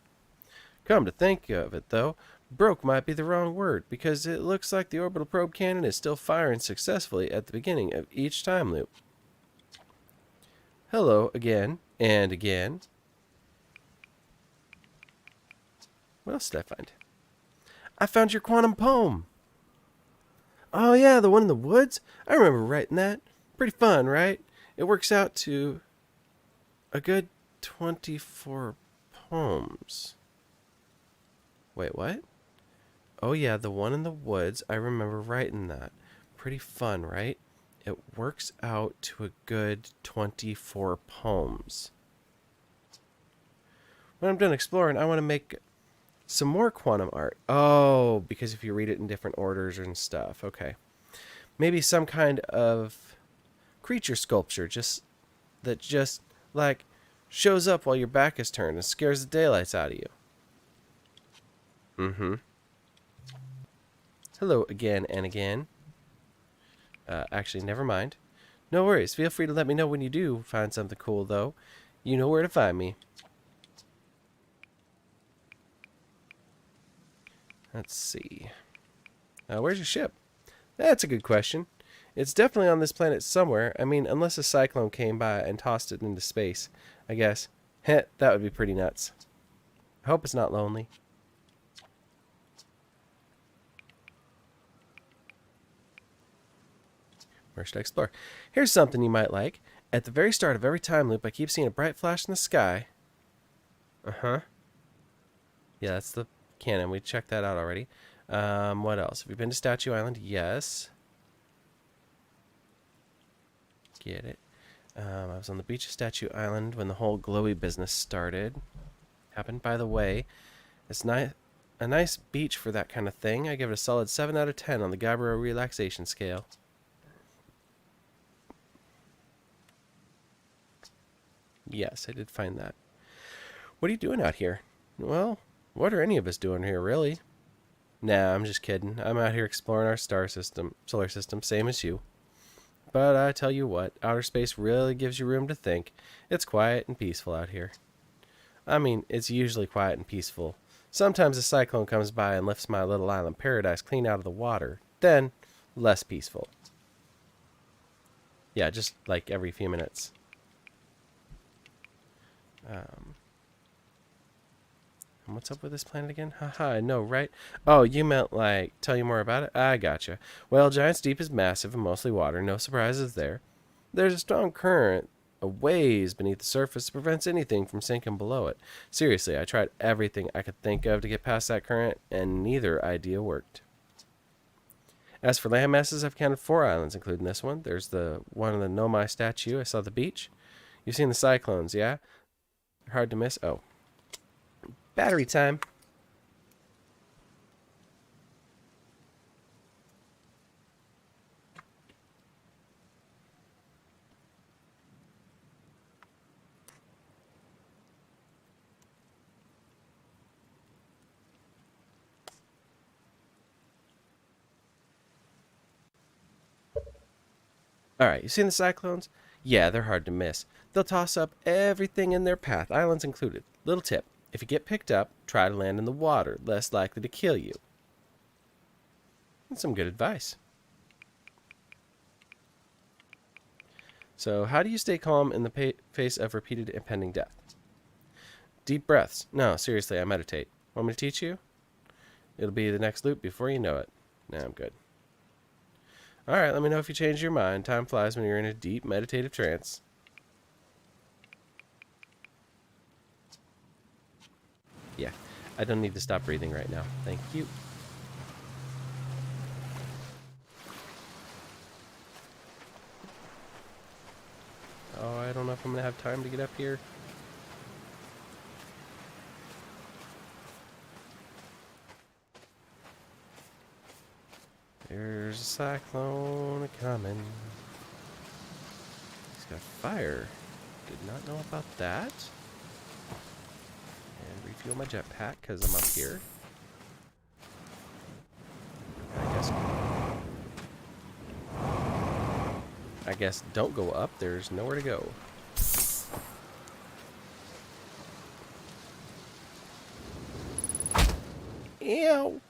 Come to think of it, though, broke might be the wrong word, because it looks like the orbital probe cannon is still firing successfully at the beginning of each time loop. Hello again and again. What else did I find? I found your quantum poem. Oh yeah, the one in the woods? I remember writing that. Pretty fun, right? It works out to a good 24 poems. Wait, what? Oh yeah, the one in the woods. I remember writing that. Pretty fun, right? It works out to a good 24 poems. When I'm done exploring, I want to make some more quantum art. Oh, because if you read it in different orders and stuff. Okay. Maybe some kind of creature sculpture that just like shows up while your back is turned and scares the daylights out of you. Mm-hmm. Hello again and again. Actually, never mind. No worries. Feel free to let me know when you do find something cool, though. You know where to find me. Let's see. Where's your ship? That's a good question. It's definitely on this planet somewhere. I mean, unless a cyclone came by and tossed it into space, I guess. Heh, that would be pretty nuts. I hope it's not lonely. Where should I explore? Here's something you might like. At the very start of every time loop, I keep seeing a bright flash in the sky. Uh-huh. Yeah, that's the cannon. We checked that out already. What else? Have you been to Statue Island? Yes. Get it. I was on the beach of Statue Island when the whole glowy business started. Happened, by the way. It's nice. a nice beach for that kind of thing. I give it a solid 7 out of 10 on the Gabbro relaxation scale. Yes, I did find that. What are you doing out here? Well, what are any of us doing here, really? Nah, I'm just kidding. I'm out here exploring our solar system, same as you. But I tell you what, outer space really gives you room to think. It's quiet and peaceful out here. I mean, it's usually quiet and peaceful. Sometimes a cyclone comes by and lifts my little island paradise clean out of the water. Then, less peaceful. Yeah, just like every few minutes. And what's up with this planet again? Haha, I know, right? Oh, you meant like, tell you more about it? I gotcha. Well, Giant's Deep is massive and mostly water. No surprises there. There's a strong current a ways beneath the surface that prevents anything from sinking below it. Seriously, I tried everything I could think of to get past that current, and neither idea worked. As for land masses, I've counted 4 islands, including this one. There's the one in the Nomai statue. I saw the beach. You've seen the cyclones, yeah? They're hard to miss. Oh. Battery time. Alright, you seen the cyclones? Yeah, they're hard to miss. They'll toss up everything in their path, islands included. Little tip. If you get picked up, try to land in the water, less likely to kill you. That's some good advice. So, how do you stay calm in the face of repeated impending death? Deep breaths. No, seriously, I meditate. Want me to teach you? It'll be the next loop before you know it. Nah, I'm good. Alright, let me know if you change your mind. Time flies when you're in a deep meditative trance. Yeah, I don't need to stop breathing right now. Thank you. Oh, I don't know if I'm going to have time to get up here. There's a cyclone coming. He's got fire. Did not know about that. And refuel my jetpack because I'm up here. I guess don't go up. There's nowhere to go. Ew.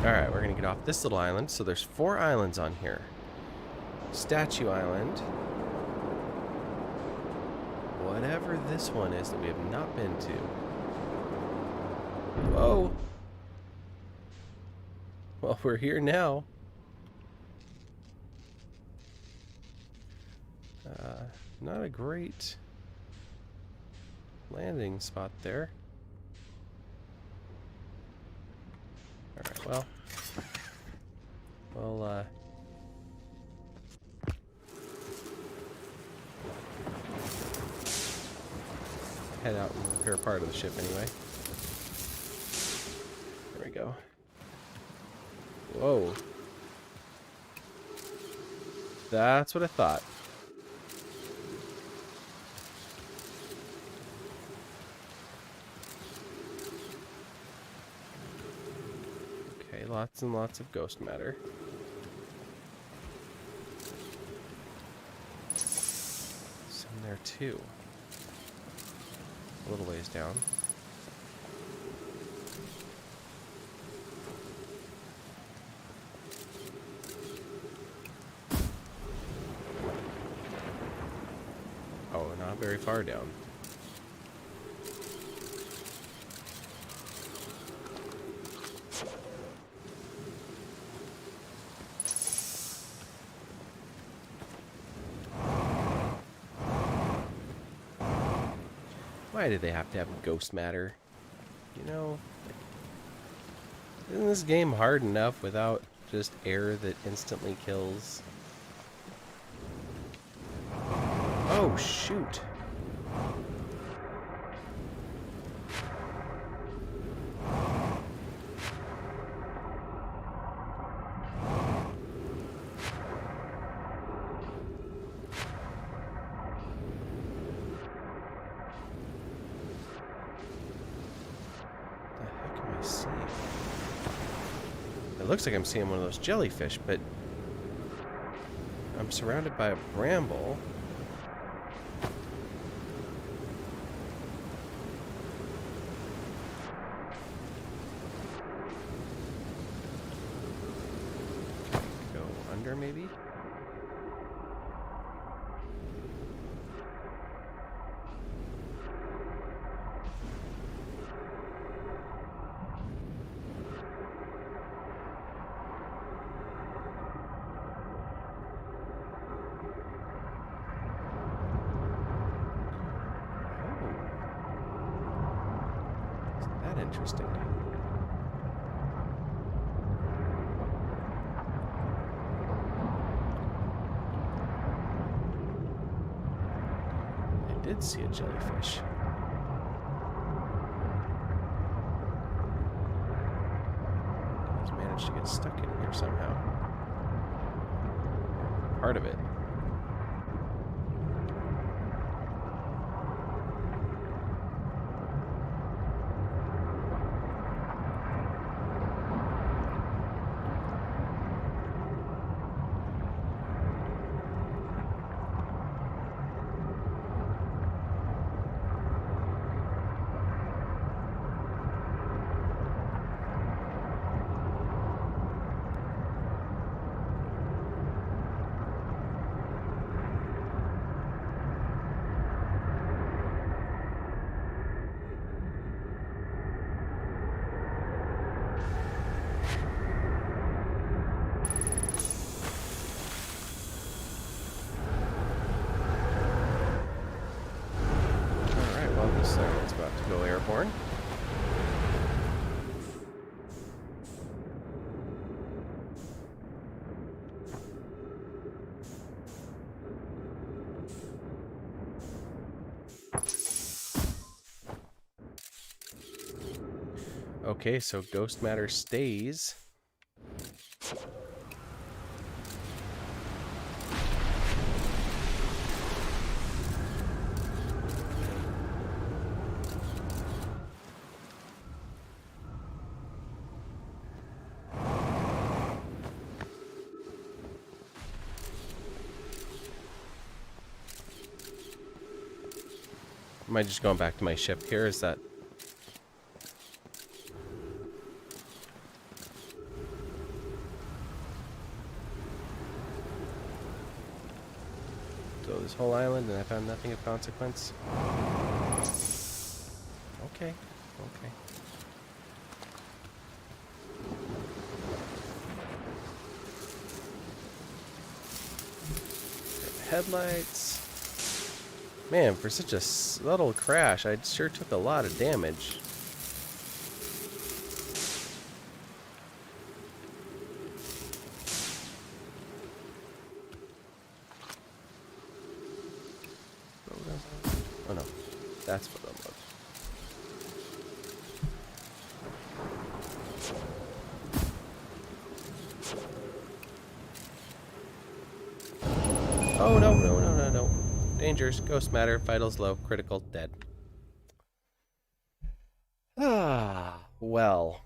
Alright, we're going to get off this little island. So there's 4 islands on here. Statue Island. Whatever this one is that we have not been to. Whoa. Well, we're here now. Not a great landing spot there. Alright, well. Well, head out and repair part of the ship anyway. There we go. Whoa. That's what I thought. Okay, lots and lots of ghost matter. Some there too. A little ways down. Oh, not very far down. Why do they have to have ghost matter? You know, isn't this game hard enough without Just air that instantly kills. Oh, shoot. What the heck am I seeing? It looks like I'm seeing one of those jellyfish, but I'm surrounded by a bramble. Go under, maybe? Interesting. I did see a jellyfish. He's managed to get stuck in here somehow. Part of it. It's about to go airborne. Okay, so ghost matter stays. Am I just going back to my ship here? Is that... So this whole island and I found nothing of consequence? Okay, okay. Headlights. Man, for such a subtle crash, I sure took a lot of damage. Oh no, that's what I'm looking. Oh no, no, no, no, no. Dangers, ghost matter, vitals low, critical, dead. Ah, well.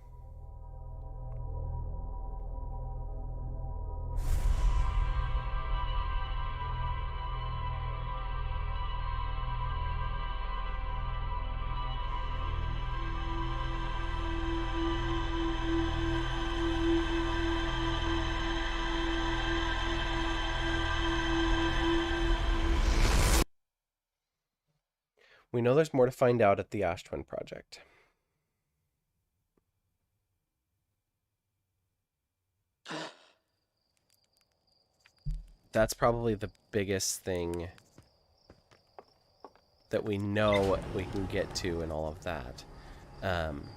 We know there's more to find out at the Ash Twin Project. That's probably the biggest thing that we know we can get to and all of that. And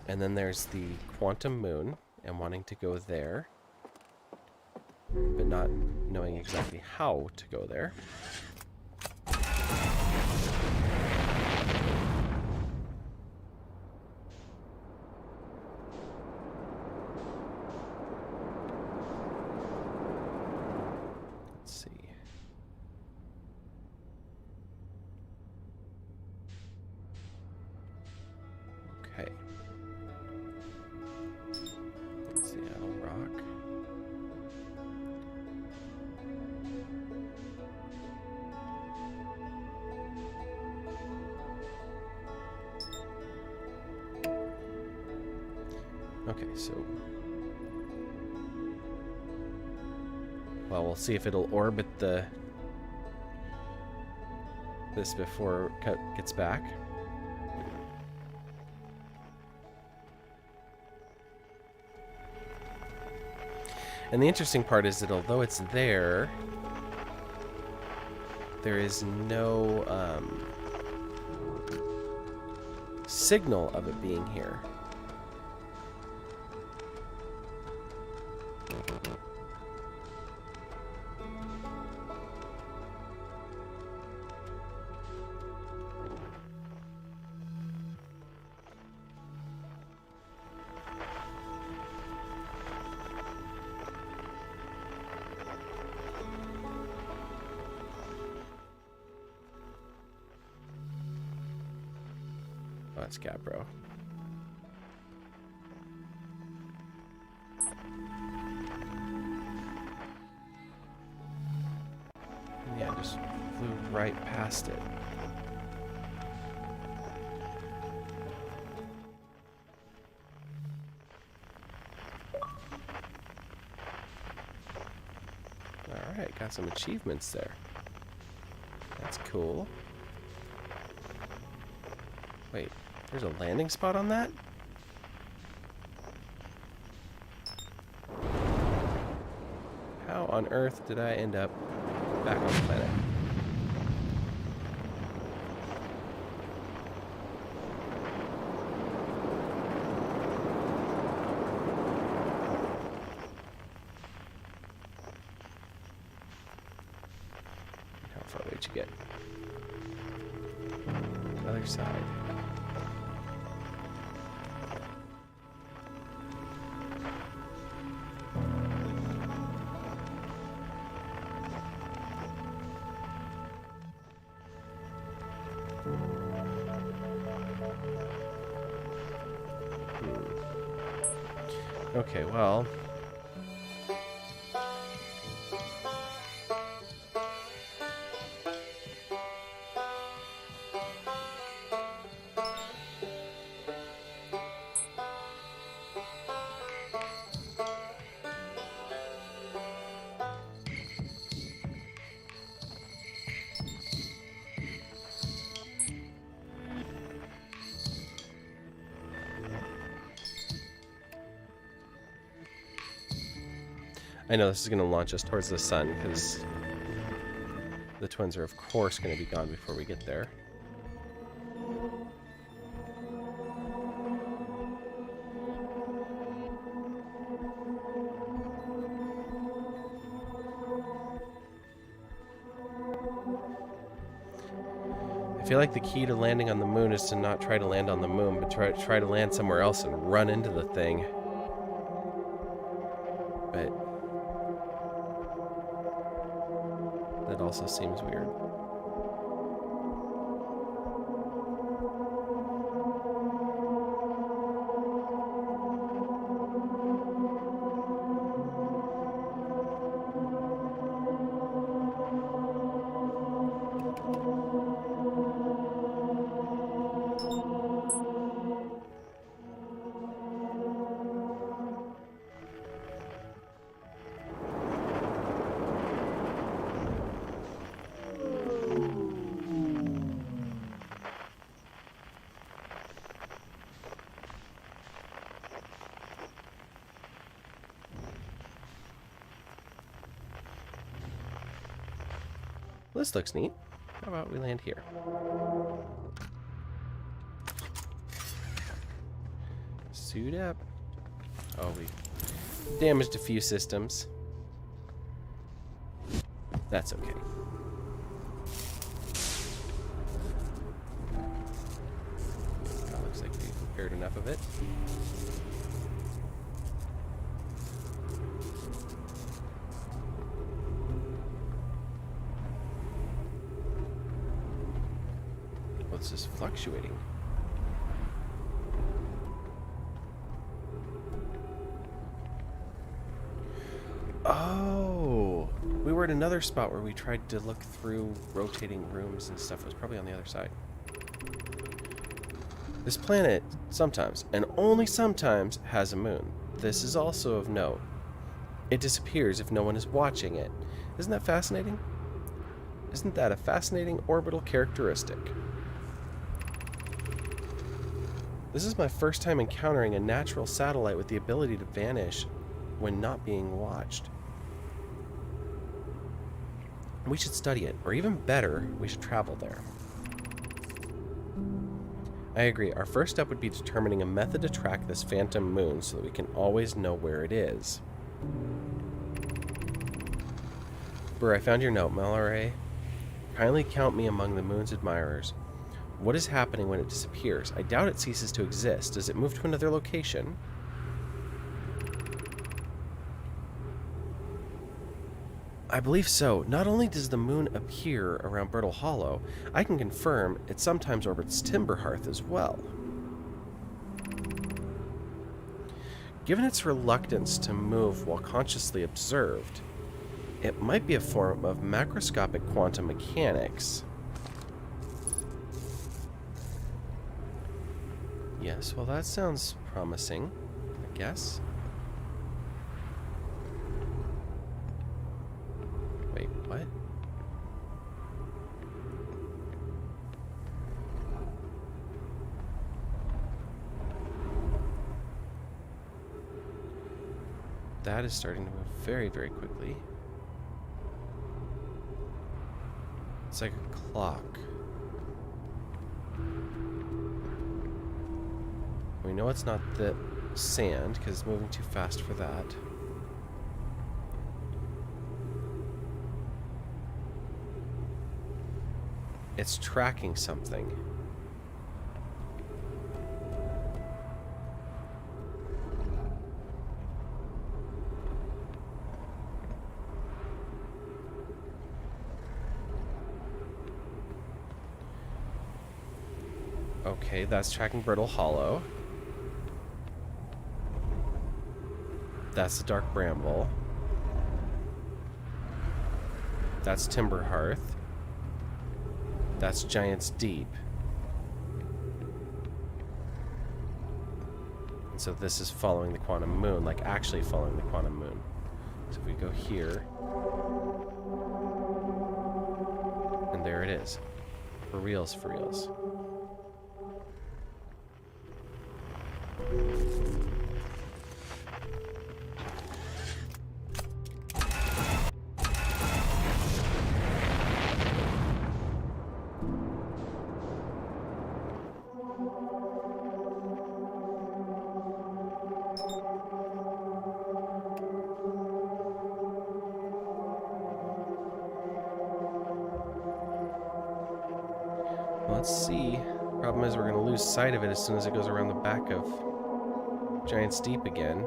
then there's the Quantum Moon, and wanting to go there, but not knowing exactly how to go there. Let's see. Okay. Seattle Rock. Okay, so... Well, we'll see if it'll orbit this before it gets back. And the interesting part is that although it's there, there is no signal of it being here. Oh, that's Capro. Yeah, just flew right past it. Alright, got some achievements there. That's cool. Wait, there's a landing spot on that? How on earth did I end up back on the planet? How far away did you get? Other side. Okay, well... I know this is going to launch us towards the sun, because the twins are, of course, going to be gone before we get there. I feel like the key to landing on the moon is to not try to land on the moon, but try to land somewhere else and run into the thing. But that also seems weird. Well, this looks neat. How about we land here? Suit up. Oh, we Damaged a few systems. That's okay. Looks like we've repaired enough of it. What's this fluctuating? Oh, we were at another spot where we tried to look through rotating rooms and stuff. It was probably on the other side. This planet sometimes, and only sometimes, has a moon. This is also of note. It disappears if no one is watching it. Isn't that fascinating? Isn't that a fascinating orbital characteristic? This is my first time encountering a natural satellite with the ability to vanish when not being watched. We should study it, or even better, we should travel there. I agree. Our first step would be determining a method to track this phantom moon so that we can always know where it is. Burr, I found your note, Mallory. Kindly count me among the moon's admirers. What is happening when it disappears? I doubt it ceases to exist. Does it move to another location? I believe so. Not only does the moon appear around Brittle Hollow, I can confirm it sometimes orbits Timberhearth as well. Given its reluctance to move while consciously observed, it might be a form of macroscopic quantum mechanics. Yes, well that sounds promising, I guess. Wait, what? That is starting to move very, very quickly. It's like a clock. We know it's not the sand because it's moving too fast for that. It's tracking something. Okay, that's tracking Brittle Hollow. That's the Dark Bramble. That's Timberhearth. That's Giant's Deep. And so this is following the quantum moon, like actually following the quantum moon. So if we go here, and there it is. For reals, for reals. Let's see. Problem is we're going to lose sight of it as soon as it goes around the back of Giant's Deep again.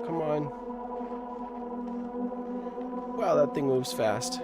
Come on. Wow, that thing moves fast.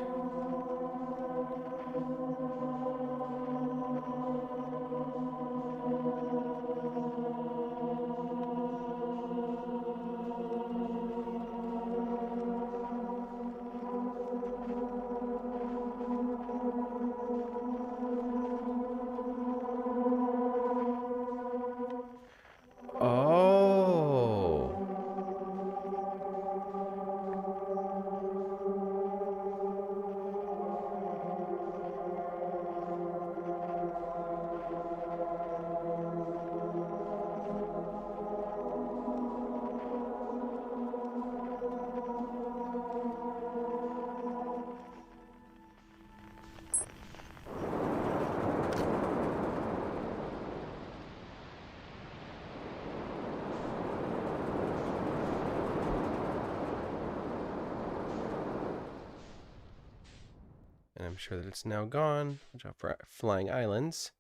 I'm sure that it's now gone. Watch out for flying islands.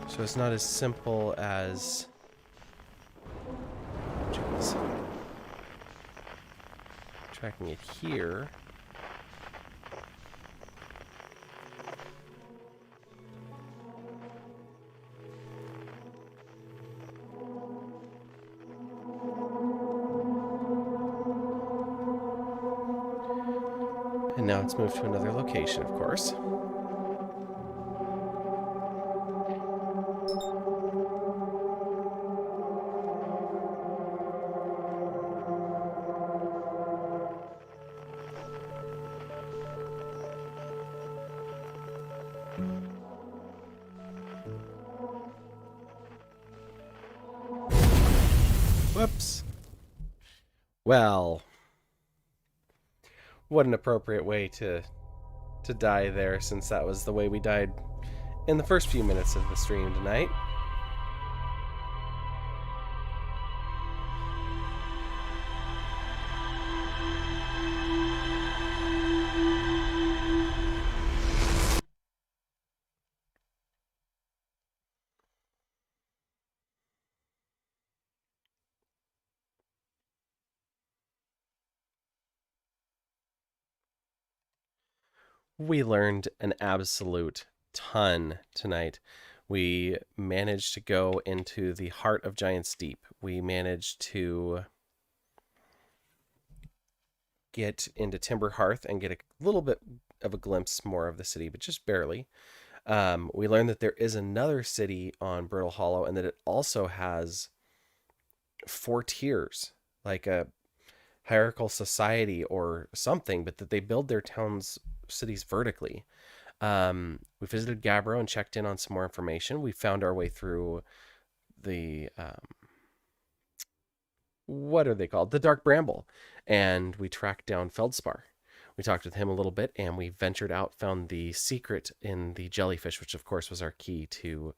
So it's not as simple as... Jeez. Tracking it here. And now it's moved to another location, of course. Whoops. Well, what an appropriate way to die there, since that was the way we died in the first few minutes of the stream tonight. We learned an absolute ton tonight. We managed to go into the heart of Giant's Deep. We managed to get into Timber Hearth and get a little bit of a glimpse more of the city, but just barely. We learned that there is another city on Brittle Hollow, and that it also has 4 tiers, like a hierarchical society or something, but that they build their towns, cities vertically. We visited Gabbro and checked in on some more information. We found our way through the what are they called? The Dark Bramble, and we tracked down Feldspar. We talked with him a little bit, and we ventured out, found the secret in the jellyfish, which of course was our key to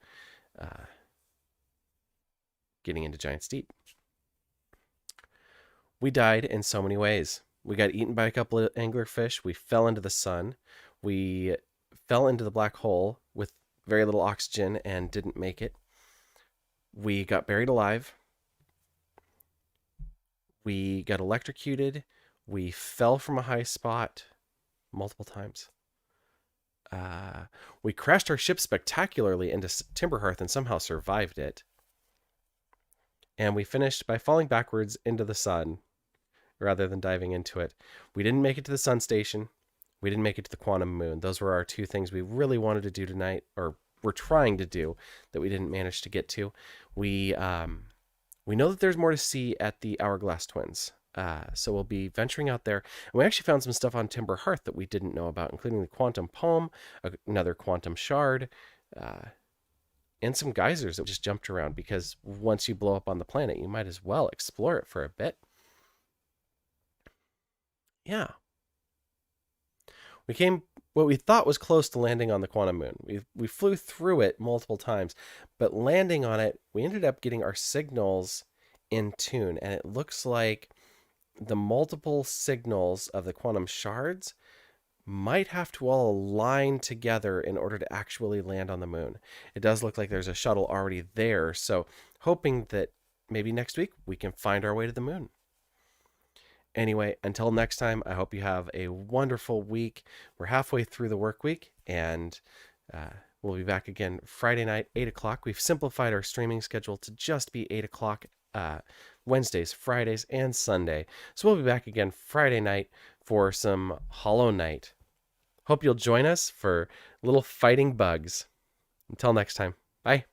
getting into Giant's Deep. We died in so many ways. We got eaten by a couple of anglerfish. We fell into the sun. We fell into the black hole with very little oxygen and didn't make it. We got buried alive. We got electrocuted. We fell from a high spot multiple times. We crashed our ship spectacularly into Timberhearth and somehow survived it. And we finished by falling backwards into the sun rather than diving into it. We didn't make it to the sun station. We didn't make it to the quantum moon. Those were our 2 things we really wanted to do tonight, or were trying to do, that we didn't manage to get to. We know that there's more to see at the Hourglass Twins. So we'll be venturing out there. And we actually found some stuff on Timber Hearth that we didn't know about, including the quantum poem, another quantum shard, and some geysers that just jumped around, because once you blow up on the planet, you might as well explore it for a bit. Yeah. We came what we thought was close to landing on the quantum moon. We flew through it multiple times, but landing on it, we ended up getting our signals in tune, and it looks like the multiple signals of the quantum shards might have to all align together in order to actually land on the moon. It does look like there's a shuttle already there, so hoping that maybe next week we can find our way to the moon. Anyway, until next time, I hope you have a wonderful week. We're halfway through the work week, and we'll be back again Friday night, 8 o'clock. We've simplified our streaming schedule to just be 8 o'clock Wednesdays, Fridays, and Sunday. So we'll be back again Friday night for some Hollow Knight. Hope you'll join us for little fighting bugs. Until next time, bye.